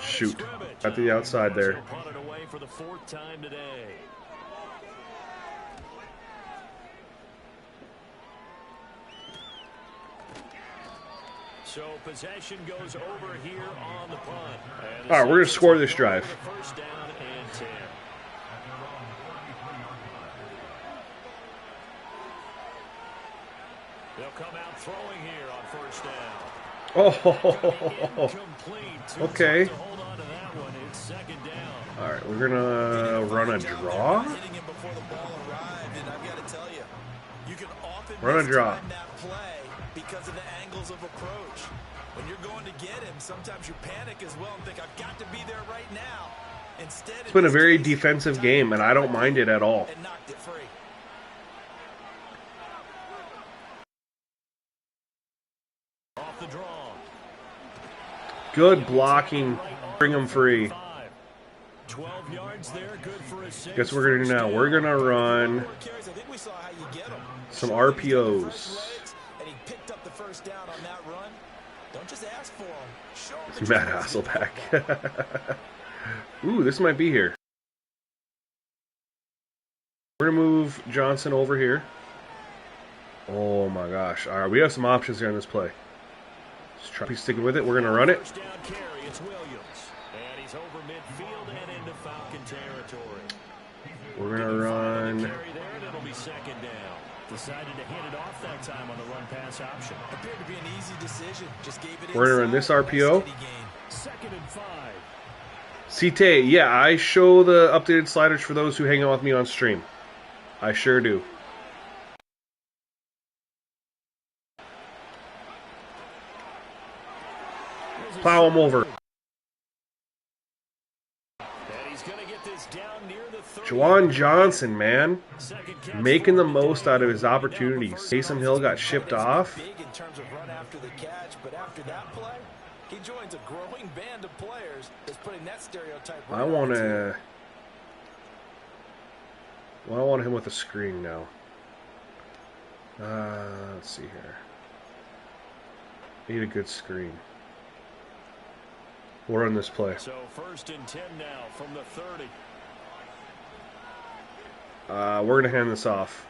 Shoot. At the outside there. For the 4th time today. So possession goes over here on the punt. All right, we're going to score this drive. First down and 10. They'll come out throwing here on first down. Oh, okay. Hold on to that one. It's 2nd down. All right, we're going to run a draw. Run a draw. Because of the angles of approach. When you're going to get him, sometimes you panic as well and think, I've got to be there right now. Instead, it's been a very defensive game, and I don't mind it at all. And knocked it free. Off the draw. Good blocking. Bring him free. 12 yards there, good for a 6. Guess what we're going to do now? We're going to run some RPOs. Picked up the first down on that run. Don't just ask for him. Show him. Matt Hasselbeck. Ooh, this might be here. We're going to move Johnson over here. Oh my gosh. All right, we have some options here on this play. Just try to stick with it. We're going to run it. First down carry, it's Williams. And he's over midfield and into Falcon territory. We're going to run. Carry there, and it'll be 2nd down. Decided to hand it off that time on the run pass option. Appeared to be an easy decision. Just gave it. We're going to run this RPO. 2nd and 5. CT, yeah, I show the updated sliders for those who hang out with me on stream. I sure do. Plow him over. Juwan Johnson, man, making the most out of his opportunities. Taysom Hill got shipped off. Big in terms of run after the catch, but after that play, he joins a growing band of players that's putting that stereotype. I want him with a screen now. Let's see here. Need a good screen. We'll run this play. So 1st and 10 now from the 30. We're going to hand this off.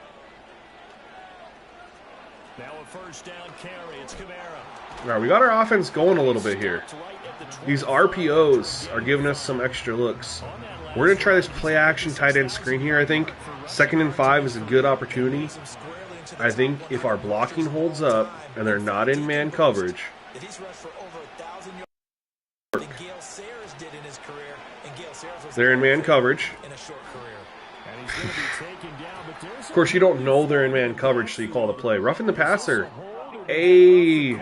Now a first down carry. It's Kamara. All right, we got our offense going a little bit here. These RPOs are giving us some extra looks. We're going to try this play action tight end screen here, I think. 2nd and 5 is a good opportunity. I think if our blocking holds up and they're not in man coverage, they're in man coverage. Of course, you don't know they're in man coverage, so you call the play. Roughing the passer. Hey.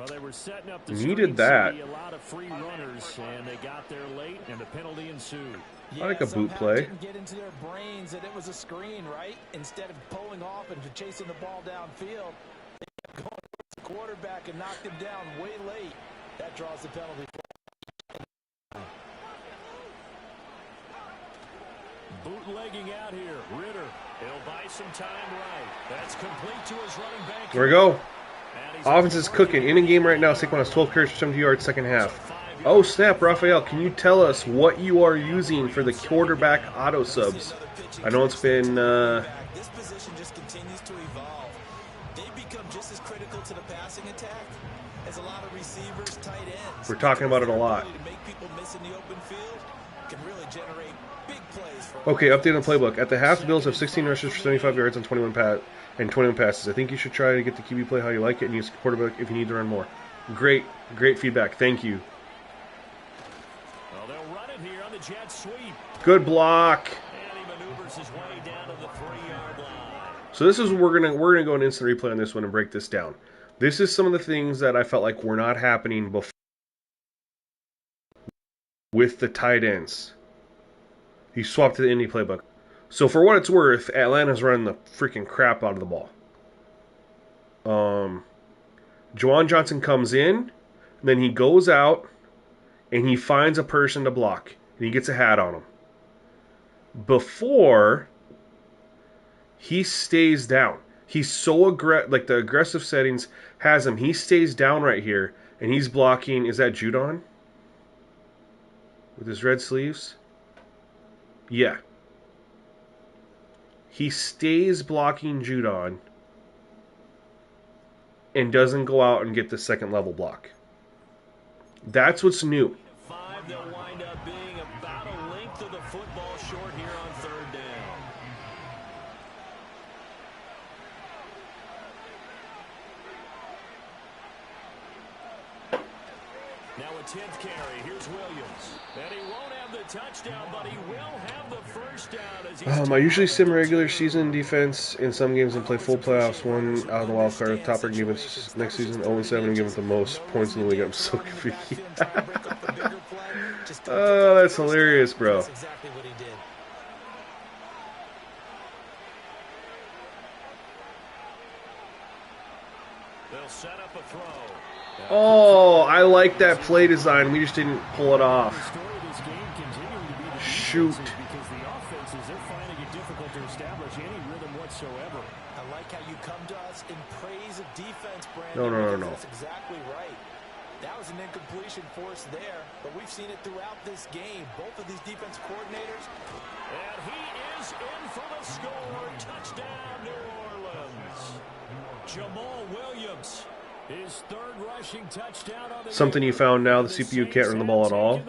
Well, they were setting up the Needed that. a lot of free runners, and they got there late, and the penalty ensued. I like a boot play. Didn't get into their brains that it was a screen, right? Instead of pulling off and chasing the ball downfield, they kept going towards the quarterback and knocked him down way late. That draws the penalty. Bootlegging out here. Ritter. He'll buy some time right. That's complete to his running back. There we go. Offense is cooking. In a game right now, Saquon has 12 carries for 70 yards, second half. Oh, snap, Raphael, can you tell us what you are using for the quarterback auto subs? I know it's been... This position just continues to evolve. They become just as critical to the passing attack as a lot of receivers, tight ends. We're talking about it a lot. To make people miss in the open field can really generate big plays. Okay, update on the playbook. At the half, the Bills have 16 rushes for 75 yards and 21 passes. I think you should try to get the QB play how you like it and use the quarterback if you need to run more. Great feedback. Thank you. Well, they'll run it here on the jet sweep. Good block. And he maneuvers his way down to the 3-yard line. So this is we're gonna go an instant replay on this one and break this down. This is some of the things that I felt like were not happening before with the tight ends. He swapped to the Indy playbook. So for what it's worth, Atlanta's running the freaking crap out of the ball. Juwan Johnson comes in, and then he goes out, and he finds a person to block, and he gets a hat on him. Before, he stays down. He's so like the aggressive settings has him. He stays down right here, and he's blocking. Is that Judon? With his red sleeves? Yeah. He stays blocking Judon and doesn't go out and get the second level block. That's what's new. 5, they'll wind up being about a length of the football short here on 3rd down. Now a 10th carry. Here's Williams. And he won't have the touchdown, but he will have the first down as he's I usually sim regular season defense in some games and play full playoffs. One out of the wild card. Top rank defense next season 0-7 and give it the most points in the league. I'm so confused. Oh, that's hilarious, bro. That's exactly what he did. They'll set up a throw. Oh, I like that play design. We just didn't pull it off. Shoot. Because the offenses, they're finding it difficult to establish any rhythm whatsoever. I like how you come to us in praise of defense, Brandon. No. That's exactly right. That was an incompletion force there, but we've seen it throughout this game. Both of these defense coordinators. And he is in for the score. Touchdown, New Orleans. Jamal Williams, his 3rd rushing touchdown on the Something you found now, the CPU can't run the ball at all.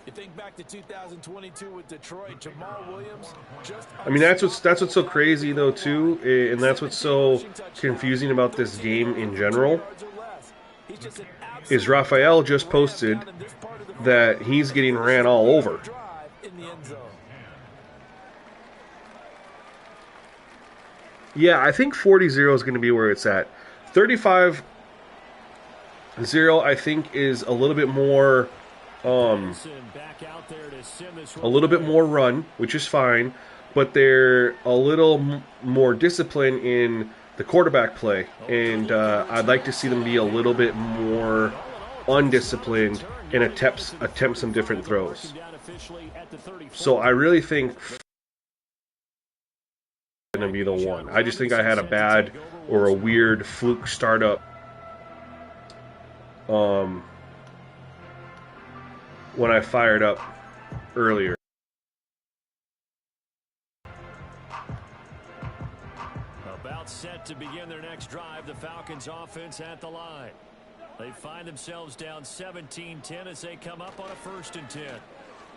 You think back to 2022 with Detroit, Jamal Williams just... I mean, that's what's so crazy, though, too, and that's what's so confusing about this game in general, is Raphael just posted that he's getting ran all over. Yeah, I think 40-0 is going to be where it's at. 35-0, I think, is a little bit more... a little bit more run, which is fine, but they're a little more disciplined in the quarterback play, and I'd like to see them be a little bit more undisciplined and attempt some different throws. So I really think going to be the one. I just think I had a bad or a weird fluke startup when I fired up earlier. About set to begin their next drive, the Falcons offense at the line. They find themselves down 17-10 as they come up on a 1st and 10.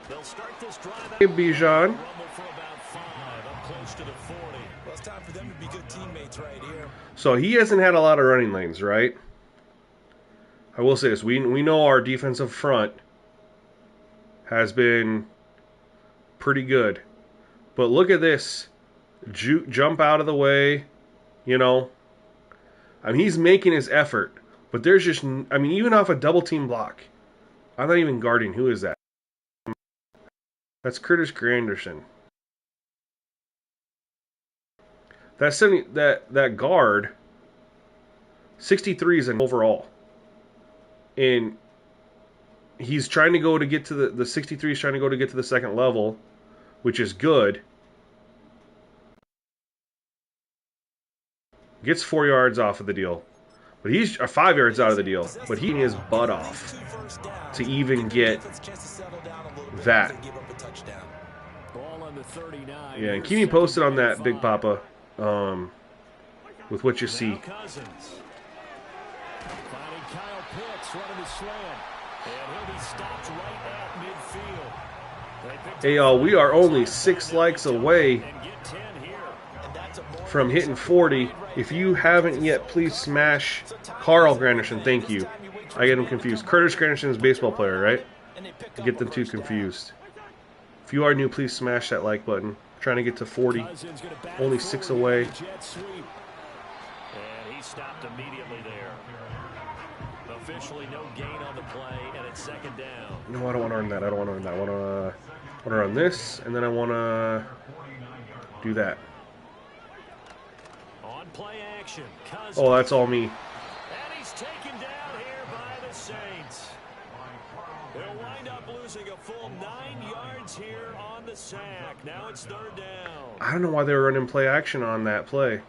They'll start this drive. Hey, Bijan. For about 5, up close to the 40. Well, it's time for them to be good teammates right here. So he hasn't had a lot of running lanes, right? I will say this. We know our defensive front has been pretty good. But look at this. Jump out of the way, you know. I mean, he's making his effort, but there's just, I mean, even off a double team block, I'm not even guarding. Who is that? That's Curtis Granderson. That guard, 63 is an overall, and he's trying to go to get to the 63 is trying to go to get to the second level, which is good. Gets 4 yards off of the deal. But he's 5 yards out of the deal. But he his butt off to even get that. Yeah, and keep me posted on that, Big Papa, with what you see. Hey, y'all, we are only 6 likes away from hitting 40. If you haven't yet, please smash Carl Granderson. Thank you. I get them confused. Curtis Granderson is a baseball player, right? I get them too confused. If you are new, please smash that like button. I'm trying to get to 40. Only 6 away. And he stopped immediately there. Officially no gain on the play, and it's second down. No, I don't want to earn that. I don't want to earn that. I want to run this, and then I want to do that. Play action. Oh, that's all me. And he's taken down here by the Saints. They'll wind up losing a full 9 yards here on the sack. Now it's third down. I don't know why they were running play action on that play.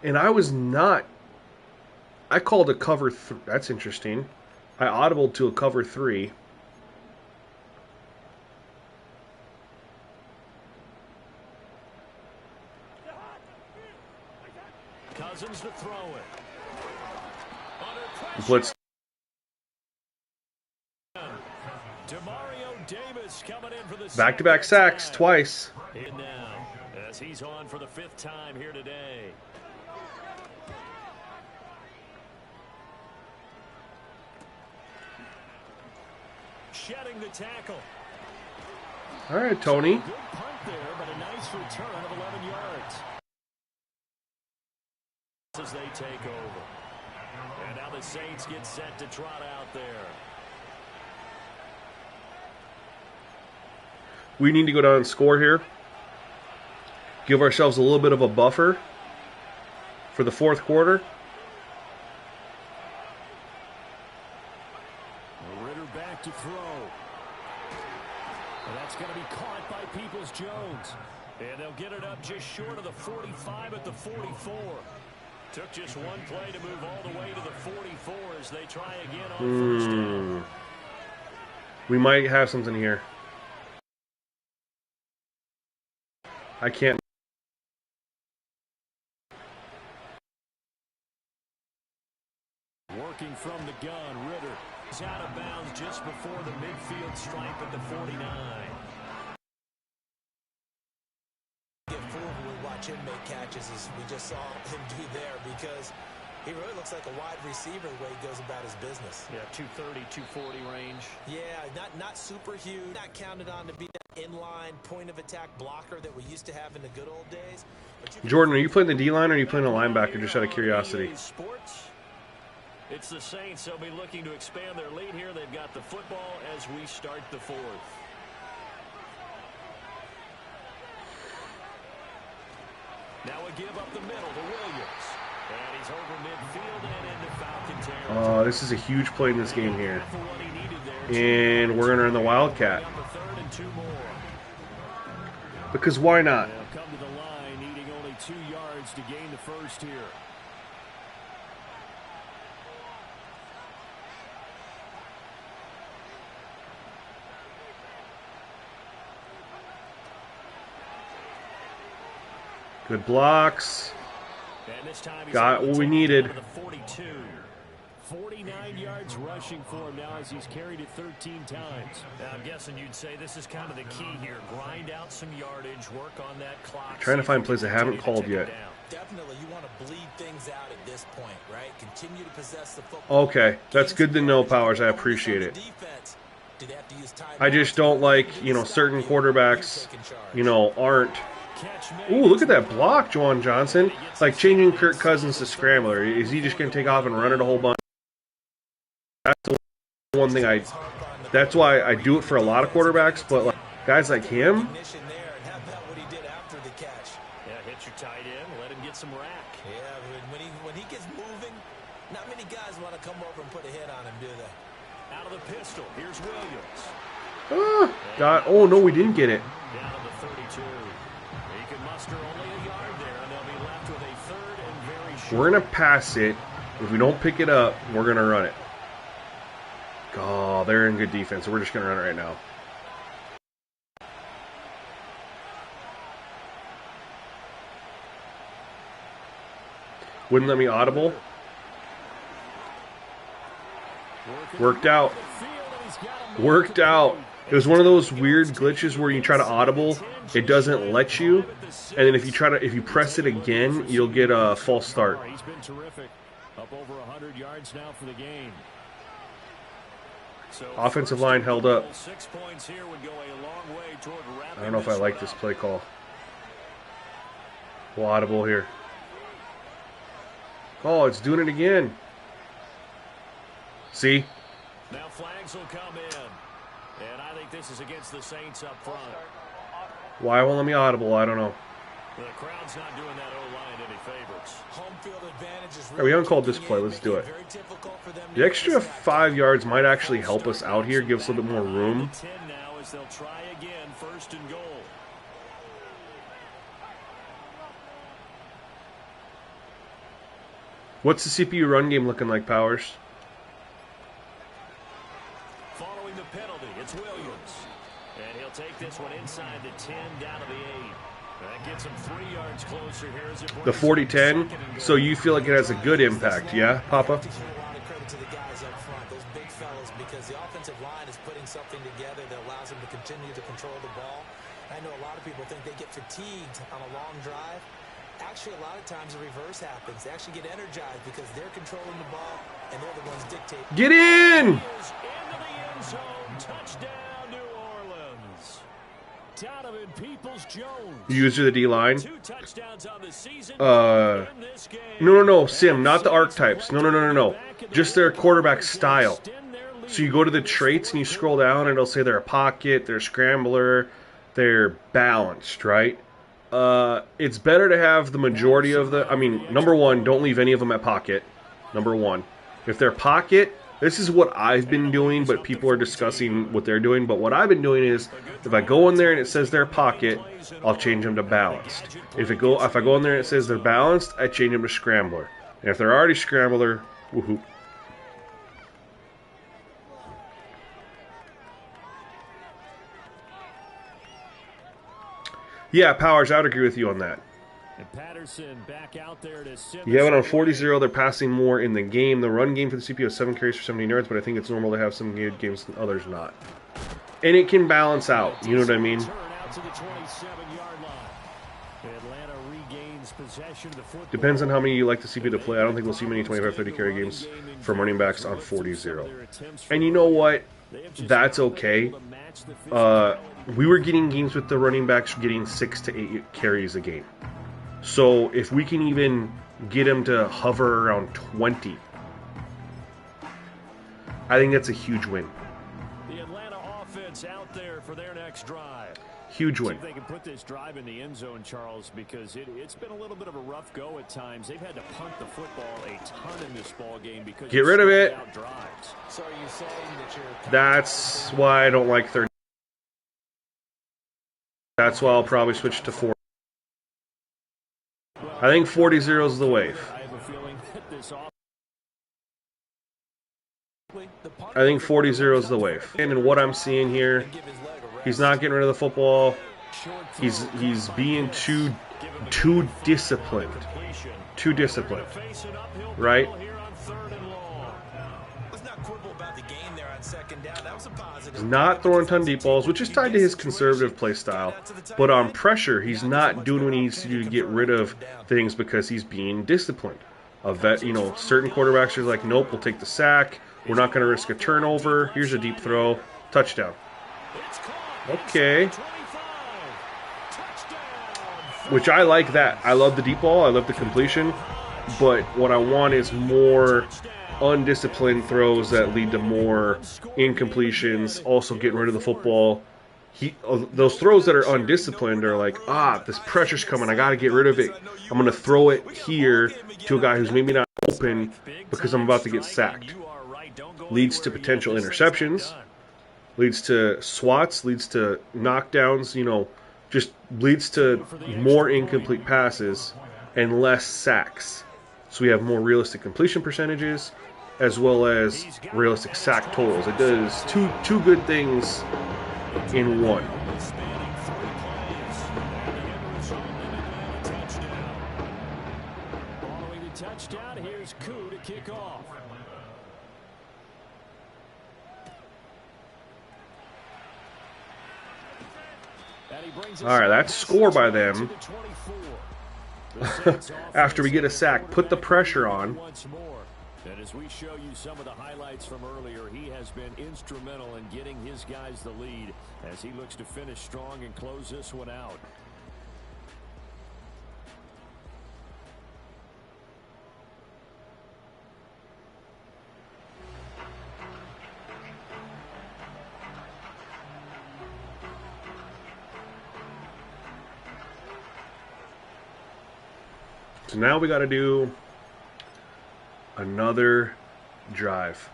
And I was not. I called a cover 3. That's interesting. I audibled to a cover 3. Cousins to throw it. Blitz. Demario Davis coming in for the Back-to-back sacks twice. In now, as he's on for the 5th time here today. Shedding the tackle. All right, Tony. Good punt there, but a nice return of 11 yards. As they take over. And now the Saints get set to trot out there. We need to go down and score here. Give ourselves a little bit of a buffer for the 4th quarter. Ritter back to throw. And that's going to be caught by Peoples-Jones. And they'll get it up just short of the 45 at the 44. Took just one play to move all the way to the 44 as they try again on first down. We might have something here. I can't. Working from the gun, Ritter is out of bounds just before the midfield stripe at the 49. Him make catches as we just saw him do there, because he really looks like a wide receiver the way he goes about his business. Yeah, 230, 240 range. Yeah, not super huge, not counted on to be that inline point of attack blocker that we used to have in the good old days. Jordan, are you playing the D-line or are you playing the linebacker, just out of curiosity? Sports. It's the Saints. They'll be looking to expand their lead here. They've got the football as we start the 4th. Now a give up the middle to Williams. And he's over midfield and into Falcon territory. Oh, this is a huge play in this game here. And we're going to earn the Wildcat. Because why not? They'll come to the line, needing only 2 yards to gain the first here. Good blocks. Got what we needed. 49 yards rushing for him now as he's carried it 13 times. Now, I'm guessing you'd say this is kind of the key here. Grind out some yardage, work on that clock. Trying to find plays I haven't called yet. Definitely, you want to bleed things out at this point, right? Continue to possess the football. Okay, that's good to know, Powers. I appreciate it. I just don't like, certain quarterbacks, aren't Ooh, look at that block, Juwan Johnson. Like changing Kirk Cousins to scrambler. Is he just going to take off and run it a whole bunch? That's the one thing that's why I do it for a lot of quarterbacks, but like guys like him. Hit your tight end, let him get some rack. Yeah, when he gets moving, not many guys want to come over and put a hit on him, do they? Out of the pistol, here's Williams. God, oh no, we didn't get it. Down to the 32. He can muster only a yard there, and they'll be left with a third and very short. We're going to pass it. If we don't pick it up, we're going to run it. Oh, they're in good defense. So we're just going to run it right now. Wouldn't let me audible. Worked out. Worked out. It was one of those weird glitches where you try to audible, it doesn't let you, and then if you press it again, you'll get a false start. He's been terrific. Up over 100 yards now for the game. So offensive line held up. 6 points here would go a long way toward wrapping. I don't know if I like this play call. We'll audible here. Oh, it's doing it again. See? Now flags will come in. And I think this is against the Saints up front. Why won't let me audible? I don't know. The crowd's not doing that O-line any favors. Home field advantage is Hey, we haven't called this play. Let's do it. The extra 5 yards might actually help us out here, give us a little bit more room. 10 now as they'll try again, first and goal. What's the CPU run game looking like, Powers? Following the penalty, it's Williams. And he'll take this one inside the 10, down to the 8. That gets him 3 yards closer here as it The 40-10, so you feel like it has a good impact, yeah, Papa? A lot of credit to the guys up front, those big fellas, because the offensive line is putting something together that allows them to continue to control the ball. I know a lot of people think they get fatigued on a long drive. Actually, a lot of times the reverse happens. They actually get energized because they're controlling the ball and they're the ones dictating. Get in! Into the end zone, touchdown, New Orleans. Donovan Peoples-Jones. User the D-line. 2 touchdowns on the season. No, Sim, not the archetypes. No. Just their quarterback style. So you go to the traits and you scroll down and it'll say they're a pocket, they're a scrambler, they're balanced, right? It's better to have the majority of the... I mean, number one, don't leave any of them at pocket. Number one. If they're pocket, this is what I've been doing, but people are discussing what they're doing. But what I've been doing is, if I go in there and it says they're pocket, I'll change them to balanced. If I go in there and it says they're balanced, I change them to scrambler. And if they're already scrambler, woohoo. Yeah, Powers, I would agree with you on that. And Patterson back out there to You have it on 40-0. They're passing more in the game. The run game for the CPU is 7 carries for 17 yards, but I think it's normal to have some good games and others not. And it can balance out. You know what I mean? Depends on how many you like the CPU to play. I don't think we'll see many 25-30 carry games from running backs on 40-0. And you know what? That's okay. We were getting games with the running backs getting 6 to 8 carries a game. So if we can even get them to hover around 20, I think that's a huge win. The Atlanta offense out there for their next drive. Huge win. See if they can put this drive in the end zone, Charles, because it's been a little bit of a rough go at times. They've had to punt the football a ton in this ball game because get rid of it. So are you saying that you're... That's why I don't like third. That's why I'll probably switch to 4. I think 40-0 is the wave. I think 40-0 is the wave. And in what I'm seeing here, he's not getting rid of the football. He's being too disciplined. Too disciplined. Right? He's not throwing a ton of deep balls, which is tied to his conservative play style. But on pressure, he's not doing what he needs to do to get rid of things because he's being disciplined. Certain quarterbacks are like, nope, we'll take the sack. We're not going to risk a turnover. Here's a deep throw. Touchdown. Okay. which I like that. I love the deep ball. I love the completion. But what I want is more undisciplined throws that lead to more incompletions, also getting rid of the football. Those throws that are undisciplined are like, this pressure's coming, I got to get rid of it. I'm going to throw it here to a guy who's maybe not open because I'm about to get sacked. Leads to potential interceptions, leads to swats, leads to knockdowns, just leads to more incomplete passes and less sacks. So we have more realistic completion percentages as well as realistic sack totals. It does two good things in one. Following the touchdown, here's Koo to kick off. All right, that's score by them. After we get a sack, put the pressure on. And as we show you some of the highlights from earlier, he has been instrumental in getting his guys the lead as he looks to finish strong and close this one out. So now we got to do another drive.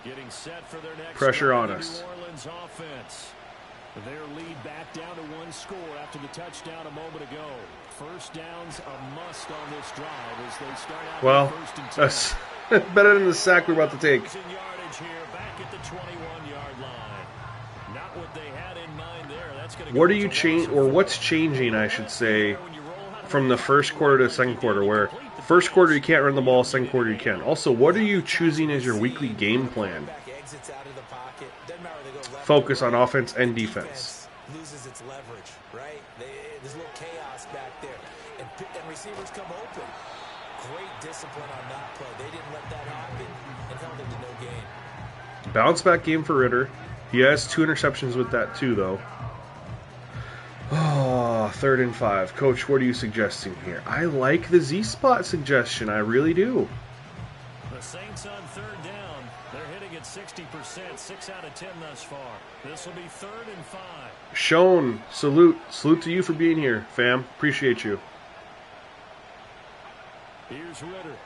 Getting set for their next pressure on New us. Orleans offense. Their lead back down to one score after the touchdown a moment ago. First down's a must on this drive as they start out. Well, first and 10. that's better than the sack we're about to take. Yardage here, back at the 21-yard line. Not what they had in mind there. That's going to What are you what's changing, I should say, from the first quarter to the second quarter, where first quarter you can't run the ball, second quarter you can. Also, what are you choosing as your weekly game plan? Focus on offense and defense. Loses its leverage, right? There's a little chaos back there, and receivers come open. Great discipline on that play. They didn't let that happen and held it to no gain. Bounce back game for Ritter. He has 2 interceptions with that too, though. Oh, 3rd and 5. Coach, what are you suggesting here? I like the Z-spot suggestion. I really do. The Saints on 3rd down. They're hitting at 60%, 6 out of 10 thus far. This will be 3rd and 5. Sean, salute. Salute to you for being here, fam. Appreciate you. Here's Ritter.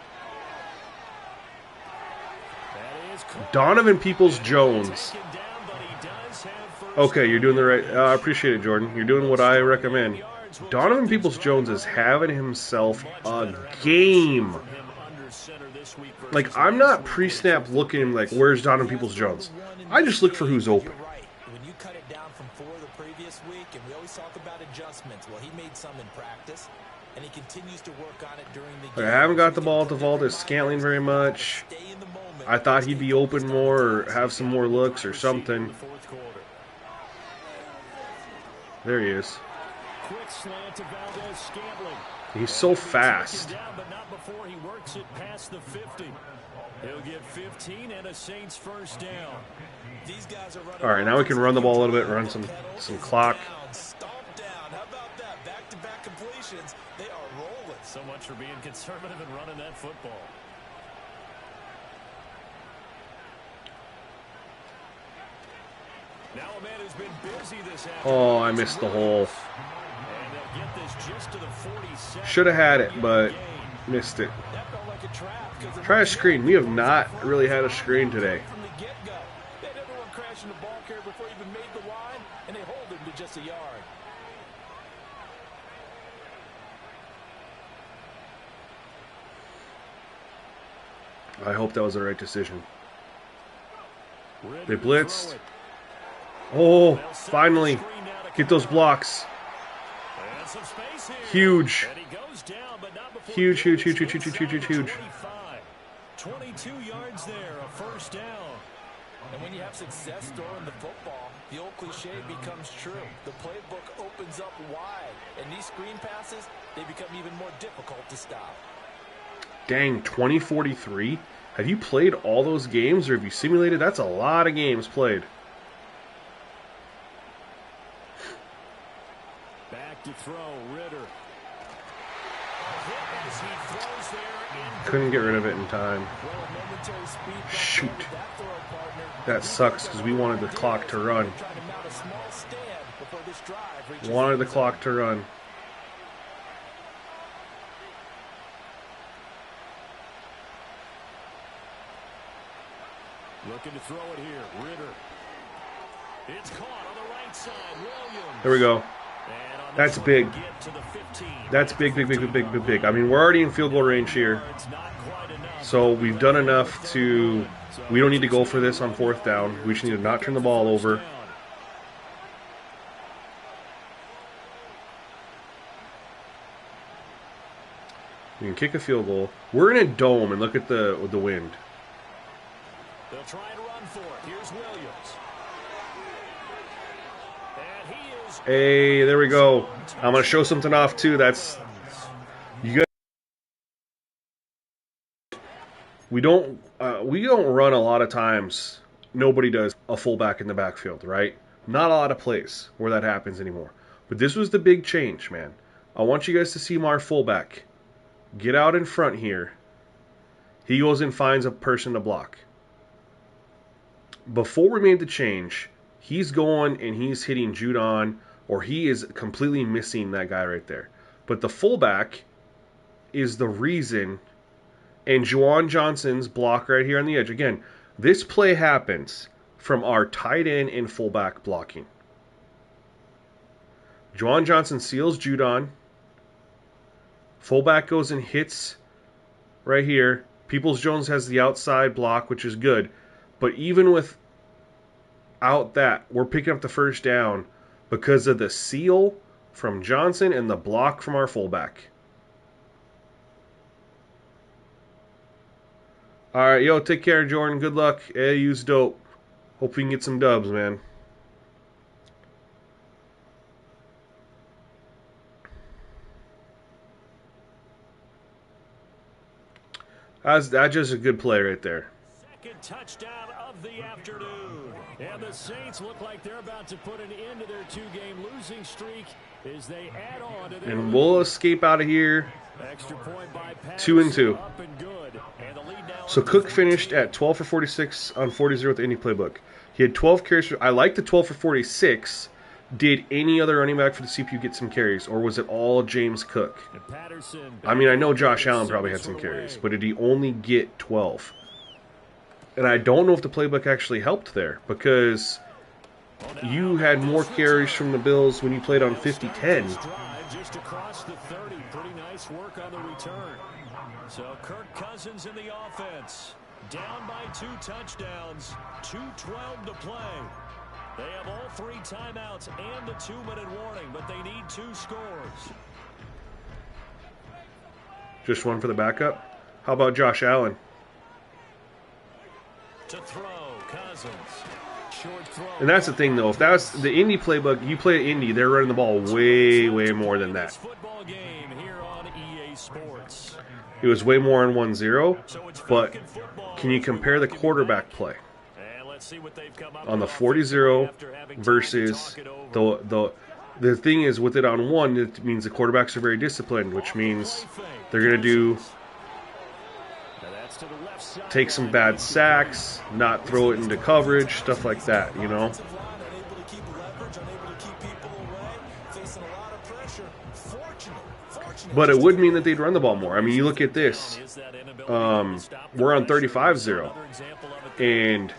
That is Donovan Peoples-Jones. taken down, but he does have first Okay, you're doing the right... I appreciate it, Jordan. You're doing what I recommend. Donovan Peoples-Jones is having himself a game. Like, I'm not pre-snap looking like, where's Donovan Peoples-Jones? I just look for who's open. When you cut it down from 4 the previous week, and we always talk about adjustments. Well, he made some in practice, and he continues to work on it during the game. I haven't got the ball to Valdez-Scantling very much. Stay in the moment. I thought he'd be open more or have some more looks or something. There he is. Quick slant to Valdez-Scantling. He's so fast. Down, but not before he works it past the 50. He'll get 15 and a Saints first down. These guys are running. All right, now we can run the ball a little bit, run some clock. Stomp down. How about that? Back-to-back completions. They are rolling. So much for being conservative and running that football. Now a man who's been busy this afternoon. Oh, I missed the hole. And they'll get this just to the 47. Should have had it, but missed it. That felt like a trap because Try a screen. We have not really had a screen today. from the get-go. They had everyone crashing the ball carrier before he even made the line, and they hold him to just a yard. I hope that was the right decision. Ready They to blitzed. throw it. Oh, finally. Get those blocks. And some space here. Huge. And he goes down, but not before Huge, he huge, huge, gets huge, huge, inside huge, the huge. 25. 22 yards there, a first down. And when you have success throwing the football, the old cliche becomes true. The playbook opens up wide, and these screen passes, they become even more difficult to stop. Dang, 2043? Have you played all those games or have you simulated? That's a lot of games played. Back to throw, Ritter. As he throws there. Couldn't get rid of it in time. Shoot. That sucks because we wanted the clock to run. Wanted the clock to run. Looking to throw it here, Ritter. It's caught on the right side, Williams. There we go. That's big. That's big, big, big, big, big, big, big. I mean, we're already in field goal range here. So we've done enough to... We don't need to go for this on 4th down. We just need to not turn the ball over. We can kick a field goal. We're in a dome, and look at the wind. They'll try and run for it. Here's Williams. And he is... Hey, there we go. I'm going to show something off, too. That's... You guys... We don't run a lot of times. Nobody does a fullback in the backfield, right? Not a lot of plays where that happens anymore. But this was the big change, man. I want you guys to see our fullback get out in front here. He goes and finds a person to block. Before we made the change, he's going and he's hitting Judon, or he is completely missing that guy right there. But the fullback is the reason, and Juwan Johnson's block right here on the edge. Again, this play happens from our tight end and fullback blocking. Juwan Johnson seals Judon. Fullback goes and hits right here. Peoples-Jones has the outside block, which is good. But even without that, we're picking up the first down because of the seal from Johnson and the block from our fullback. All right, yo, take care, Jordan. Good luck. AAU's dope. Hope we can get some dubs, man. That's just a good play right there. Second touchdown of the afternoon. And the Saints look like they're about to put an end to their 2-game losing streak as they add on to their... And we'll escape out of here. Extra point by 2-2. up and good. And the lead now... So Cook finished at 12 for 46 on 40-0 with the Indy Playbook. He had 12 carries. I like the 12 for 46. Did any other running back for the CPU get some carries, or was it all James Cook? I mean, I know Josh Allen probably had some carries, but did he only get 12? And I don't know if the playbook actually helped there, because you had more carries from the Bills when you played on 50-10. Just across the 30. Pretty nice work on the return. So Kirk Cousins in the offense. Down by 2 touchdowns. 2:12 to play. They have all 3 timeouts and the 2-minute warning, but they need 2 scores. Just one for the backup? How about Josh Allen? To throw, Cousins. Short throw. And that's the thing, though. If that's the Indy playbook, you play at Indy, they're running the ball way, way more than that. Football game here on EA Sports. It was way more on 1-0, but can you compare the quarterback play on the 40-0 versus the thing is with it on 1, it means the quarterbacks are very disciplined, which means they're going to take some bad sacks, not throw it into coverage, stuff like that, you know. But it would mean that they'd run the ball more. I mean, you look at this. We're on 35-0, and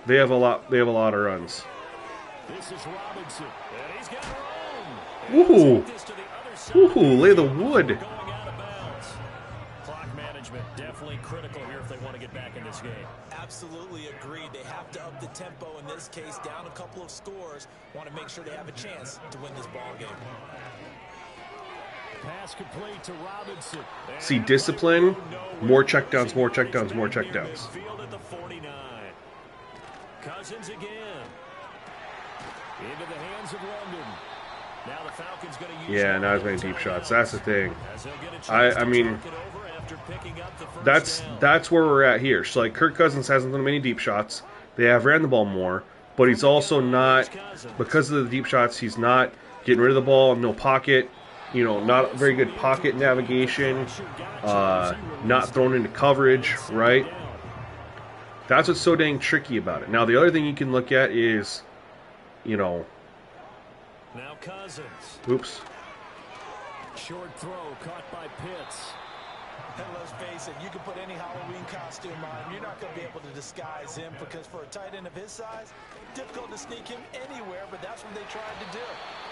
they have a lot of runs. Woohoo! Woohoo! Lay the wood. Clock management definitely critical here if they want to get back in this game. Absolutely agreed. They have to up the tempo in this case, down a couple of scores. Want to make sure they have a chance to win this ball game. Pass complete to Robinson. See, discipline, more checkdowns, more checkdowns, more checkdowns. Field at the 49. Cousins again. Into the hands of London. Now the Falcons going to use... Yeah, not as many deep shots. That's the thing. I mean, that's where we're at here. So, like, Kirk Cousins hasn't done many deep shots. They have ran the ball more, but he's also not, because of the deep shots, he's not getting rid of the ball, no pocket, you know, not very good pocket navigation, not thrown into coverage, right? That's what's so dang tricky about it. Now, the other thing you can look at is, you know, Now Cousins. oops. Short throw caught by Pitts. And let's face it, you can put any Halloween costume on. You're not going to be able to disguise him because for a tight end of his size, difficult to sneak him anywhere, but that's what they tried to do.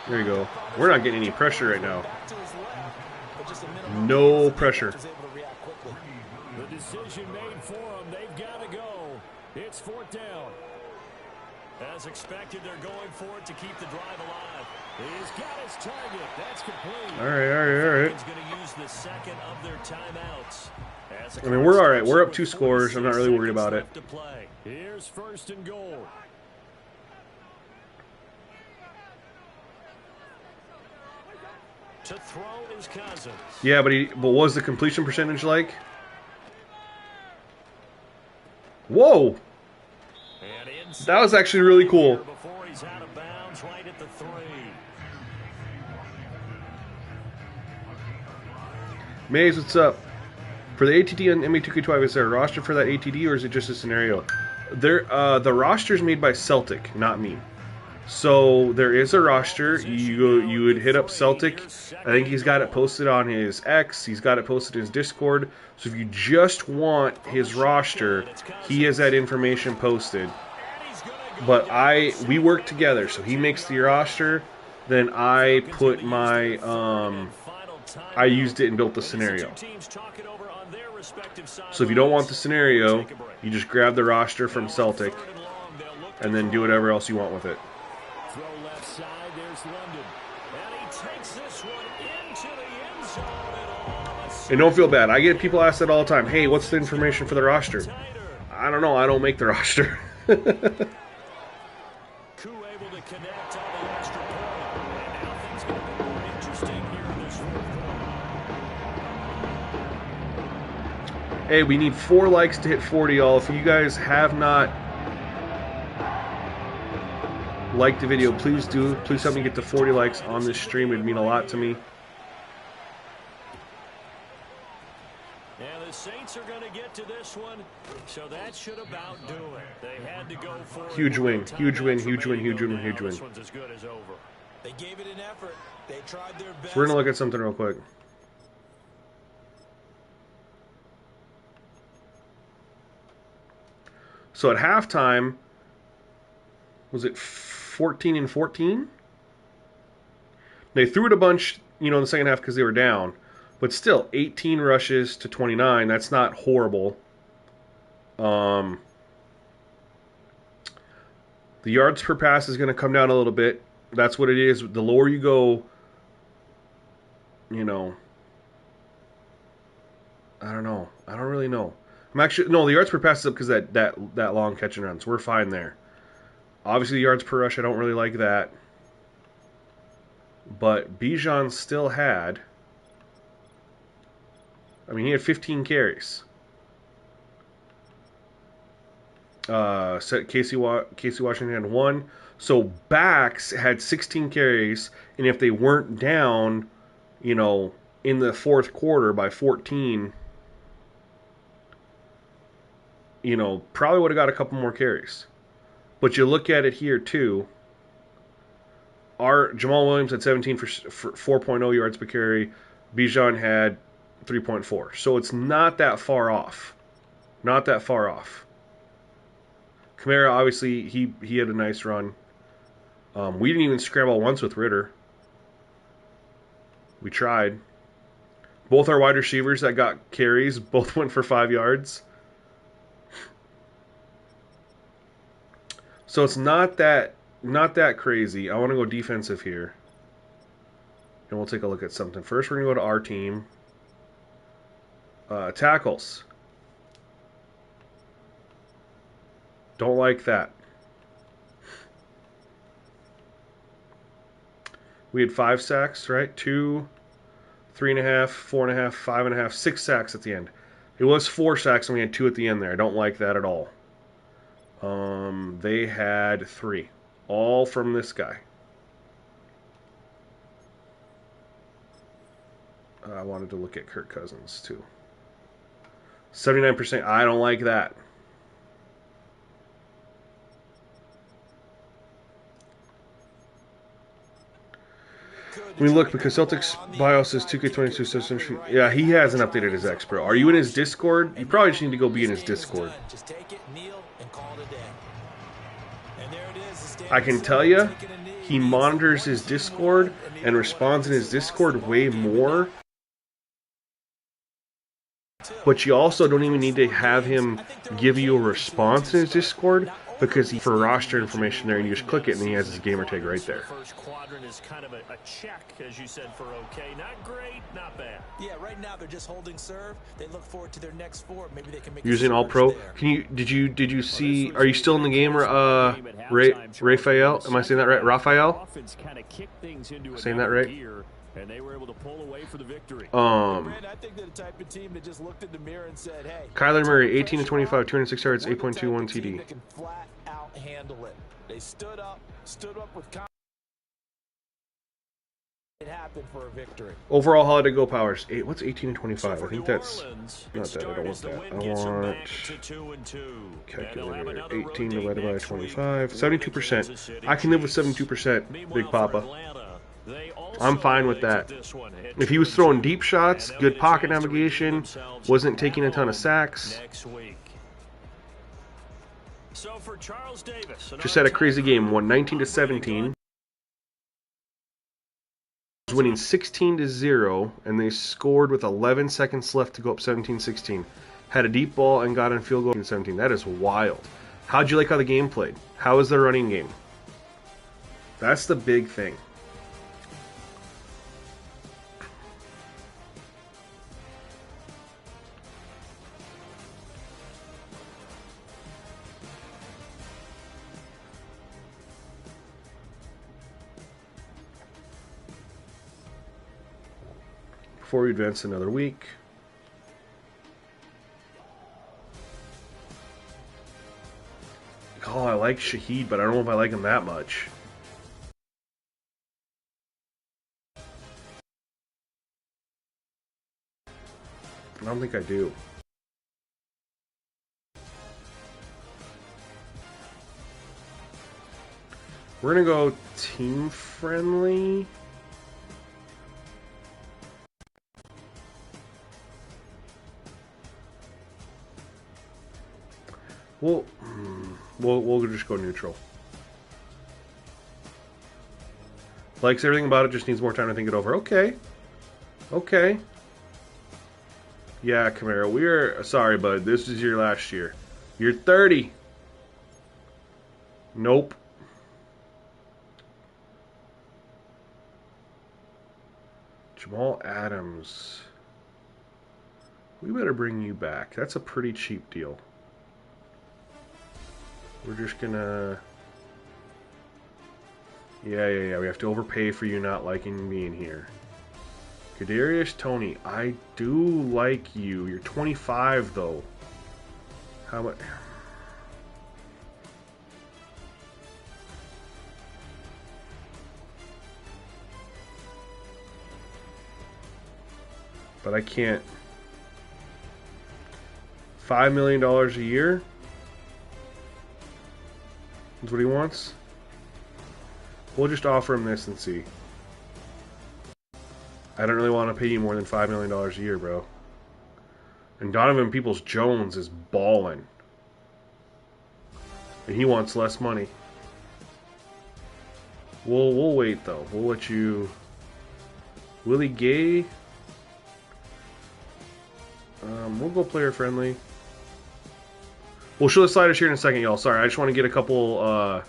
There you go. We're not getting any pressure right now. Back to his left, but just a minimum No gain, so the pressure. defense was able to react quickly. The decision made for them. They've got to go. It's 4th down. As expected, they're going for it to keep the drive alive. He's got his target. That's complete. All right. He's going to use the second of their timeouts. I mean, we're all right. We're up 2 scores. I'm not really worried about it. To play. Here's 1st and goal. To throw is Cousins. Yeah, but what was the completion percentage like? Whoa! And That was actually really cool. before he's out of bounds, right at the 3. Maze, what's up? For the ATD on MA2K12, is there a roster for that ATD, or is it just a scenario? The roster is made by Celtic, not me. So there is a roster. You would hit up Celtic. I think he's got it posted on his X. He's got it posted in his Discord. So if you just want his roster, he has that information posted. But we work together. So he makes the roster, then I put my I used it and built the scenario. So if you don't want the scenario, you just grab the roster from Celtic and then do whatever else you want with it. Throw left side, there's London. And he takes this one into the end zone. And don't feel bad. I get people ask that all the time. Hey, what's the information for the roster? I don't know. I don't make the roster. Coup able to connect on the extra point. And now things get a bit more interesting here in this 4th quarter. Hey, we need 4 likes to hit 40, y'all. If you guys have not liked the video, please do. Please help me get to 40 likes on this stream. It would mean a lot to me. And the Saints are going to get to this one, so that should about do it. They had to go for it. Huge win, huge win, huge win, huge win, huge win. This one's as good as over. They gave it an effort. They tried their best. So we're going to look at something real quick. So at halftime, was it 14-14? They threw it a bunch, you know, in the second half because they were down. But still, 18 rushes to 29. That's not horrible. The yards per pass is going to come down a little bit. That's what it is. The lower you go, you know, I don't know. I don't really know. No, the yards per pass is up because that long catch and run. So we're fine there. Obviously, the yards per rush, I don't really like that. But Bijan still had, he had 15 carries. Casey Washington had 1. So backs had 16 carries, and if they weren't down, you know, in the 4th quarter by 14, you know, probably would have got a couple more carries. But you look at it here too. Our Jamal Williams had 17 for 4.0 yards per carry. Bijan had 3.4. So it's not that far off. Not that far off. Kamara, obviously, he had a nice run. We didn't even scramble once with Ritter. We tried. Both our wide receivers that got carries both went for 5 yards. So it's not that crazy. I want to go defensive here. And we'll take a look at something. First, we're going to go to our team. Tackles. Don't like that. We had 5 sacks, right? 2, 3.5, 4.5, 5.5, 6 sacks at the end. It was 4 sacks and we had 2 at the end there. I don't like that at all. They had 3. All from this guy. I wanted to look at Kirk Cousins too. 79%. I don't like that. I mean, look, because Celtics BIOS is 2K22 system. Yeah, he hasn't updated his X, bro. Are you in his Discord? You probably just need to go be in his Discord. I can tell you, he monitors his Discord and responds in his Discord way more. But you also don't even need to have him give you a response in his Discord, because for roster information there, you just click it and he has his gamer tag right there. First quadrant is kind of a check, as you said, for okay. Not great, not bad. Yeah, right now they're just holding serve. They look forward to their next four. Maybe they can make using all pro. Can you did you see? Are you still in the game? Raphael? Am I saying that right? Raphael? Saying that right? And they were able to pull away for the victory. I think they're the type of team that just looked in the mirror and said, "Hey." Kyler Murray, 18 to 25, 206 yards, 8.21 TD. That can flat out handle it. They stood up with confidence. It happened for a victory. Overall, how did it go, Powers? What's 18 to 25? I think that's not that. I don't want that. I want calculator. 18 divided by 25. 72%. I can live with 72%, Big Papa. I'm fine with that. If he was throwing deep shots, good pocket navigation, wasn't taking a ton of sacks. Just had a crazy game. Won 19 to 17. Was winning 16 to 0, and they scored with 11 seconds left to go up 17-16. Had a deep ball and got in field goal in 17. That is wild. How'd you like how the game played? How was the running game? That's the big thing. Before we advance another week, oh, I like Shaheed, but I don't know if I like him that much. I don't think I do. We're gonna go team friendly. We'll just go neutral. Likes everything about it, just needs more time to think it over. Okay. Okay. Yeah, Camaro, we're sorry, bud. This is your last year. You're 30. Nope. Jamal Adams. We better bring you back. That's a pretty cheap deal. We're just gonna... Yeah. We have to overpay for you not liking being here. Kadarius Toney. I do like you. You're 25, though. How much... But I can't... $5 million a year? That's what he wants? We'll just offer him this and see. I don't really want to pay you more than $5 million a year, bro. And Donovan Peoples-Jones is balling. And he wants less money. We'll wait, though. We'll let you... Willie Gay? We'll go player friendly. We'll show the sliders here in a second, y'all. Sorry, I just want to get a couple of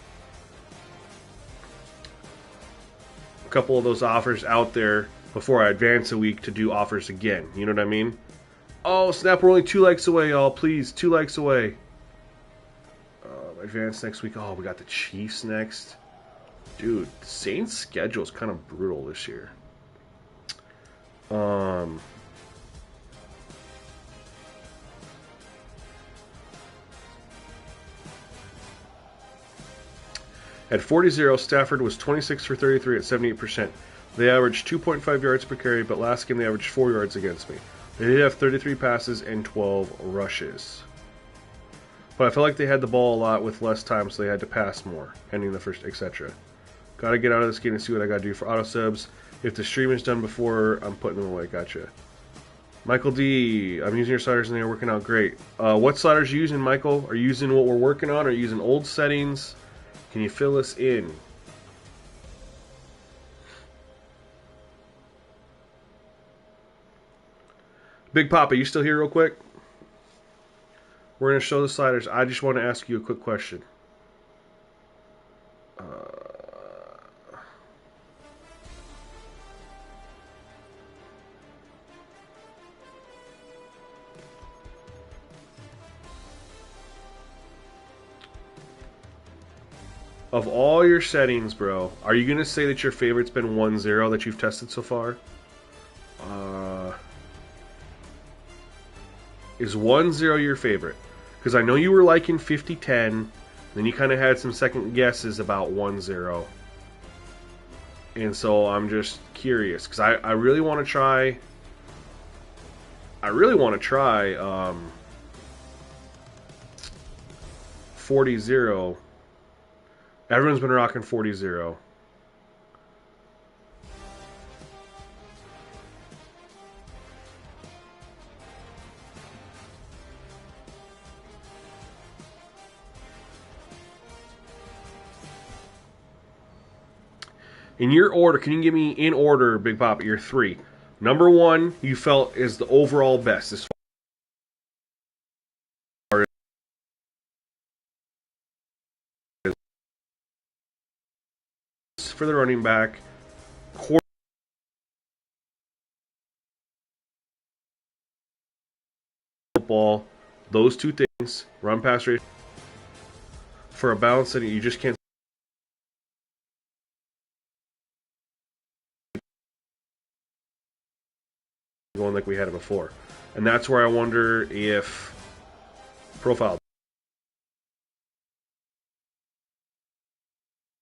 those offers out there before I advance a week to do offers again. You know what I mean? Oh, snap, we're only 2 likes away, y'all. Please, 2 likes away. Advance next week. Oh, we got the Chiefs next. Dude, the Saints' schedule is kind of brutal this year. At 40-0, Stafford was 26 for 33 at 78%. They averaged 2.5 yards per carry, but last game they averaged 4 yards against me. They did have 33 passes and 12 rushes. But I felt like they had the ball a lot with less time, so they had to pass more, ending the first, etc. Got to get out of this game and see what I got to do for auto subs. If the stream is done before, I'm putting them away. Gotcha. Michael D, I'm using your sliders and they're working out great. What sliders are you using, Michael? Are you using what we're working on? Are you using old settings? Can you fill us in? Big Papa, you still here real quick? We're going to show the sliders. I just want to ask you a quick question. Of all your settings, bro, are you going to say that your favorite's been 1-0 that you've tested so far? Is 1-0 your favorite? Because I know you were liking 50-10, then you kind of had some second guesses about 1-0. And so I'm just curious, because I really want to try... 40-0. Everyone's been rocking 40-0. In your order, can you give me in order, Big Papa, your three? Number one, you felt is the overall best as far as for the running back, football, those two things, run pass rate for a balance that you just can't going like we had it before. And that's where I wonder if profile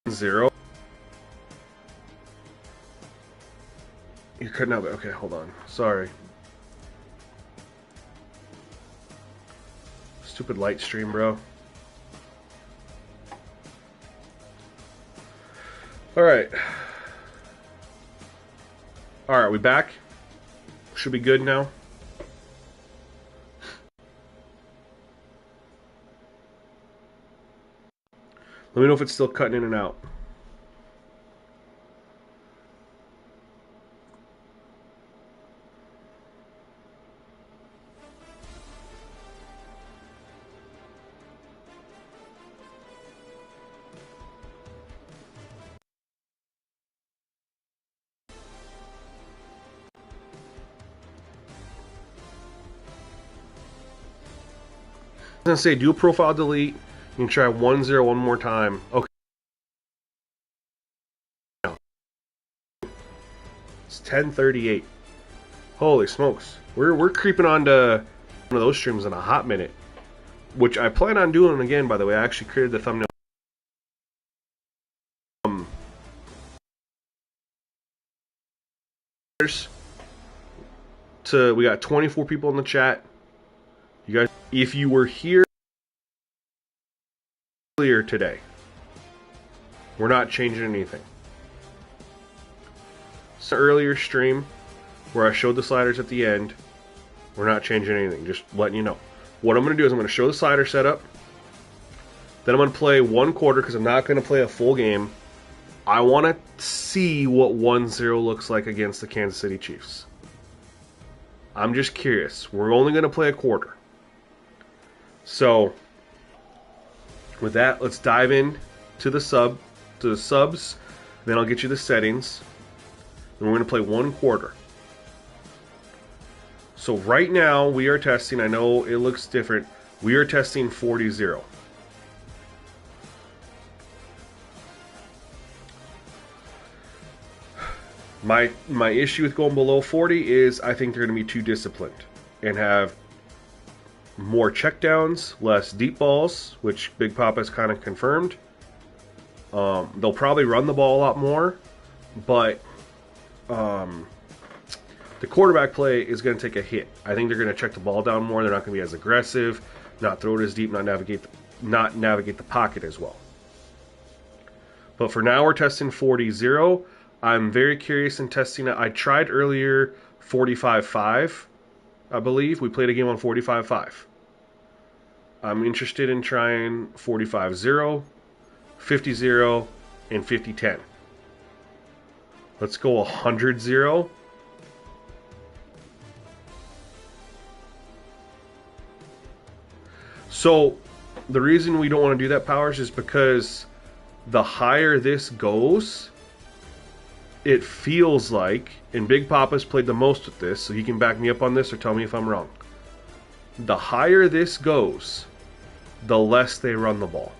0. You're cutting out. Okay, hold on. Sorry. Stupid light stream, bro. Alright. Alright, we back? Should be good now. Let me know if it's still cutting in and out. I was gonna say do a profile delete. You can try 1-0 one more time. Okay. It's 10:38. Holy smokes. We're creeping on to one of those streams in a hot minute. Which I plan on doing again, by the way. I actually created the thumbnail. We got 24 people in the chat. You guys, if you were here earlier today, we're not changing anything. It's an earlier stream where I showed the sliders at the end. We're not changing anything, just letting you know. What I'm going to do is I'm going to show the slider setup. Then I'm going to play one quarter because I'm not going to play a full game. I want to see what 1-0 looks like against the Kansas City Chiefs. I'm just curious. We're only going to play a quarter. So, with that, let's dive in to the subs. Then I'll get you the settings. And we're going to play one quarter. So right now we are testing. I know it looks different. We are testing 40-0. My issue with going below 40 is I think they're going to be too disciplined and have more checkdowns, less deep balls, which Big Papa's kind of confirmed. They'll probably run the ball a lot more, but the quarterback play is going to take a hit. I think they're going to check the ball down more. They're not going to be as aggressive, not throw it as deep, not navigate the pocket as well. But for now, we're testing 40-0. I'm very curious in testing it. I tried earlier 45-5, I believe. We played a game on 45-5. I'm interested in trying 45-0, 50-0, and 50-10. Let's go 100-0. So the reason we don't want to do that, Powers, is because the higher this goes, it feels like, and Big Papa's played the most with this, so he can back me up on this or tell me if I'm wrong. The higher this goes, the less they run the ball.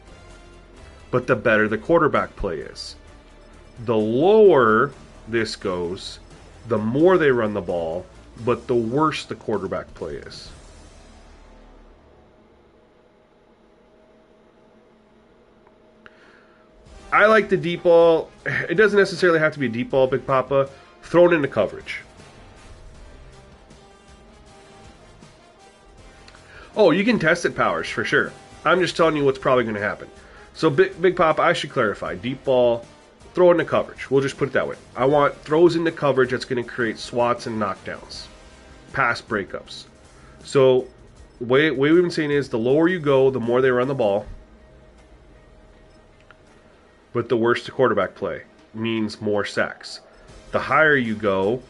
But the better the quarterback play is. The lower this goes, the more they run the ball, but the worse the quarterback play is. I like the deep ball. It doesn't necessarily have to be a deep ball, Big Papa. Thrown into coverage. Oh, you can test it, Powers, for sure. I'm just telling you what's probably going to happen. So, Big Papa, I should clarify. Deep ball, throw into coverage. We'll just put it that way. I want throws into coverage that's going to create swats and knockdowns. Pass breakups. So, the way we've been saying is the lower you go, the more they run the ball. But the worse the quarterback play means more sacks. The higher you go,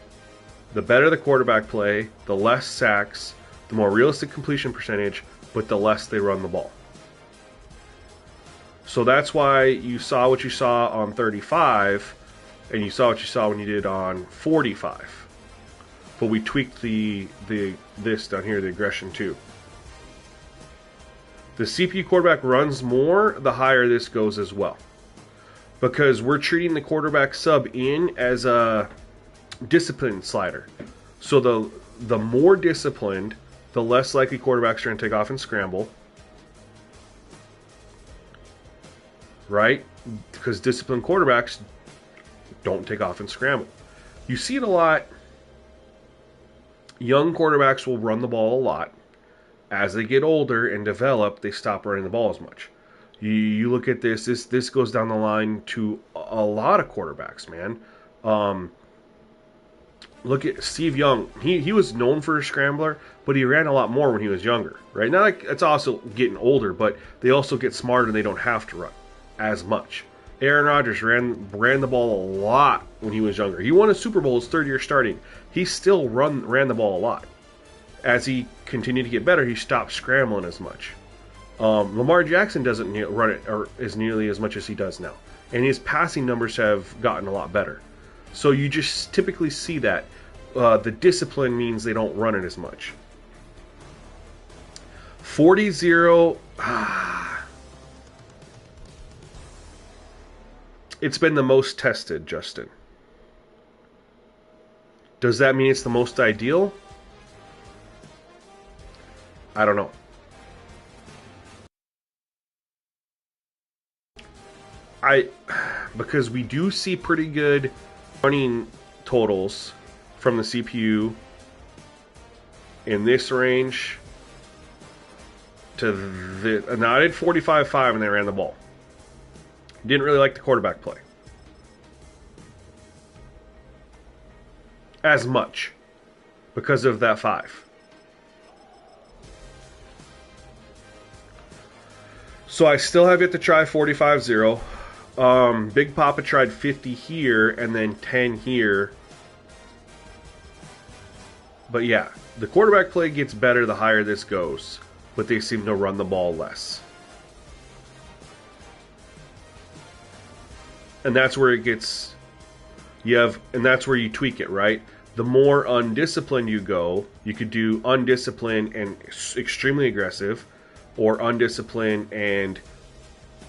the better the quarterback play, the less sacks, the more realistic completion percentage, but the less they run the ball. So that's why you saw what you saw on 35, and you saw what you saw when you did on 45. But we tweaked this down here, the aggression too. The CPU quarterback runs more, the higher this goes as well. Because we're treating the quarterback sub in as a discipline slider. So the more disciplined, the less likely quarterbacks are going to take off and scramble. Right? Because disciplined quarterbacks don't take off and scramble. You see it a lot. Young quarterbacks will run the ball a lot. As they get older and develop, they stop running the ball as much. You look at this goes down the line to a lot of quarterbacks, man. Look at Steve Young. He was known for a scrambler, but he ran a lot more when he was younger, right? Now it's also getting older, but they also get smarter and they don't have to run as much. Aaron Rodgers ran the ball a lot when he was younger. He won a Super Bowl his third year starting. He still ran the ball a lot. As he continued to get better, he stopped scrambling as much. Lamar Jackson doesn't run it as nearly as much as he does now. And his passing numbers have gotten a lot better. So you just typically see that. The discipline means they don't run it as much. 40-0. It's been the most tested, Justin. Does that mean it's the most ideal? I don't know. Because we do see pretty good running totals from the CPU in this range to the. Now I did 45-5 and they ran the ball. Didn't really like the quarterback play as much because of that 5. So I still have yet to try 45-0. Big Papa tried 50 here and then 10 here. But yeah, the quarterback play gets better the higher this goes, but they seem to run the ball less. And that's where it gets, and that's where you tweak it, right? The more undisciplined you go, you could do undisciplined and extremely aggressive, or undisciplined and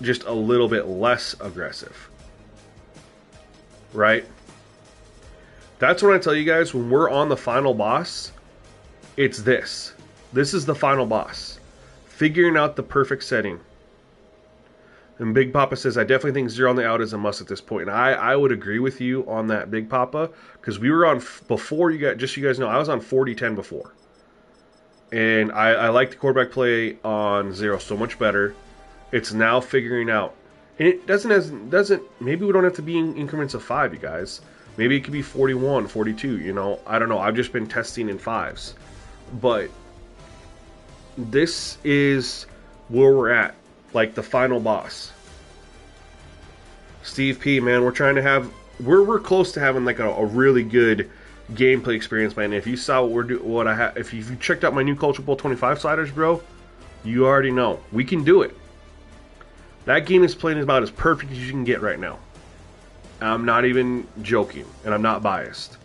just a little bit less aggressive. Right? That's when I tell you guys, when we're on the final boss, it's this. This is the final boss. Figuring out the perfect setting. And Big Papa says, I definitely think 0 on the out is a must at this point. And I would agree with you on that, Big Papa, because we were on, before you got, just so you guys know, I was on 40-10 before. And I like the quarterback play on 0 so much better. It's now figuring out. And it doesn't, maybe we don't have to be in increments of 5, you guys. Maybe it could be 41, 42, you know. I don't know. I've just been testing in 5s. But this is where we're at. Like the final boss. Steve P, man, we're trying to have, we're close to having like a really good gameplay experience, man. If you saw what we're doing, what I have, if you checked out my new Culture Bowl 25 sliders, bro, you already know we can do it. That game is playing about as perfect as you can get right now. I'm not even joking, and I'm not biased.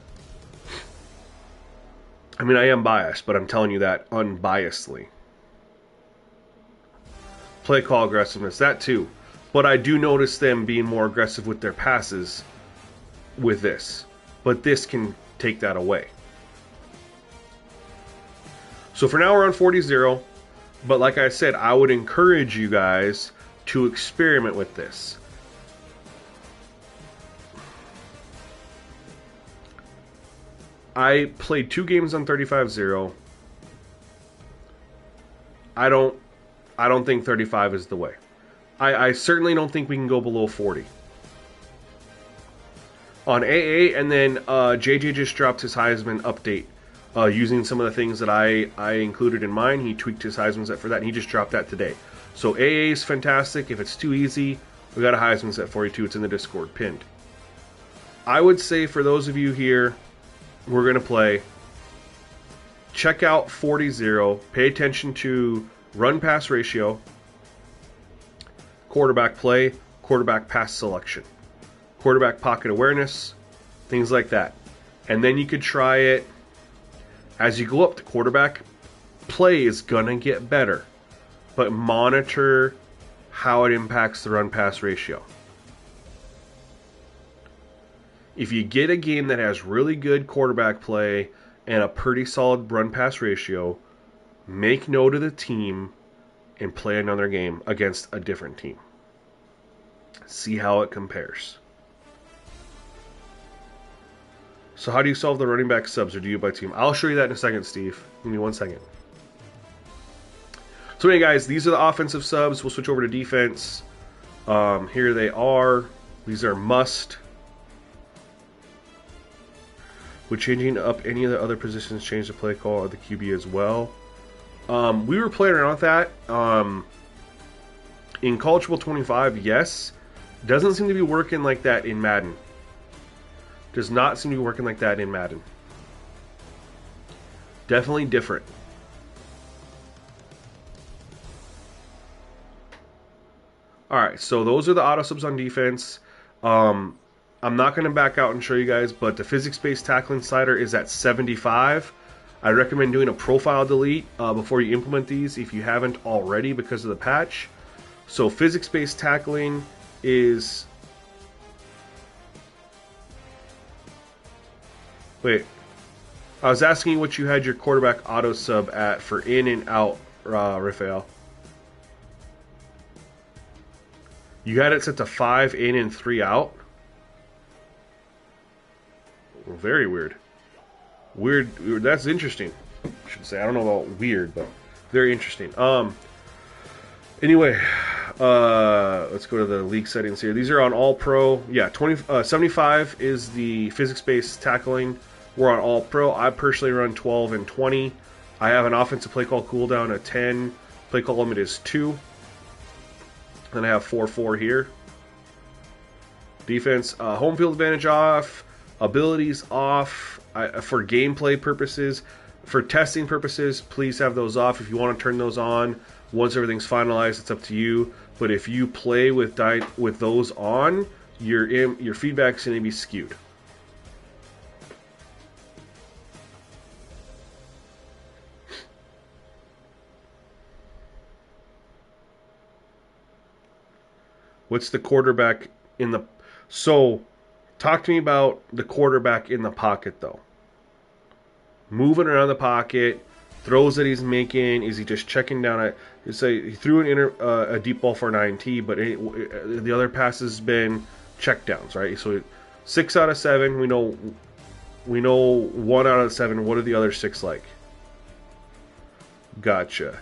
I mean, I am biased, but I'm telling you that unbiasedly. Play call aggressiveness, that too. But I do notice them being more aggressive with their passes with this. But this can take that away. So for now we're on 40-0. But like I said, I would encourage you guys to experiment with this. I played 2 games on 35-0. I don't think 35 is the way. I certainly don't think we can go below 40. On AA, and then JJ just dropped his Heisman update using some of the things that I included in mine. He tweaked his Heisman set for that, and he just dropped that today. So AA is fantastic. If it's too easy, we got a Heisman set for you too. It's in the Discord, pinned. I would say for those of you here, we're going to play, check out 40-0. Pay attention to run-pass ratio, quarterback play, quarterback pass selection, quarterback pocket awareness, things like that. And then you could try it as you go up. The quarterback play is going to get better, but monitor how it impacts the run-pass ratio. If you get a game that has really good quarterback play and a pretty solid run-pass ratio, make note of the team and play another game against a different team. See how it compares. So how do you solve the running back subs, or do you by team? I'll show you that in a second, Steve. Give me 1 second. So anyway, guys, these are the offensive subs. We'll switch over to defense. Here they are. These are must. Would changing up any of the other positions change the play call or the QB as well? We were playing around with that. In College Bowl 25, yes. Doesn't seem to be working like that in Madden. Does not seem to be working like that in Madden. Definitely different. Alright, so those are the auto subs on defense. I'm not going to back out and show you guys, but the physics-based tackling slider is at 75. I recommend doing a profile delete before you implement these if you haven't already because of the patch. So physics-based tackling is... Wait. I was asking you what you had your quarterback auto sub at for in and out, Rafael. You had it set to 5 in and 3 out? Well, very weird. Weird. That's interesting. I should say. I don't know about weird, but very interesting. Anyway, let's go to the league settings here. These are on All Pro. Yeah, 75 is the physics-based tackling. We're on All Pro. I personally run 12 and 20. I have an offensive play call cooldown at 10. Play call limit is 2. Then I have 4-4 here. Defense, home field advantage off. Abilities off. For gameplay purposes, for testing purposes, please have those off. If you want to turn those on once everything's finalized, it's up to you. But if you play with those on, your feedback's going to be skewed. What's the quarterback in the... So, talk to me about the quarterback in the pocket, though. Moving around the pocket, throws that he's making. Is he just checking down at? Say he threw a deep ball for an INT, but the other passes has been check downs, right? So 6 out of 7, we know 1 out of 7. What are the other 6 like? Gotcha.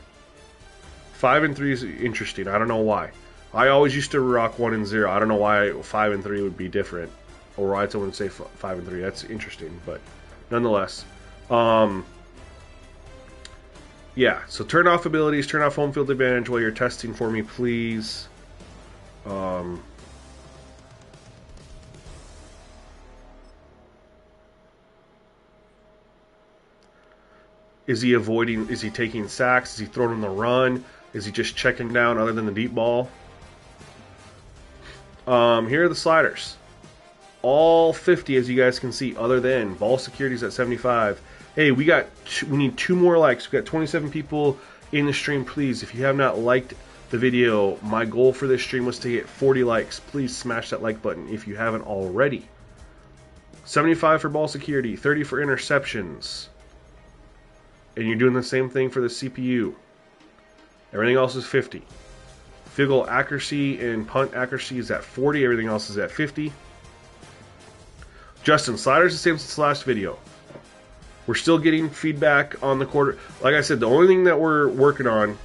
5 and 3 is interesting. I don't know why. I always used to rock 1 and 0. I don't know why 5 and 3 would be different, or why someone would say 5 and 3. That's interesting, but nonetheless. Yeah, so turn off abilities, turn off home field advantage while you're testing for me, please. Is he avoiding, is he taking sacks? Is he throwing on the run? Is he just checking down other than the deep ball? Here are the sliders. All 50, as you guys can see, other than ball security's at 75. Hey, we need 2 more likes. We got 27 people in the stream. Please, if you have not liked the video, my goal for this stream was to get 40 likes. Please smash that like button if you haven't already. 75 for ball security, 30 for interceptions. And you're doing the same thing for the CPU. Everything else is 50. Field goal accuracy and punt accuracy is at 40. Everything else is at 50. Justin, sliders the same since the last video. We're still getting feedback on the quarter. Like I said, the only thing that we're working on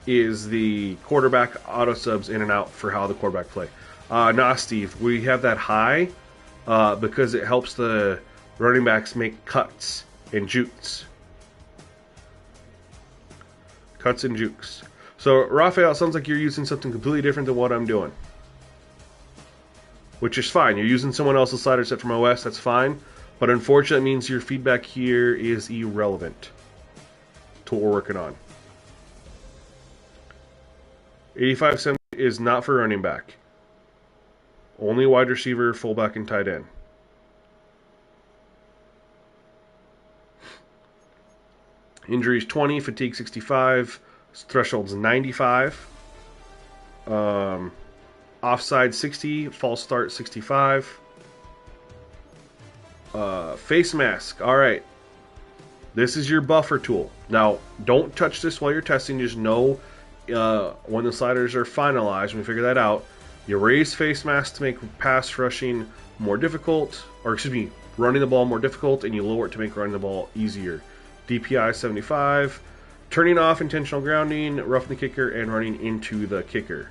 is the quarterback auto subs in and out for how the quarterback play. Nah, Steve, we have that high because it helps the running backs make cuts and jukes. Cuts and jukes. So, Raphael, it sounds like you're using something completely different than what I'm doing. Which is fine. You're using someone else's slider set from OS, that's fine. But unfortunately, it means your feedback here is irrelevant to what we're working on. 85% is not for running back. Only wide receiver, fullback, and tight end. Injuries 20, fatigue 65, thresholds 95. Offside 60, false start 65. Face mask. Alright. This is your buffer tool. Now, don't touch this while you're testing. Just know when the sliders are finalized, when we figure that out, you raise face mask to make pass rushing more difficult, or excuse me, running the ball more difficult, and you lower it to make running the ball easier. DPI 75. Turning off intentional grounding, roughing the kicker, and running into the kicker.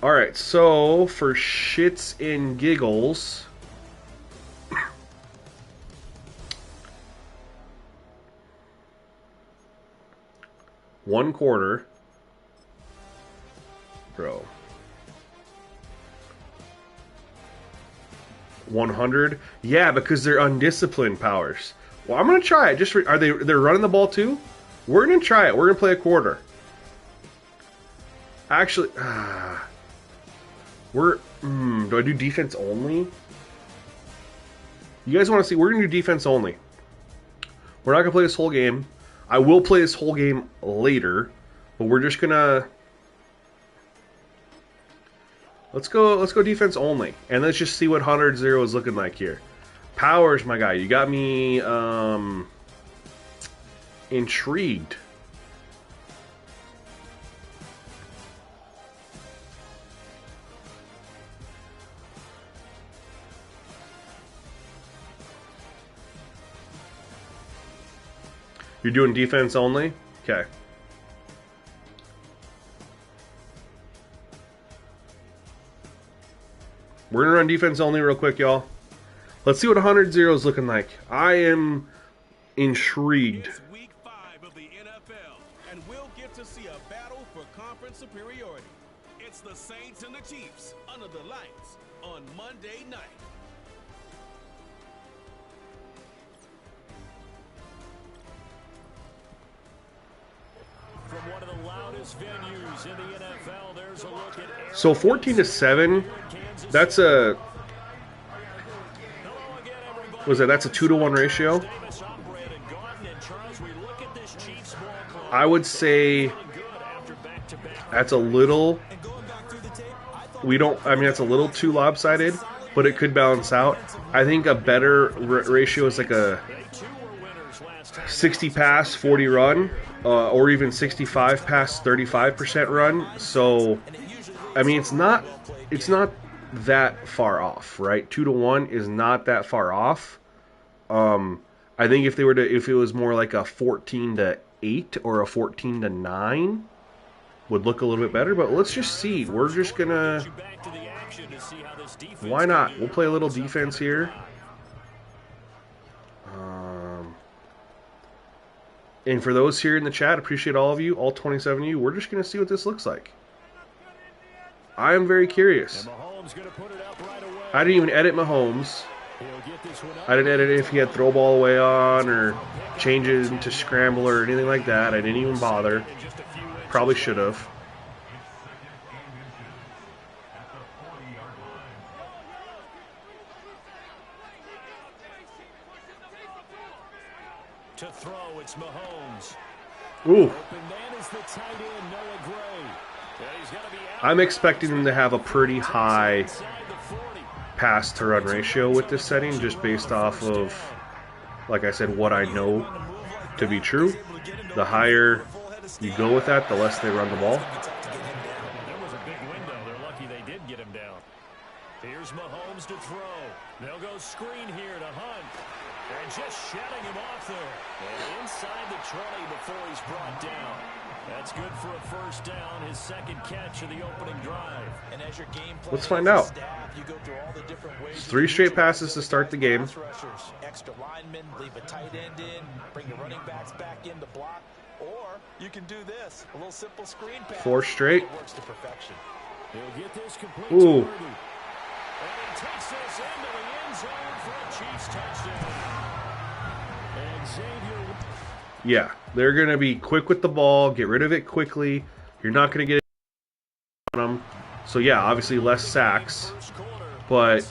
Alright, so for shits and giggles, one quarter, bro, 100, yeah, because they're undisciplined powers. Well, I'm gonna try it. They're running the ball too? We're gonna try it. We're gonna play a quarter. Actually, do I do defense only? You guys want to see? We're going to do defense only. We're not going to play this whole game. I will play this whole game later, but we're just going to... Let's go defense only. And let's just see what 100-0 is looking like here. Powers, my guy. You got me intrigued. You're doing defense only? Okay. We're going to run defense only real quick, y'all. Let's see what 100-0 is looking like. I am intrigued. It's week 5 of the NFL, and we'll get to see a battle for conference superiority. It's the Saints and the Chiefs under the lights on Monday night. From one of the loudest venues in the NFL, there's a look at So 14-7, that's a... Was that? That's a 2-to-1 ratio. I would say that's a little. That's a little too lopsided, but it could balance out. I think a better ratio is like a 60 pass, 40 run, or even 65 pass, 35% run. So, I mean, it's not that far off, right? 2-1 is not that far off. I think if it was more like a 14-8 or a 14-9, would look a little bit better. But let's just see. We're just gonna. Why not? We'll play a little defense here. And for those here in the chat, appreciate all of you, all 27 of you. We're just gonna see what this looks like. I am very curious. I didn't even edit Mahomes. I didn't edit if he had throw ball away on or change it into scramble or anything like that. I didn't even bother. Probably should have. To throw, it's Mahomes. Ooh. I'm expecting them to have a pretty high pass to run ratio with this setting, just based off of, like I said, what I know to be true. The higher you go with that, the less they run the ball. There was a big window. They're lucky they did get him down. Here's Mahomes to throw. They'll go screen here to Hunt. And just shutting him off there. And inside the 20 before he's brought down. That's good for a first down, his second catch of the opening drive. And as your game plan, let's find out. You go through all the different ways. 3 straight passes to start the game. Extra linemen, leave a tight end in, bring your running backs back in to block, or you can do this, a little simple screen pass. 4 straight. It works to perfection. He'll get this complete. Ooh. And he takes this into the end zone for a Chiefs touchdown. And Xavier. Yeah, they're going to be quick with the ball, get rid of it quickly. You're not going to get it on them. So, yeah, obviously less sacks. But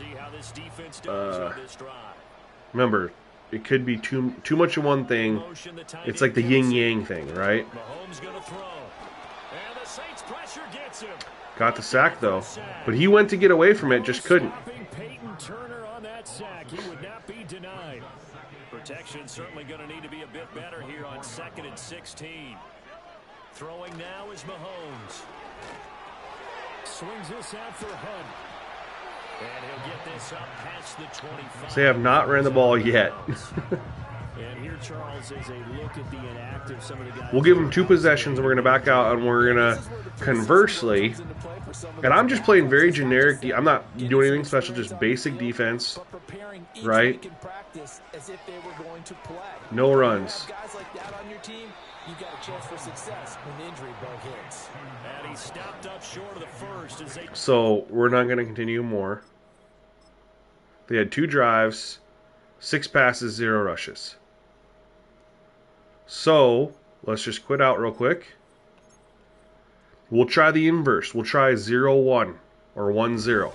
remember, it could be too much of one thing. It's like the yin-yang thing, right? Got the sack, though. But he went to get away from it, just couldn't. Protection certainly going to need to be a bit better here on 2nd and 16. Throwing now is Mahomes. Swings this out for Hunt. And he'll get this up past the 25. So they have not ran the ball yet. And here, Charles, is a look at the inactive. Some of the guys. We'll give them 2 possessions, and we're going to back out, and we're going to conversely. And I'm just playing very generic. I'm not doing anything special, just basic defense. Right? No runs. Guys like that on your team, you got a chance for success when the injury bug hits. And he stopped up short of the first as they. So we're not going to continue more. They had 2 drives, 6 passes, 0 rushes. So let's just quit out real quick. We'll try the inverse. We'll try 0-1 or 1-0.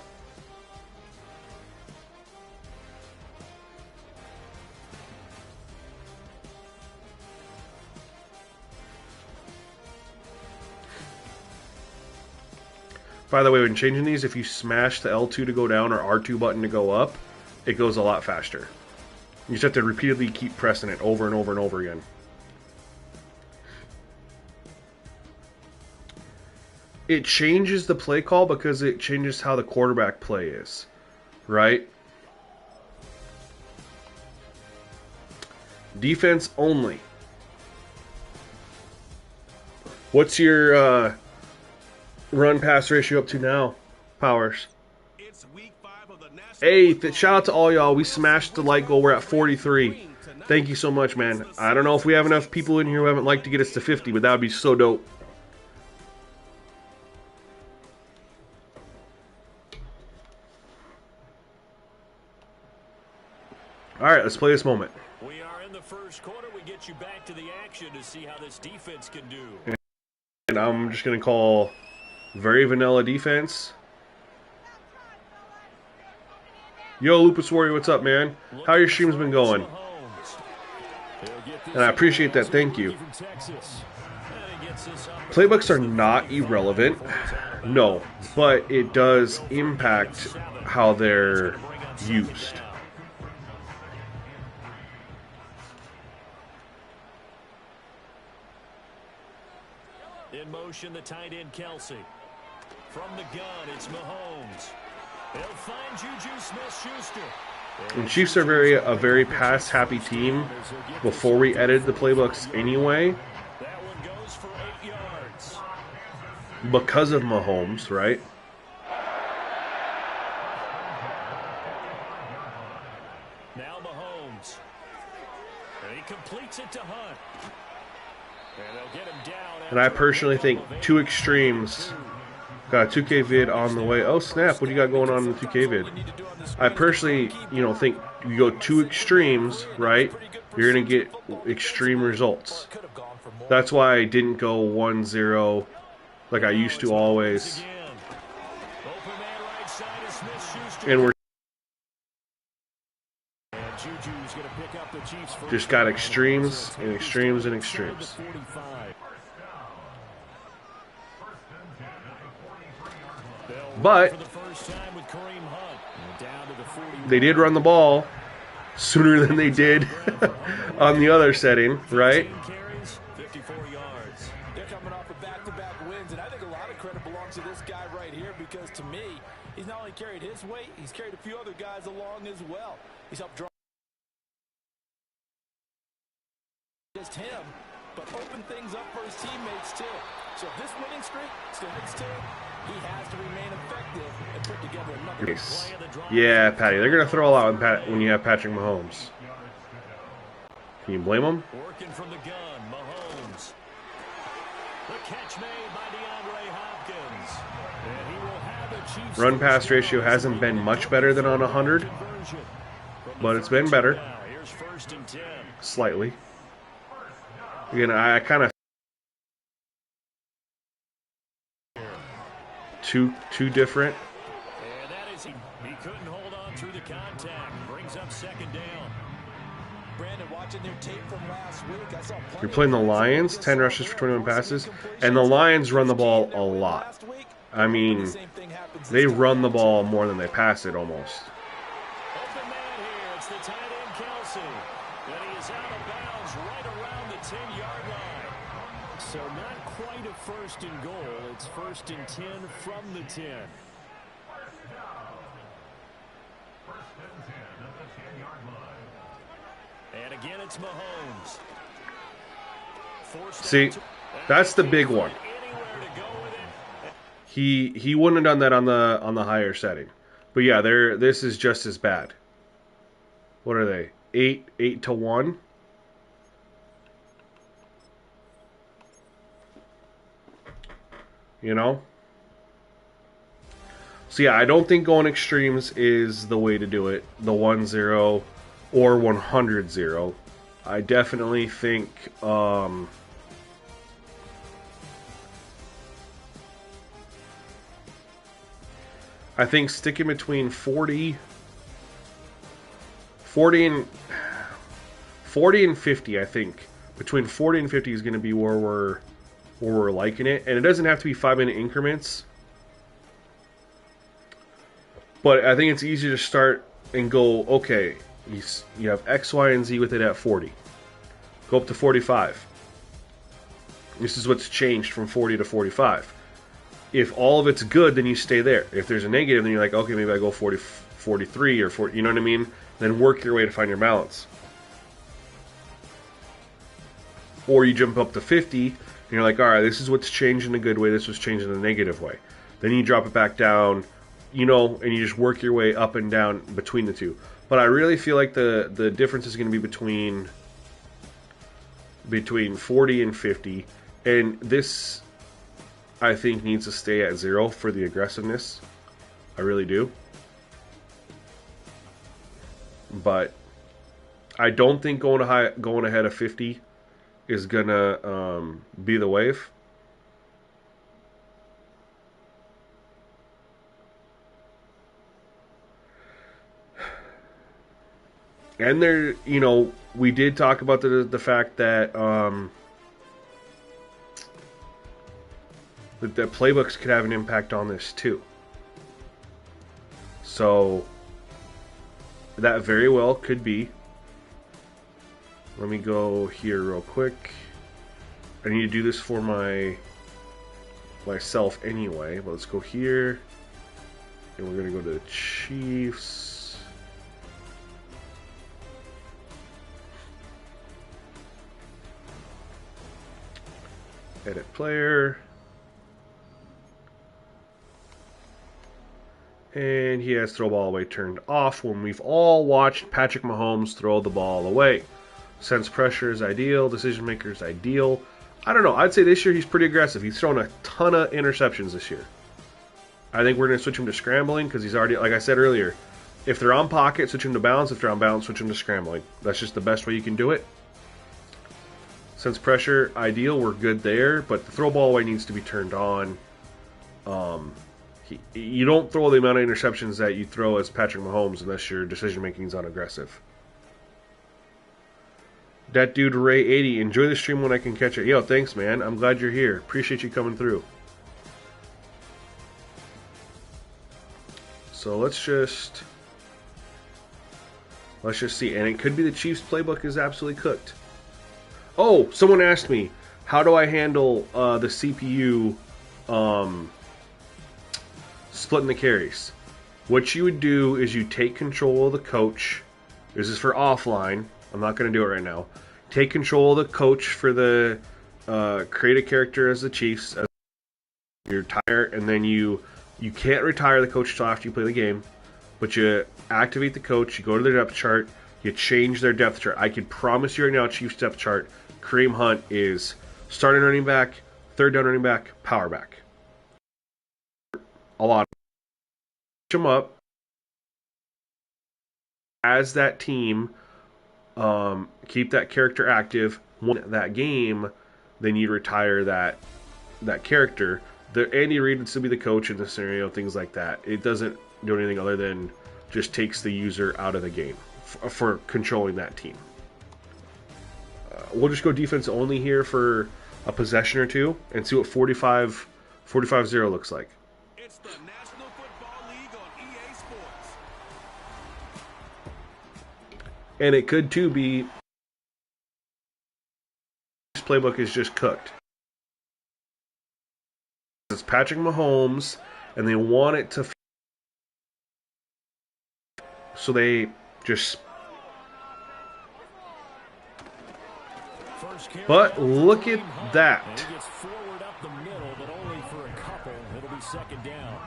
By the way, when changing these, if you smash the L2 to go down or R2 button to go up, it goes a lot faster. You just have to repeatedly keep pressing it over and over and over again. It changes the play call because it changes how the quarterback play is, right? Defense only. What's your run pass ratio up to now, Powers? Hey, shout out to all y'all. We smashed the like goal. We're at 43. Thank you so much, man. I don't know if we have enough people in here who haven't liked to get us to 50, but that would be so dope. All right, let's play this moment. We are in the first quarter. We get you back to the action to see how this defense can do. And I'm just going to call very vanilla defense. Yo, Lupus Warrior, what's up, man? How your streams been going? And I appreciate that. Thank you. Playbooks are not irrelevant. No, but it does impact how they're used. In motion, the tight end, Kelsey. From the gun, it's Mahomes. They'll find Juju Smith-Schuster. And Chiefs are a very pass-happy team before we edited the playbooks anyway. That one goes for 8 yards. Because of Mahomes, right? Now Mahomes. And he completes it to Hunt. And they'll get him down. And I personally think two extremes. Got a 2K vid on the way. Oh snap! What do you got going on in the 2K vid? I personally, think you go two extremes, right? You're gonna get extreme results. That's why I didn't go 1-0 like I used to always. And we're just got extremes and extremes and extremes. But they did run the ball sooner than they did on the other setting, right? 54 yards. They're coming off of back-to-back wins, and I think a lot of credit belongs to this guy right here because, to me, he's not only carried his weight, he's carried a few other guys along as well. He's helped draw just him, but open things up for his teammates, too. So if this winning streak still hits 2, he has to remain effective and put together another nice. Yeah, Patty. They're going to throw a lot when you have Patrick Mahomes. Can you blame them? Working from the gun, Mahomes. The catch made by DeAndre Hopkins. And he will have the Chiefs. Run-pass ratio hasn't been much better than on 100, but it's been better. Here's 1st and 10. Slightly. Again, I kind of two different. And that is he couldn't hold on through the contact. Brings up 2nd down. Brandon, watching their tape from last week, I saw You're playing the Lions, 10 rushes for 21 passes, and the Lions run the ball a lot. I mean, they run the ball more than they pass it almost. Open man here. It's the tight end, Kelsey. And he is out of bounds right around the 10-yard line. So not quite a 1st and goal. It's 1st and 10 from the 10. And again, it's Mahomes. See, that's the big one. He wouldn't have done that on the higher setting. But yeah, this is just as bad. What are they? 8 to 1? So yeah, I don't think going extremes is the way to do it. The 1-0 or 100-0. I definitely think sticking between 40 and 50, I think. Between 40 and 50 is going to be where we're liking it. And it doesn't have to be 5-minute increments. But I think it's easier to start and go, okay, you have X, Y, and Z with it at 40. Go up to 45. This is what's changed from 40 to 45. If all of it's good, then you stay there. If there's a negative, then you're like, okay, maybe I go 40, 43 or 40, you know what I mean? Then work your way to find your balance. Or you jump up to 50, and you're like, all right, this is what's changed in a good way, this was changed in a negative way. Then you drop it back down, and you just work your way up and down between the two. But I really feel like the difference is going to be between 40 and 50. And this, I think, needs to stay at 0 for the aggressiveness. I really do. But I don't think going ahead of 50 is going to be the wave. And there, we did talk about the fact that that playbooks could have an impact on this too. So that very well could be. Let me go here real quick. I need to do this for my myself anyway. But let's go here. And we're going to go to the Chiefs. Edit player. And he has throw ball away turned off when we've all watched Patrick Mahomes throw the ball away. Sense pressure is ideal. Decision maker is ideal. I don't know. I'd say this year he's pretty aggressive. He's thrown a ton of interceptions this year. I think we're going to switch him to scrambling because he's already, like I said earlier, if they're on pocket, switch him to balance. If they're on balance, switch him to scrambling. That's just the best way you can do it. Sense pressure, ideal. We're good there. But the throw ball away needs to be turned on. You don't throw the amount of interceptions that you throw as Patrick Mahomes unless your decision making is unaggressive. That dude Ray 80, enjoy the stream when I can catch it. Yo, thanks, man. I'm glad you're here. Appreciate you coming through. So let's just see. And it could be the Chiefs playbook is absolutely cooked. Oh, someone asked me, how do I handle the CPU splitting the carries? What you would do is you take control of the coach. This is for offline. I'm not going to do it right now. Take control of the coach for the create a character as the Chiefs. As you retire, and then you can't retire the coach until after you play the game. But you activate the coach. You go to their depth chart. You change their depth chart. I can promise you right now, Chiefs depth chart, Kareem Hunt is starting running back, third down running back, power back. A lot. Them up as that team. Keep that character active. Win that game, then you retire that character. Andy Reid would still be the coach in this scenario, things like that. It doesn't do anything other than just takes the user out of the game for controlling that team. We'll just go defense only here for a possession or two and see what 45-0 looks like. It's the National Football League on EA Sports. And it could too be this playbook is just cooked. It's Patrick Mahomes, and they want it to, so they just. But look at that. He gets forward up the middle, but only for a couple. It'll be second down.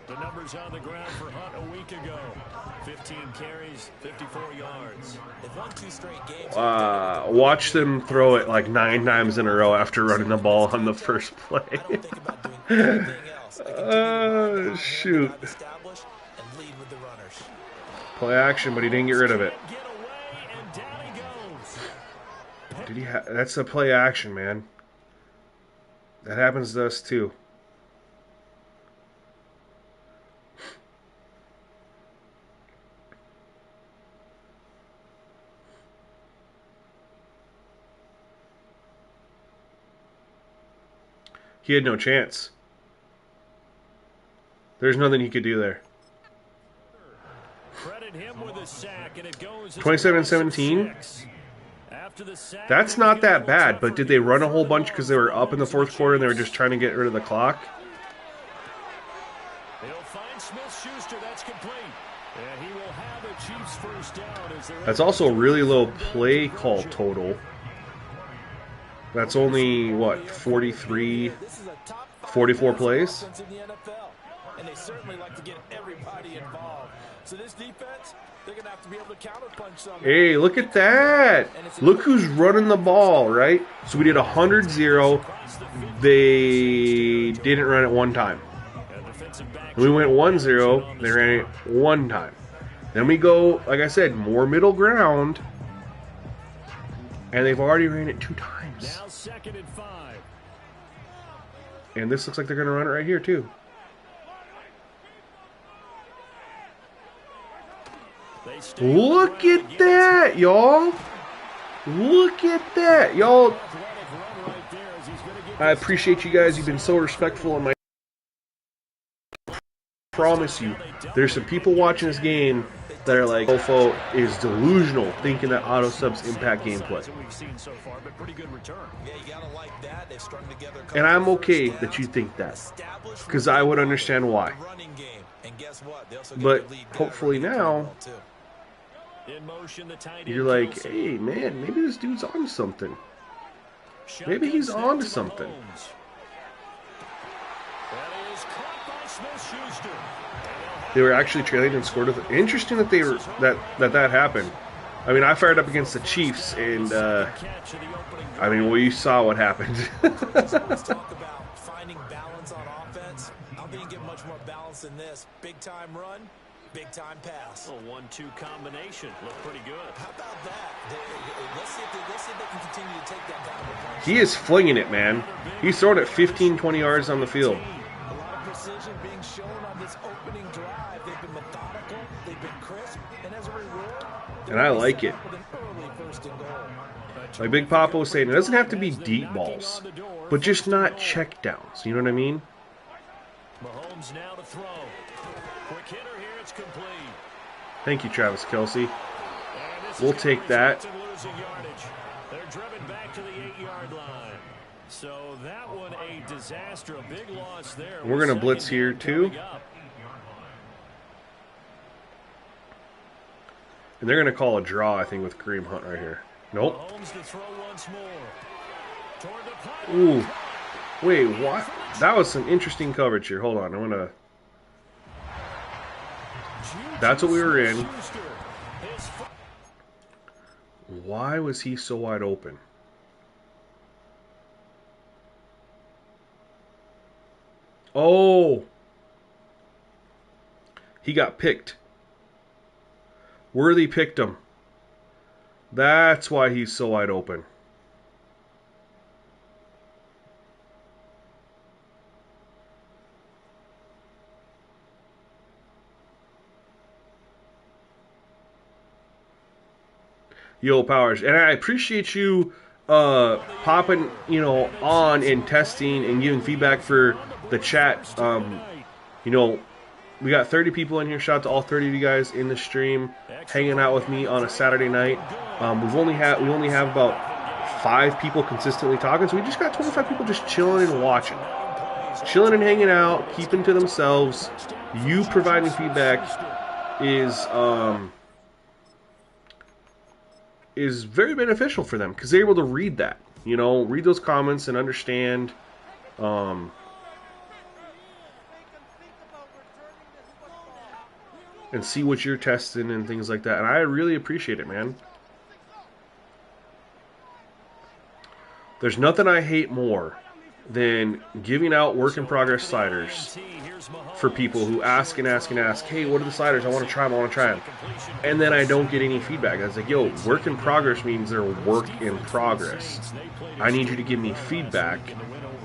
The numbers on the ground for Hunt a week ago. 15 carries, 54 yards. They've won 2 straight games. Watch them throw it like 9 times in a row after running the ball on the first play. I don't think about doing anything else. Shoot. Establish and lead with the runners. Play action, but he didn't get rid of it. Get away, and down he goes. Did he? That's a play action, man. That happens to us too. He had no chance. There's nothing he could do there. 27-17. That's not that bad, but did they run a whole bunch because they were up in the fourth quarter and they were just trying to get rid of the clock? That's also a really low play call total. That's only, what, 44 plays? And they certainly like to get everybody involved. So this defense, they're going to have to be able to counterpunch some. Hey, look at that. Look who's running the ball, right? So we did 100-0. They didn't run it one time. We went 1-0. They ran it one time. Then we go, like I said, more middle ground. And they've already ran it 2 times. Now 2nd and 5. And this looks like they're going to run it right here, too. Look at that, y'all. Look at that, y'all. I appreciate you guys. You've been so respectful in my... I promise you, there's some people watching this game that are like, Ofo is delusional, thinking that auto subs impact gameplay. And I'm okay that you think that, because I would understand why. But hopefully now, you're like, hey man, maybe this dude's on something. Maybe he's on to something. They were actually trailing and scored. Interesting that that happened. I mean, I fired up against the Chiefs, and I mean, well, you saw what happened. Let's talk about finding balance on offense. I don't think you get much more balance than this. Big time run, big time pass. A 1-2 combination. Looked pretty good. How about that? Let's see if they can continue to take that down to the punch. He is flinging it, man. He's throwing it 15, 20 yards on the field. A lot of precision being shown on this opening drive. They've been methodical, they've been crisp, and as a reward, And I like it. with an early first and goal. Like Big Papa was saying, it doesn't have to be deep balls, but just not check downs. You know what I mean? Mahomes now to throw. Quick hitter here, it's complete. Thank you, Travis Kelce. And this We'll is take that. losing yardage. They're driven back to the 8-yard line. So that one a disaster, a big loss there. We're going to blitz here too. And they're going to call a draw, I think, with Kareem Hunt right here. Nope. Mahomes to throw once more. Toward the Ooh. Wait, what? That was some interesting coverage here. Hold on. I'm going to... That's what we were in. Why was he so wide open? Oh! He got picked. Worthy picked him. That's why he's so wide open. Yo, Powers, and I appreciate you popping, on and testing and giving feedback for the chat. We got 30 people in here. Shout out to all 30 of you guys in the stream, hanging out with me on a Saturday night. We only have about 5 people consistently talking, so we just got 25 people just chilling and watching, chilling and hanging out, keeping to themselves. You providing feedback is very beneficial for them because they're able to read that, read those comments and understand. And see what you're testing and things like that. And I really appreciate it, man. There's nothing I hate more than giving out work-in-progress sliders for people who ask and ask and ask, hey, what are the sliders? I want to try them. And then I don't get any feedback. I was like, yo, work-in-progress means they're work in progress. I need you to give me feedback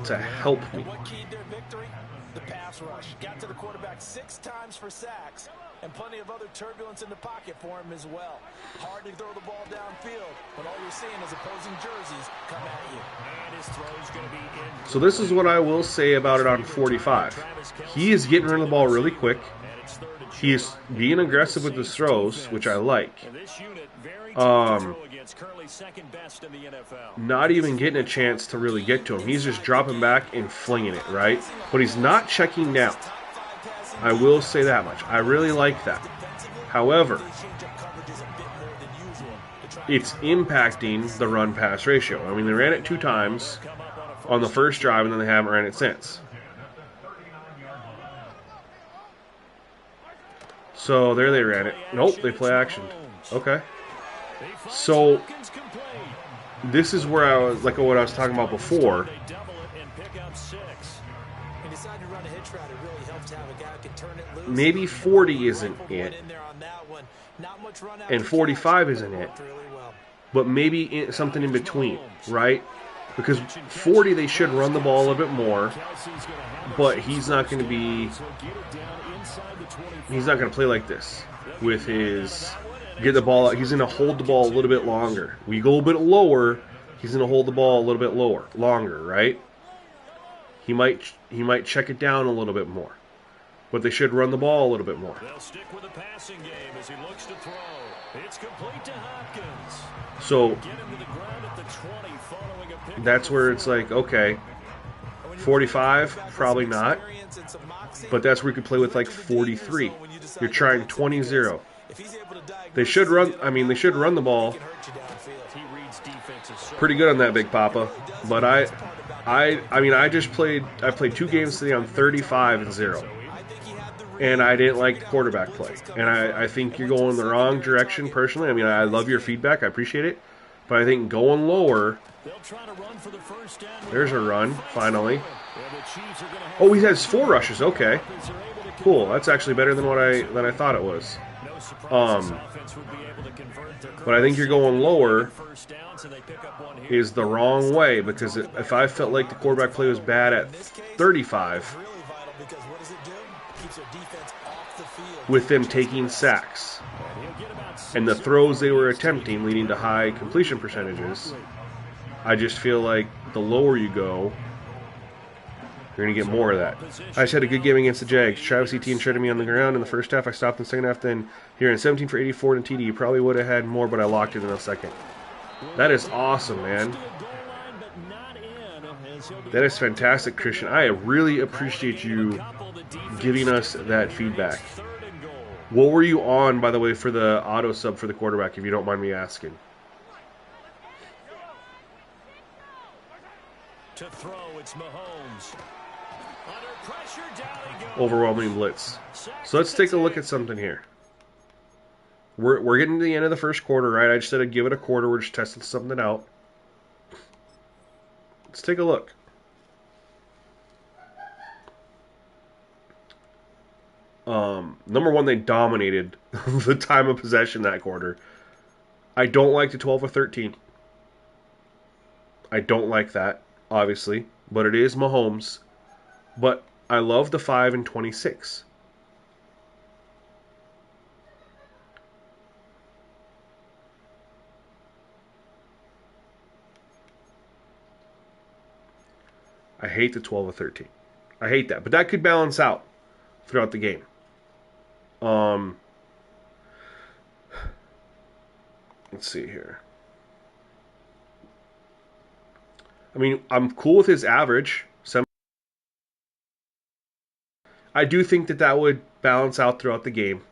to help me. What keyed their victory? The pass rush. Got to the quarterback 6 times for sacks. And plenty of other turbulence in the pocket for him as well. Hard to throw the ball downfield, but all you're seeing is opposing jerseys come at you. And his throw's going to be in. So this is what I will say about it on 45. He is getting rid of the ball really quick. He is being aggressive with his throws, which I like. Not even getting a chance to really get to him. He's just dropping back and flinging it, right? But he's not checking down. I will say that much. I really like that. However, it's impacting the run-pass ratio. I mean, they ran it 2 times on the first drive, and then they haven't ran it since. So there they ran it. Nope, they play action. Okay. So this is where I was, like what I was talking about before. Maybe 40 isn't it, and 45 isn't it, but maybe something in between, right? Because 40 they should run the ball a little bit more, but he's not going to play like this with his get the ball out. He's going to hold the ball a little bit longer. We go a bit lower, he's going to hold the ball a little bit longer, right? He might check it down a little bit more. but they should run the ball a little bit more. They'll stick with the passing game as he looks to throw. It's complete to Hopkins. So Get him to the ground at the 20 following a pick. that's where it's like, okay, 45, probably not. But that's where you could play with like 43. You're trying 20-0. They should run. I mean, they should run the ball pretty good on that, Big Papa. But I mean, I played 2 games today on 35-0, and I didn't like the quarterback play. And I think you're going the wrong direction. Personally, I mean, I love your feedback. I appreciate it, but I think going lower. There's a run finally. Oh, he has 4 rushes. Okay, cool. That's actually better than what I thought it was. But I think you're going lower is the wrong way, because if I felt like the quarterback play was bad at 35, with them taking sacks and the throws they were attempting leading to high completion percentages, I just feel like the lower you go, you're going to get more of that. I just had a good game against the Jags. Travis Etienne shredded me on the ground in the first half. I stopped in the second half. Then here in 17 for 84 and TD. Probably would have had more, but I locked it in a second. That is awesome, man. That is fantastic, Christian. I really appreciate you giving us that feedback. What were you on, by the way, for the auto sub for the quarterback, if you don't mind me asking? To throw, it's Mahomes. Under pressure, down he goes. Overwhelming blitz. So let's take a look at something here. We're getting to the end of the first quarter, right? I just said I'd give it a quarter. We're just testing something out. Let's take a look. Number one, they dominated the time of possession that quarter. I don't like the 12 or 13. I don't like that, obviously, but it is Mahomes. But I love the 5 and 26. I hate the 12 or 13. I hate that, but that could balance out throughout the game. Let's see here. I mean, I'm cool with his average. I do think that would balance out throughout the game.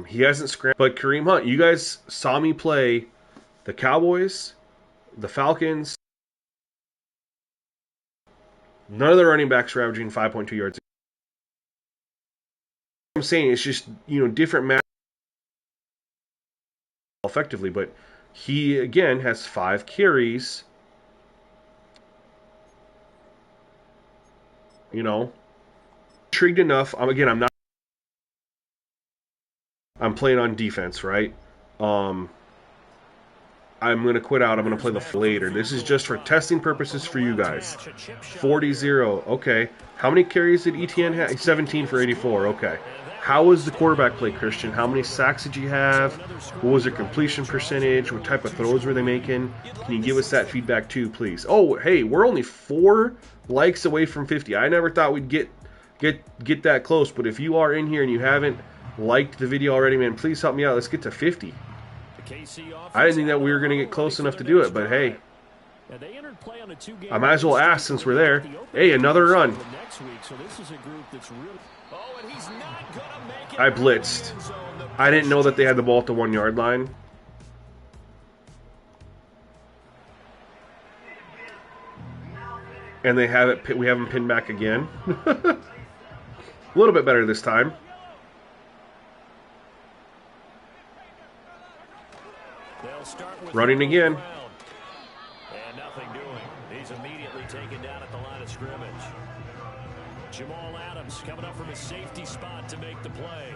He hasn't scrambled. But Kareem Hunt, you guys saw me play the Cowboys, the Falcons. None of the running backs were averaging 5.2 yards. I'm saying it's just, different match effectively, but he again has 5 carries. Intrigued enough. I'm playing on defense, right? I'm going to quit out. I'm going to play the later. This is just for testing purposes for you guys. 40-0. Okay. How many carries did Etienne have? 17 for 84. Okay. How was the quarterback play, Christian? How many sacks did you have? What was their completion percentage? What type of throws were they making? Can you give us that feedback too, please? Oh, hey, we're only 4 likes away from 50. I never thought we'd get that close, but if you are in here and you haven't liked the video already, man, please help me out. Let's get to 50. I didn't think that we were going to get close enough to do it, but hey, I might as well ask since we're there. Hey, another run. I blitzed. I didn't know that they had the ball at the 1-yard line. And we have them pinned back again. A little bit better this time. Running again. And nothing doing. He's immediately taken down at the line of scrimmage. Jamal Adams coming up from a safety spot to make the play.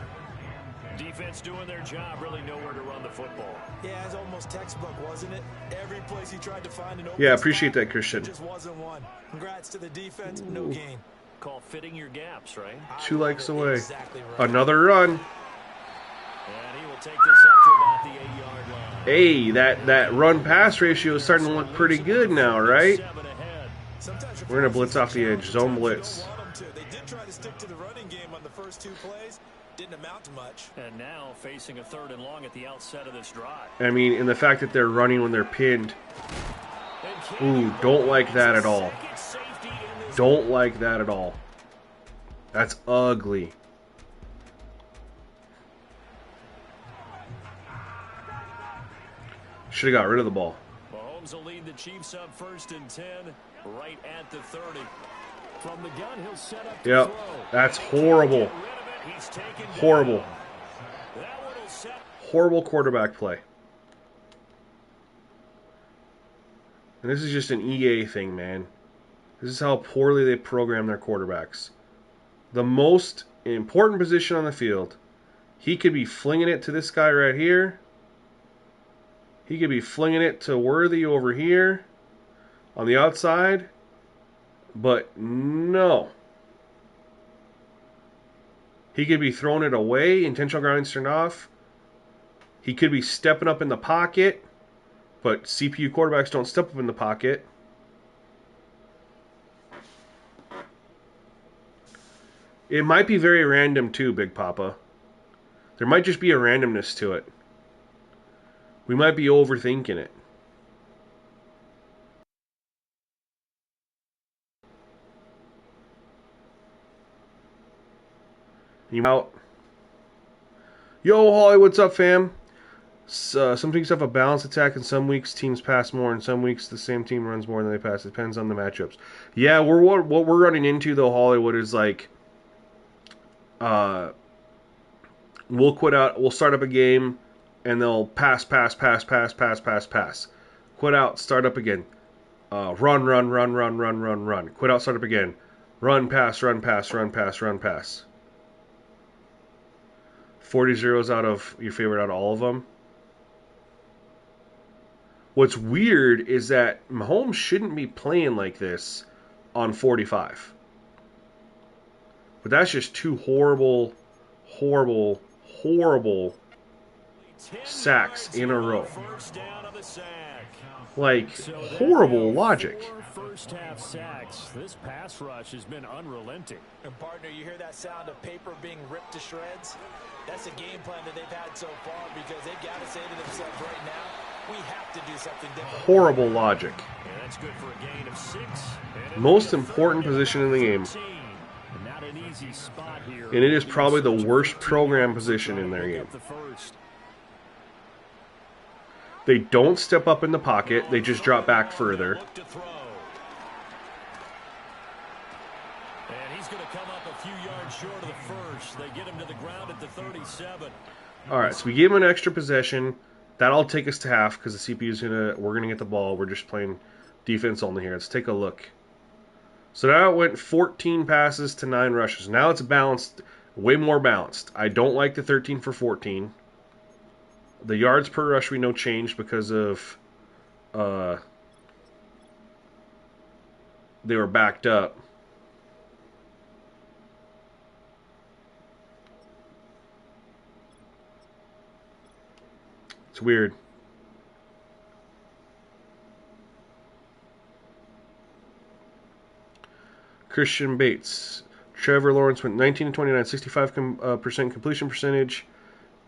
Defense doing their job, really nowhere to run the football. Yeah, it's almost textbook, wasn't it? Every place he tried to find an open Yeah, appreciate that, Christian. Just wasn't one. Congrats to the defense, no gain. Call fitting your gaps, right? 2 likes away. Exactly right. Another run. And he will take this up to about the 8-yard line. Hey, that run-pass ratio is starting to look pretty good now, right? We're going to blitz off the edge. Zone blitz. They did try to stick to the running game. amount to much. And now facing a 3rd and long at the outset of this drive. I mean, in the fact that they're running when they're pinned. Ooh, don't like that at all. Don't like that at all. That's ugly. Should have got rid of the ball. Mahomes will lead the Chiefs up 1st and 10, right at the 30. From the gun, he'll set up. Yep, that's horrible. Horrible. Horrible quarterback play. And this is just an EA thing, man. This is how poorly they program their quarterbacks. The most important position on the field, he could be flinging it to this guy right here. He could be flinging it to Worthy over here on the outside. But no. He could be throwing it away, intentional grounding turned off. He could be stepping up in the pocket, but CPU quarterbacks don't step up in the pocket. It might be very random too, Big Papa. There might just be a randomness to it. We might be overthinking it. You out? Yo, Holly, what's up, fam? Some weeks have a balanced attack, and some weeks teams pass more, and some weeks the same team runs more than they pass. It depends on the matchups. Yeah, what we're running into though, Hollywood, is like, we'll quit out. We'll start up a game, and they'll pass. Quit out, start up again. Run. Quit out, start up again. Run, pass. 40 zeros out of your favorite out of all of them. What's weird is that Mahomes shouldn't be playing like this on 45. But that's just two horrible sacks in a row. Like, horrible logic. First half sacks. This pass rush has been unrelenting. And partner, you hear that sound of paper being ripped to shreds? That's a game plan that they've had so far, because they've got to say to themselves right now, we have to do something different. Horrible logic. Yeah, that's good for a gain of 6. Most important position in the game. Not an easy spot here. And it is probably the worst program position in their game. They don't step up in the pocket. They just drop back further. And he's going to come up a few yards short of the first. They get him to the ground at the 37. All right, so we gave him an extra possession. That'll take us to half because the CPU's we're gonna get the ball. We're just playing defense only here. Let's take a look. So now it went 14 passes to 9 rushes. Now it's balanced, way more balanced. I don't like the 13 for 14. The yards per rush we know changed because of they were backed up. It's weird. Christian Bates. Trevor Lawrence went 19 to 29, 65% completion percentage,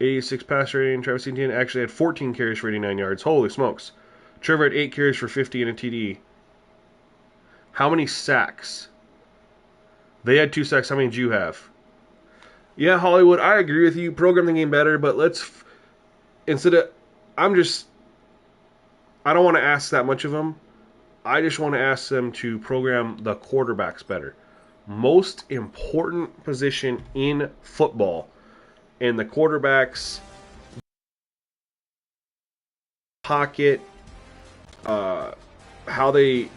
86 pass rating. Travis Etienne actually had 14 carries for 89 yards. Holy smokes. Trevor had 8 carries for 50 and a TD. How many sacks? They had 2 sacks. How many did you have? Yeah, Hollywood, I agree with you. Program the game better, but let's... Instead of... I don't want to ask that much of them. I just want to ask them to program the quarterbacks better. Most important position in football. And the quarterbacks... pocket... how they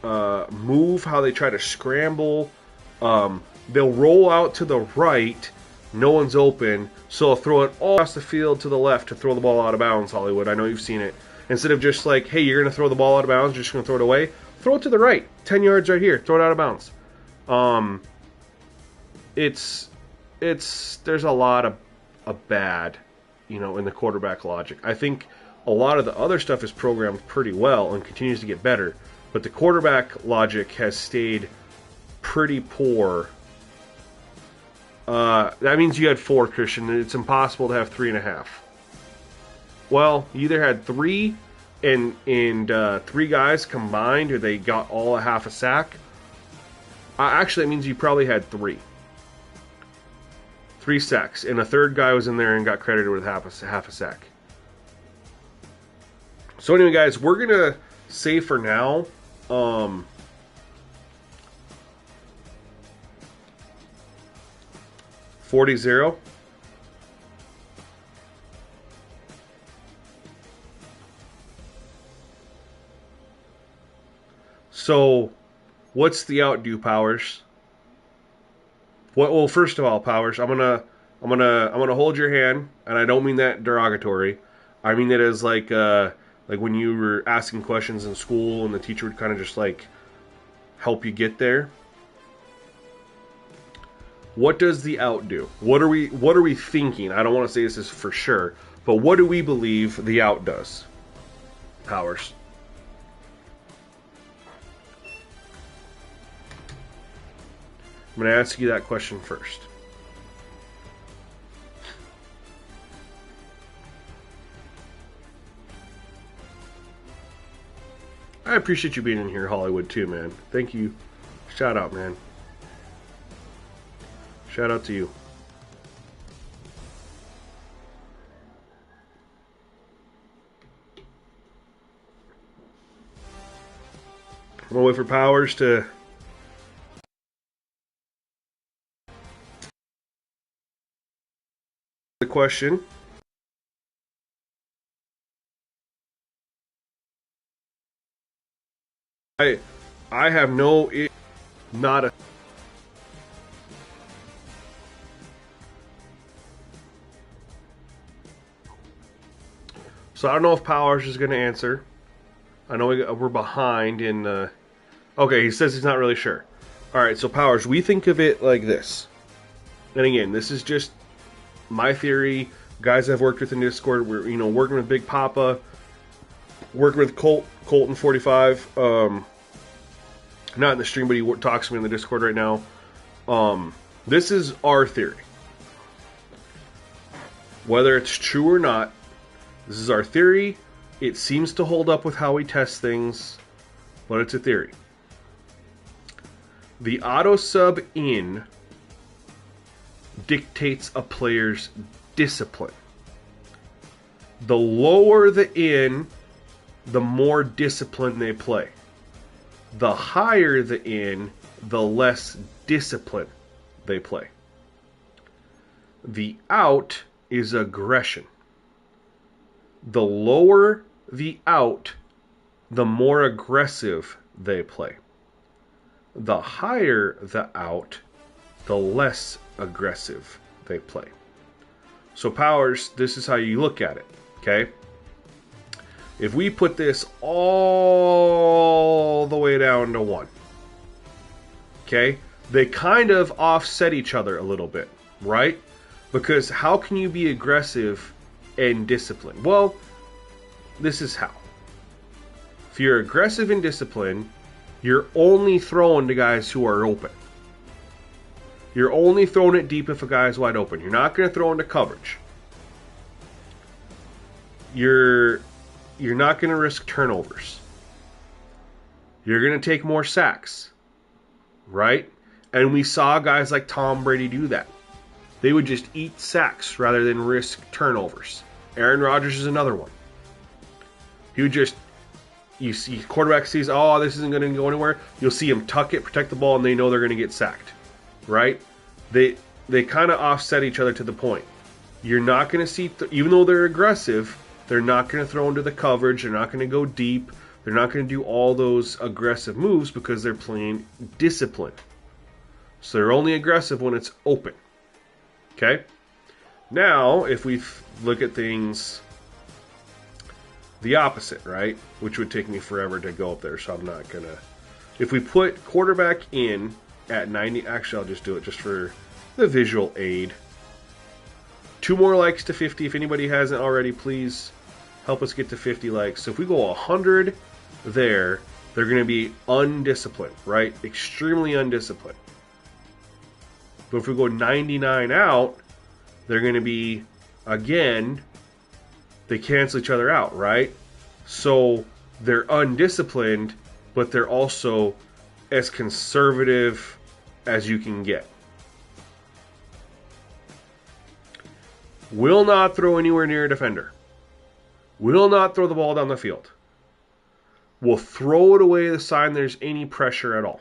move, how they try to scramble. They'll roll out to the right... No one's open, so I'll throw it all across the field to the left to throw the ball out of bounds, Hollywood. I know you've seen it. Instead of just like, hey, you're going to throw the ball out of bounds, you're just going to throw it away. Throw it to the right. 10 yards right here. Throw it out of bounds. There's a lot of bad, in the quarterback logic. I think a lot of the other stuff is programmed pretty well and continues to get better, but the quarterback logic has stayed pretty poor That means you had 4, Christian. It's impossible to have 3.5. Well, you either had 3 and 3 guys combined, or they got all a half a sack. Actually, that means you probably had 3. 3 sacks, and a third guy was in there and got credited with half a sack. So anyway, guys, we're gonna say for now, 40-0. So, what's the outdo, Powers? Well, first of all, Powers, I'm gonna hold your hand, and I don't mean that derogatory. I mean that as like when you were asking questions in school, and the teacher would kind of just like help you get there. What does the outdo? What are we thinking? I don't want to say this is for sure, but what do we believe the out does? Powers. I'm going to ask you that question first. I appreciate you being in here, Hollywood, too, man. Thank you. Shout out, man. Shout out to you. I'm going to wait for Powers to... the question. I have no... not a... So I don't know if Powers is going to answer. I know we're behind in... okay, he says he's not really sure. Alright, so Powers, we think of it like this. And again, this is just my theory. Guys I've worked with in Discord, we're working with Big Papa, working with Colton 45. Not in the stream, but he talks to me in the Discord right now. This is our theory. Whether it's true or not, this is our theory. It seems to hold up with how we test things, but it's a theory. The auto sub in dictates a player's discipline. The lower the in, the more discipline they play. The higher the in, the less discipline they play. The out is aggression. The lower the out, the more aggressive they play. The higher the out, the less aggressive they play. So Powers, this is how you look at it, okay? If we put this all the way down to 1, okay? They kind of offset each other a little bit, right? Because how can you be aggressive and disciplined? Well, this is how. If you're aggressive and disciplined, you're only throwing to guys who are open. You're only throwing it deep if a guy is wide open. You're not going to throw into coverage. You're not going to risk turnovers. You're going to take more sacks, right? And we saw guys like Tom Brady do that. They would just eat sacks rather than risk turnovers. Aaron Rodgers is another one. He would just, you see, quarterback sees, oh, this isn't going to go anywhere. You'll see him tuck it, protect the ball, and they know they're going to get sacked, right? They kind of offset each other to the point. You're not going to see, even though they're aggressive, they're not going to throw into the coverage. They're not going to go deep. They're not going to do all those aggressive moves because they're playing discipline. So they're only aggressive when it's open. Okay? Now, if we look at things the opposite, right? Which would take me forever to go up there, so I'm not going to. If we put quarterback in at 90, actually, I'll just do it just for the visual aid. 2 more likes to 50. If anybody hasn't already, please help us get to 50 likes. So if we go 100 there, they're going to be undisciplined, right? Extremely undisciplined. But if we go 99 out, they're going to be, again, they cancel each other out, right? So they're undisciplined, but they're also as conservative as you can get. Will not throw anywhere near a defender. Will not throw the ball down the field. Will throw it away the sign there's any pressure at all.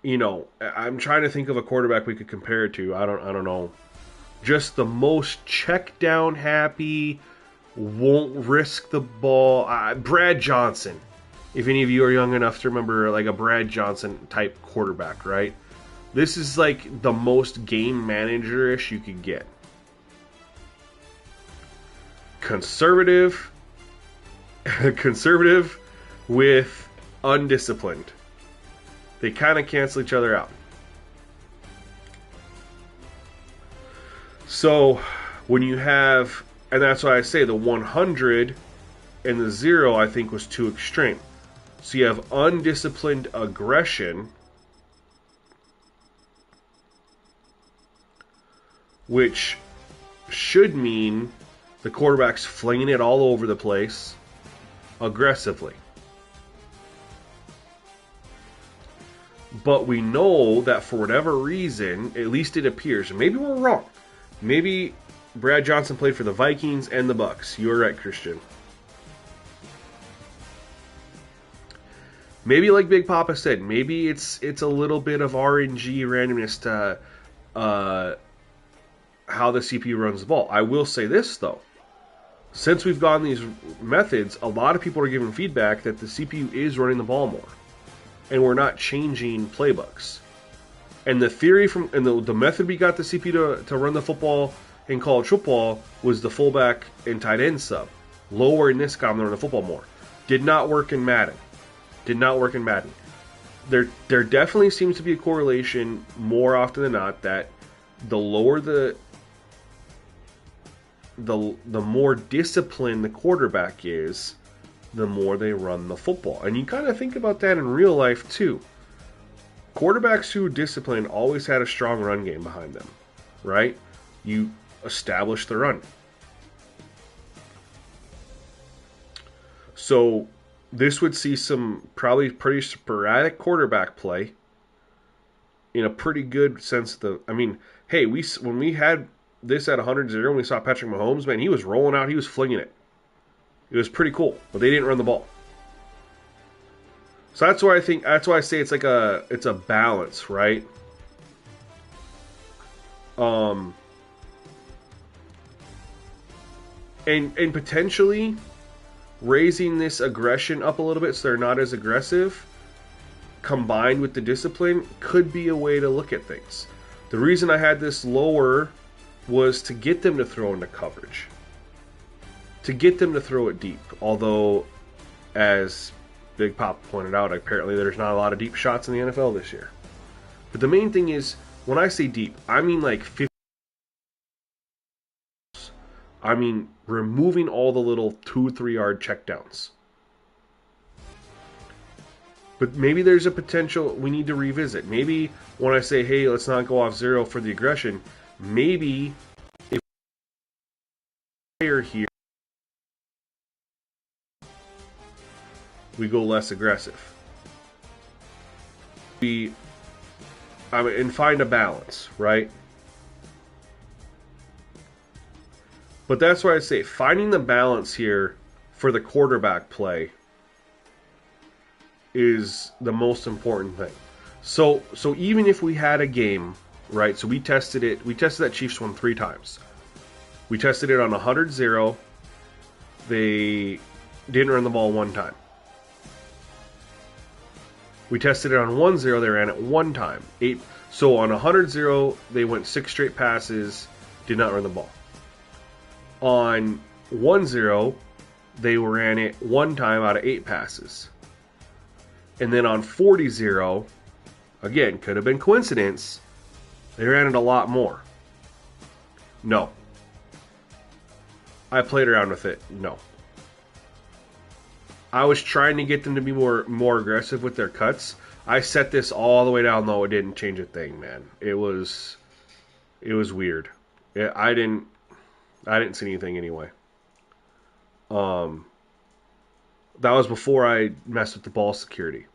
You know, I'm trying to think of a quarterback we could compare it to. I don't know. Just the most check down happy, won't risk the ball. Brad Johnson. If any of you are young enough to remember like a Brad Johnson type quarterback, right? This is like the most game manager-ish you could get. Conservative with undisciplined. They kind of cancel each other out. So when you have, and that's why I say the 100 and the 0 I think was too extreme. So you have undisciplined aggression, which should mean the quarterback's flinging it all over the place aggressively. But we know that for whatever reason, at least it appears, and maybe we're wrong. Maybe Brad Johnson played for the Vikings and the Bucks. You're right, Christian. Maybe like Big Papa said, maybe it's a little bit of RNG randomness to how the CPU runs the ball. I will say this, though. Since we've gone these methods, a lot of people are giving feedback that the CPU is running the ball more. And we're not changing playbooks. And the theory and the method we got the CPU to run the football in college football was the fullback and tight end sub. Lower in this column to run the football more. Did not work in Madden. There definitely seems to be a correlation more often than not that the lower the more disciplined the quarterback is, the more they run the football. And you kind of think about that in real life too. Quarterbacks who are disciplined always had a strong run game behind them, right? You establish the run. So this would see some probably pretty sporadic quarterback play in a pretty good sense. Hey, when we had this at 100-0, when we saw Patrick Mahomes, man, he was rolling out, he was flinging it. It was pretty cool, but they didn't run the ball. So that's why I say it's a balance, right? And potentially raising this aggression up a little bit so they're not as aggressive, combined with the discipline, could be a way to look at things. The reason I had this lower was to get them to throw into coverage. To get them to throw it deep. Although, as Big Pop pointed out, apparently there's not a lot of deep shots in the NFL this year. But the main thing is, when I say deep, I mean like 50. I mean removing all the little 2-3 yard checkdowns. But maybe there's a potential we need to revisit. Maybe when I say, hey, let's not go off 0 for the aggression, maybe if higher here, we go less aggressive. And find a balance, right? But that's why I say finding the balance here for the quarterback play is the most important thing. So even if we had a game, right? So we tested that Chiefs one 3 times. We tested it on 100-0. They didn't run the ball 1 time. We tested it on 1-0, they ran it 1 time. 8. So on 100-0, they went 6 straight passes, did not run the ball. On 1-0, they ran it 1 time out of 8 passes. And then on 40-0, again, could have been coincidence, they ran it a lot more. No. I played around with it. No. I was trying to get them to be more aggressive with their cuts. I set this all the way down low. It didn't change a thing, man. It was weird. I didn't see anything anyway. That was before I messed with the ball security.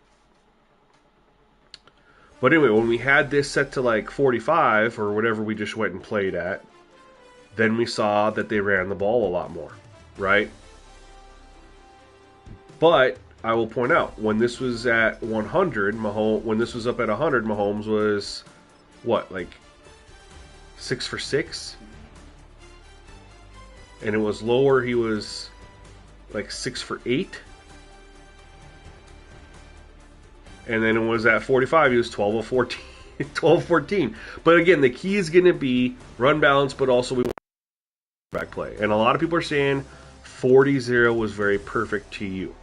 But anyway, when we had this set to like 45 or whatever we just went and played at, then we saw that they ran the ball a lot more, right? But I will point out, when this was at 100, when this was up at 100, Mahomes was what, like 6 for 6? And it was lower, he was like 6 for 8. And then it was at 45, he was 12 of 14. 12 14. But again, the key is going to be run balance, but also we want back play. And a lot of people are saying 40-0 was very perfect to you.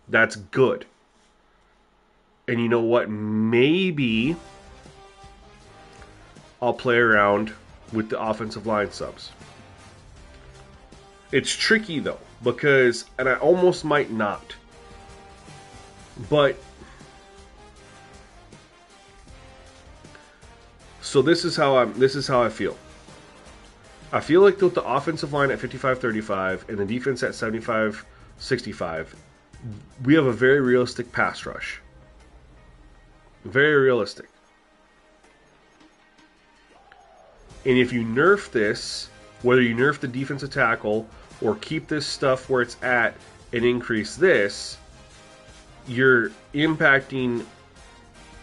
That's good. And you know what? Maybe I'll play around with the offensive line subs. It's tricky though, because, and I almost might not, but so this is how I feel. I feel like with the offensive line at 55-35 and the defense at 75-65, we have a very realistic pass rush. Very realistic. And if you nerf this, whether you nerf the defensive tackle or keep this stuff where it's at and increase this, you're impacting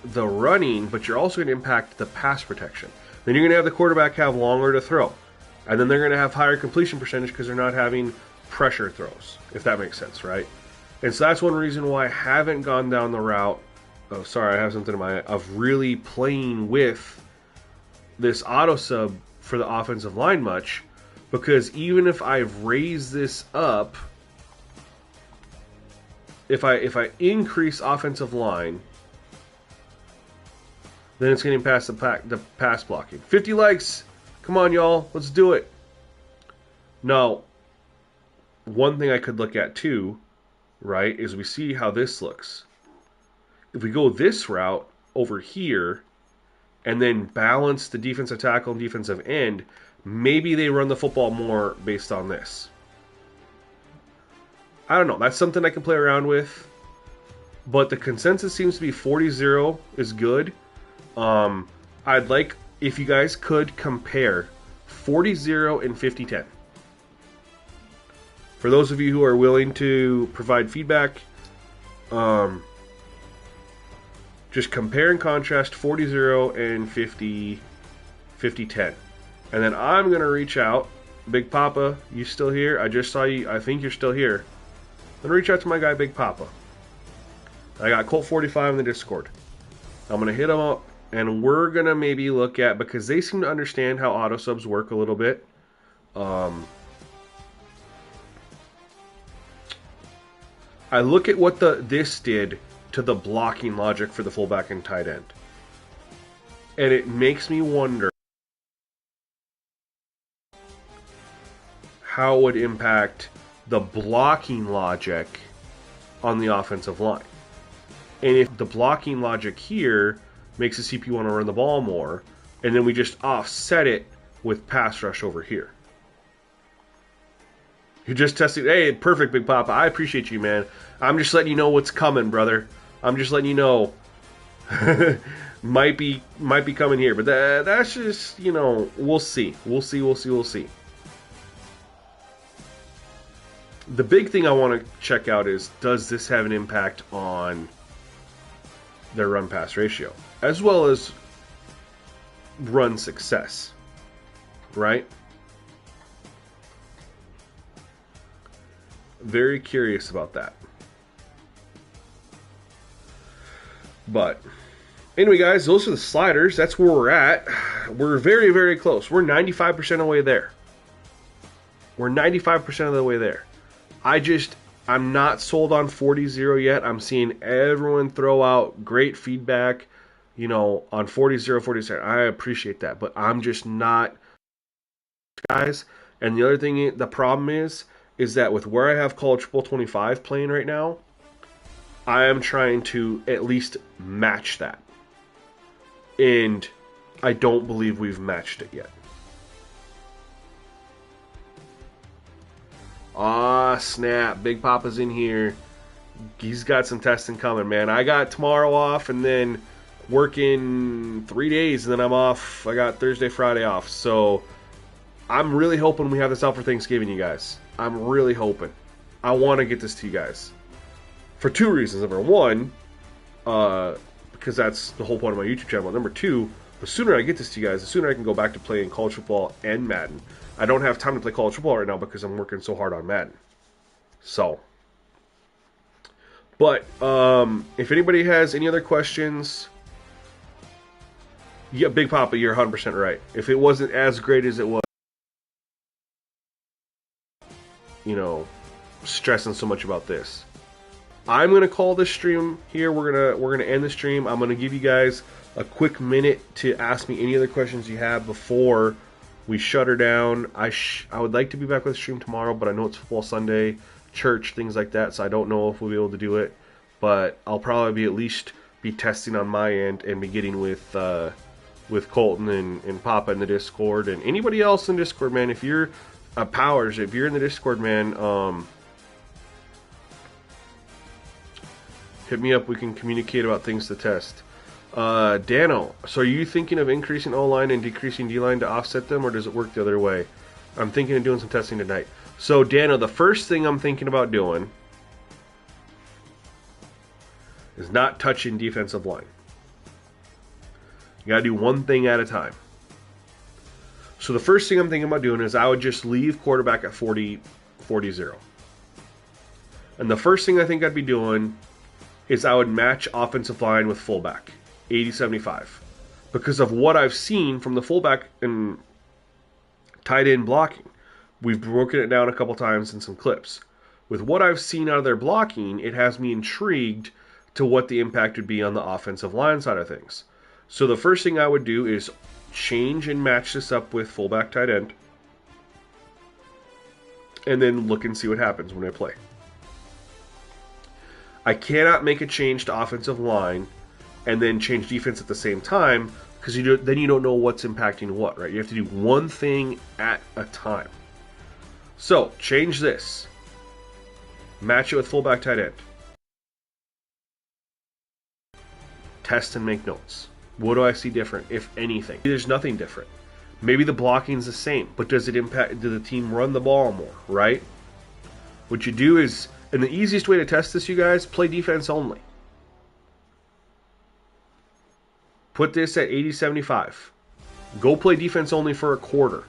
the running, but you're also going to impact the pass protection. Then you're going to have the quarterback have longer to throw. And then they're going to have higher completion percentage because they're not having pressure throws, if that makes sense, right? And so that's one reason why I haven't gone down the route, oh, sorry, I have something in my eye, of really playing with this auto sub for the offensive line much, because even if I've raised this up, if I increase offensive line, then it's getting past the pass blocking. 50 likes, come on y'all, let's do it. Now, one thing I could look at too, right, is we see how this looks. If we go this route over here and then balance the defensive tackle and defensive end, maybe they run the football more based on this. I don't know. That's something I can play around with. But the consensus seems to be 40-0 is good. I'd like if you guys could compare 40-0 and 50-10. For those of you who are willing to provide feedback, just compare and contrast 40-0 and 50-10. And then I'm going to reach out. Big Papa, you still here? I just saw you. I think you're still here. I'm going to reach out to my guy, Big Papa. I got Colt 45 in the Discord. I'm going to hit him up, and we're going to maybe look at, because they seem to understand how auto subs work a little bit. I look at what this did to the blocking logic for the fullback and tight end. And it makes me wonder how it would impact the blocking logic on the offensive line. And if the blocking logic here makes the CP want to run the ball more, and then we just offset it with pass rush over here. You just tested. Hey, perfect, Big Papa. I appreciate you, man. I'm just letting you know what's coming, brother. I'm just letting you know. might be coming here, but that's just, we'll see. We'll see. The big thing I want to check out is, does this have an impact on their run-pass ratio, as well as run success, right? Very curious about that. But anyway, guys, those are the sliders. That's where we're at. We're very, very close. We're 95% of the way there. We're 95% of the way there. I'm not sold on 40-0 yet. I'm seeing everyone throw out great feedback, on 40-0, 40-0. I appreciate that, but I'm just not, guys. And the other thing, the problem is that with where I have College Football 25 playing right now, I am trying to at least match that. And I don't believe we've matched it yet. Ah, snap. Big Papa's in here. He's got some testing coming, man. I got tomorrow off and then working 3 days, and then I'm off. I got Thursday, Friday off. So I'm really hoping we have this out for Thanksgiving, you guys. I'm really hoping. I want to get this to you guys. For 2 reasons. Number one, because that's the whole point of my YouTube channel. Number two, the sooner I get this to you guys, the sooner I can go back to playing college football and Madden. I don't have time to play college football right now because I'm working so hard on Madden. So, but if anybody has any other questions, yeah, Big Papa, you're 100% right. If it wasn't as great as it was, you know, stressing so much about this, I'm gonna call this stream here. We're gonna end the stream. I'm gonna give you guys a quick minute to ask me any other questions you have before we shut her down. I would like to be back with the stream tomorrow, but I know it's football Sunday, church, things like that, so I don't know if we'll be able to do it. But I'll probably be at least be testing on my end and be getting with Colton and Papa in the Discord and anybody else in Discord, man. If you're Powers, if you're in the Discord, man, hit me up. We can communicate about things to test. Dano, so are you thinking of increasing O-line and decreasing D-line to offset them, or does it work the other way? I'm thinking of doing some testing tonight. So, Dano, the first thing I'm thinking about doing is not touching defensive line. You got to do one thing at a time. So the first thing I'm thinking about doing is I would just leave quarterback at 40-0. And the first thing I think I'd be doing is I would match offensive line with fullback, 80-75. Because of what I've seen from the fullback and tight end blocking. We've broken it down a couple times in some clips. With what I've seen out of their blocking, it has me intrigued to what the impact would be on the offensive line side of things. So the first thing I would do is change and match this up with fullback tight end. And then look and see what happens when I play. I cannot make a change to offensive line and then change defense at the same time, because then you don't know what's impacting what, right? You have to do one thing at a time. So, change this. Match it with fullback tight end. Test and make notes. What do I see different, if anything? There's nothing different. Maybe the blocking's the same, but does it impact, do the team run the ball more, right? What you do is, and the easiest way to test this, you guys, play defense only. Put this at 80-75. Go play defense only for a quarter.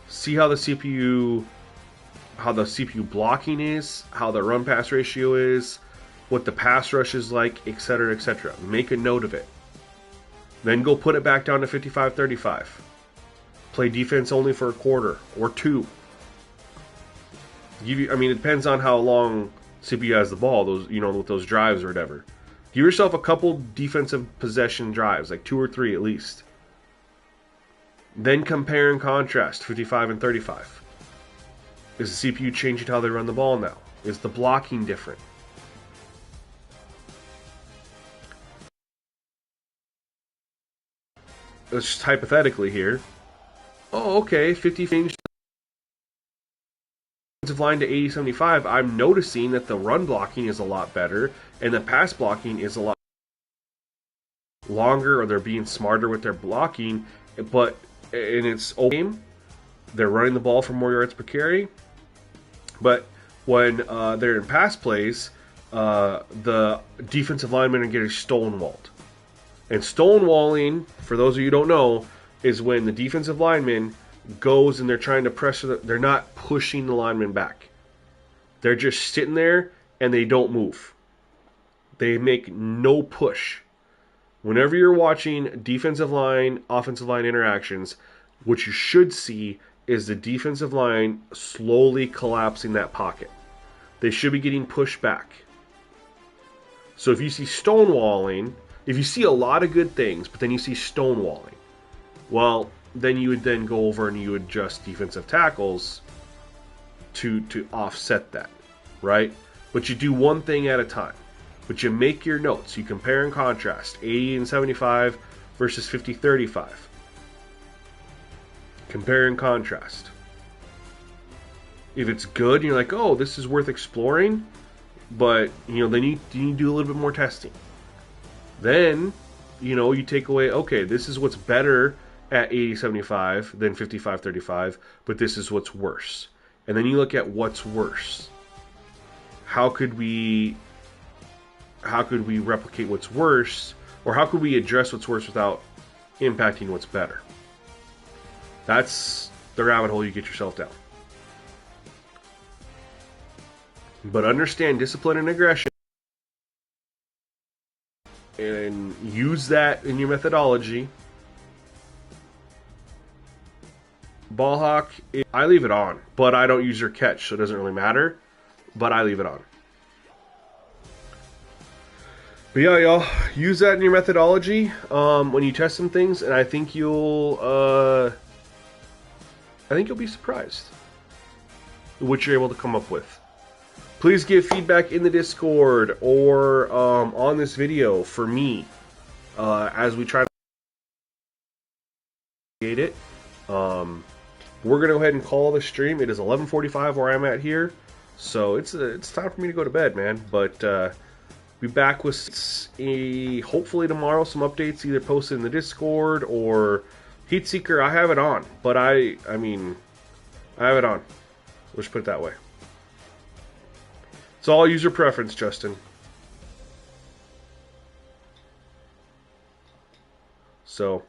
See how the CPU blocking is, how the run pass ratio is, what the pass rush is like, etc., etc. Make a note of it. Then go put it back down to 55-35. Play defense only for a quarter or two. It depends on how long CPU has the ball, with those drives or whatever. Give yourself a couple defensive possession drives, like 2 or 3 at least. Then compare and contrast 55 and 35. Is the CPU changing how they run the ball now? Is the blocking different? Let's just hypothetically here. Oh, okay, 50 changed defensive line to 80-75. I'm noticing that the run blocking is a lot better and the pass blocking is a lot longer, or they're being smarter with their blocking, but in its old game, they're running the ball for more yards per carry. But when they're in pass plays, the defensive linemen are getting stonewalled. And stonewalling, for those of you who don't know, is when the defensive lineman goes and they're trying to pressure, they're not pushing the lineman back. They're just sitting there and they don't move. They make no push. Whenever you're watching defensive line, offensive line interactions, what you should see is the defensive line slowly collapsing that pocket. They should be getting pushed back. So if you see stonewalling, if you see a lot of good things, but then you see stonewalling, well, then you would then go over and you would adjust defensive tackles to offset that, right? But you do one thing at a time. But you make your notes. You compare and contrast 80 and 75 versus 50-35. Compare and contrast. If it's good, you're like, oh, this is worth exploring, but then you need to do a little bit more testing. Then, you take away, okay, this is what's better at 80-75 than 55-35, but this is what's worse. And then you look at what's worse. How could we replicate what's worse, or how could we address what's worse without impacting what's better? That's the rabbit hole you get yourself down. But understand discipline and aggression, and use that in your methodology. Ball hawk, I leave it on, but I don't use your catch, so it doesn't really matter. But I leave it on. But yeah, y'all, use that in your methodology when you test some things, and I think you'll be surprised at what you're able to come up with. Please give feedback in the Discord or on this video for me as we try to create it. We're gonna go ahead and call the stream. It is 11:45 where I'm at here, so it's time for me to go to bed, man. But be back with hopefully tomorrow some updates, either posted in the Discord or Heatseeker. I have it on, but I have it on. Let's put it that way. It's all user preference, Justin. So,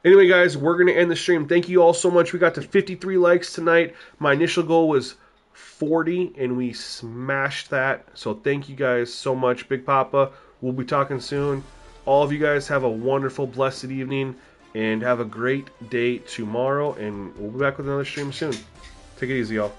anyway, guys, we're going to end the stream. Thank you all so much. We got to 53 likes tonight. My initial goal was 40, and we smashed that. So, thank you guys so much. Big Papa, we'll be talking soon. All of you guys have a wonderful, blessed evening, and have a great day tomorrow. And we'll be back with another stream soon. Take it easy, y'all.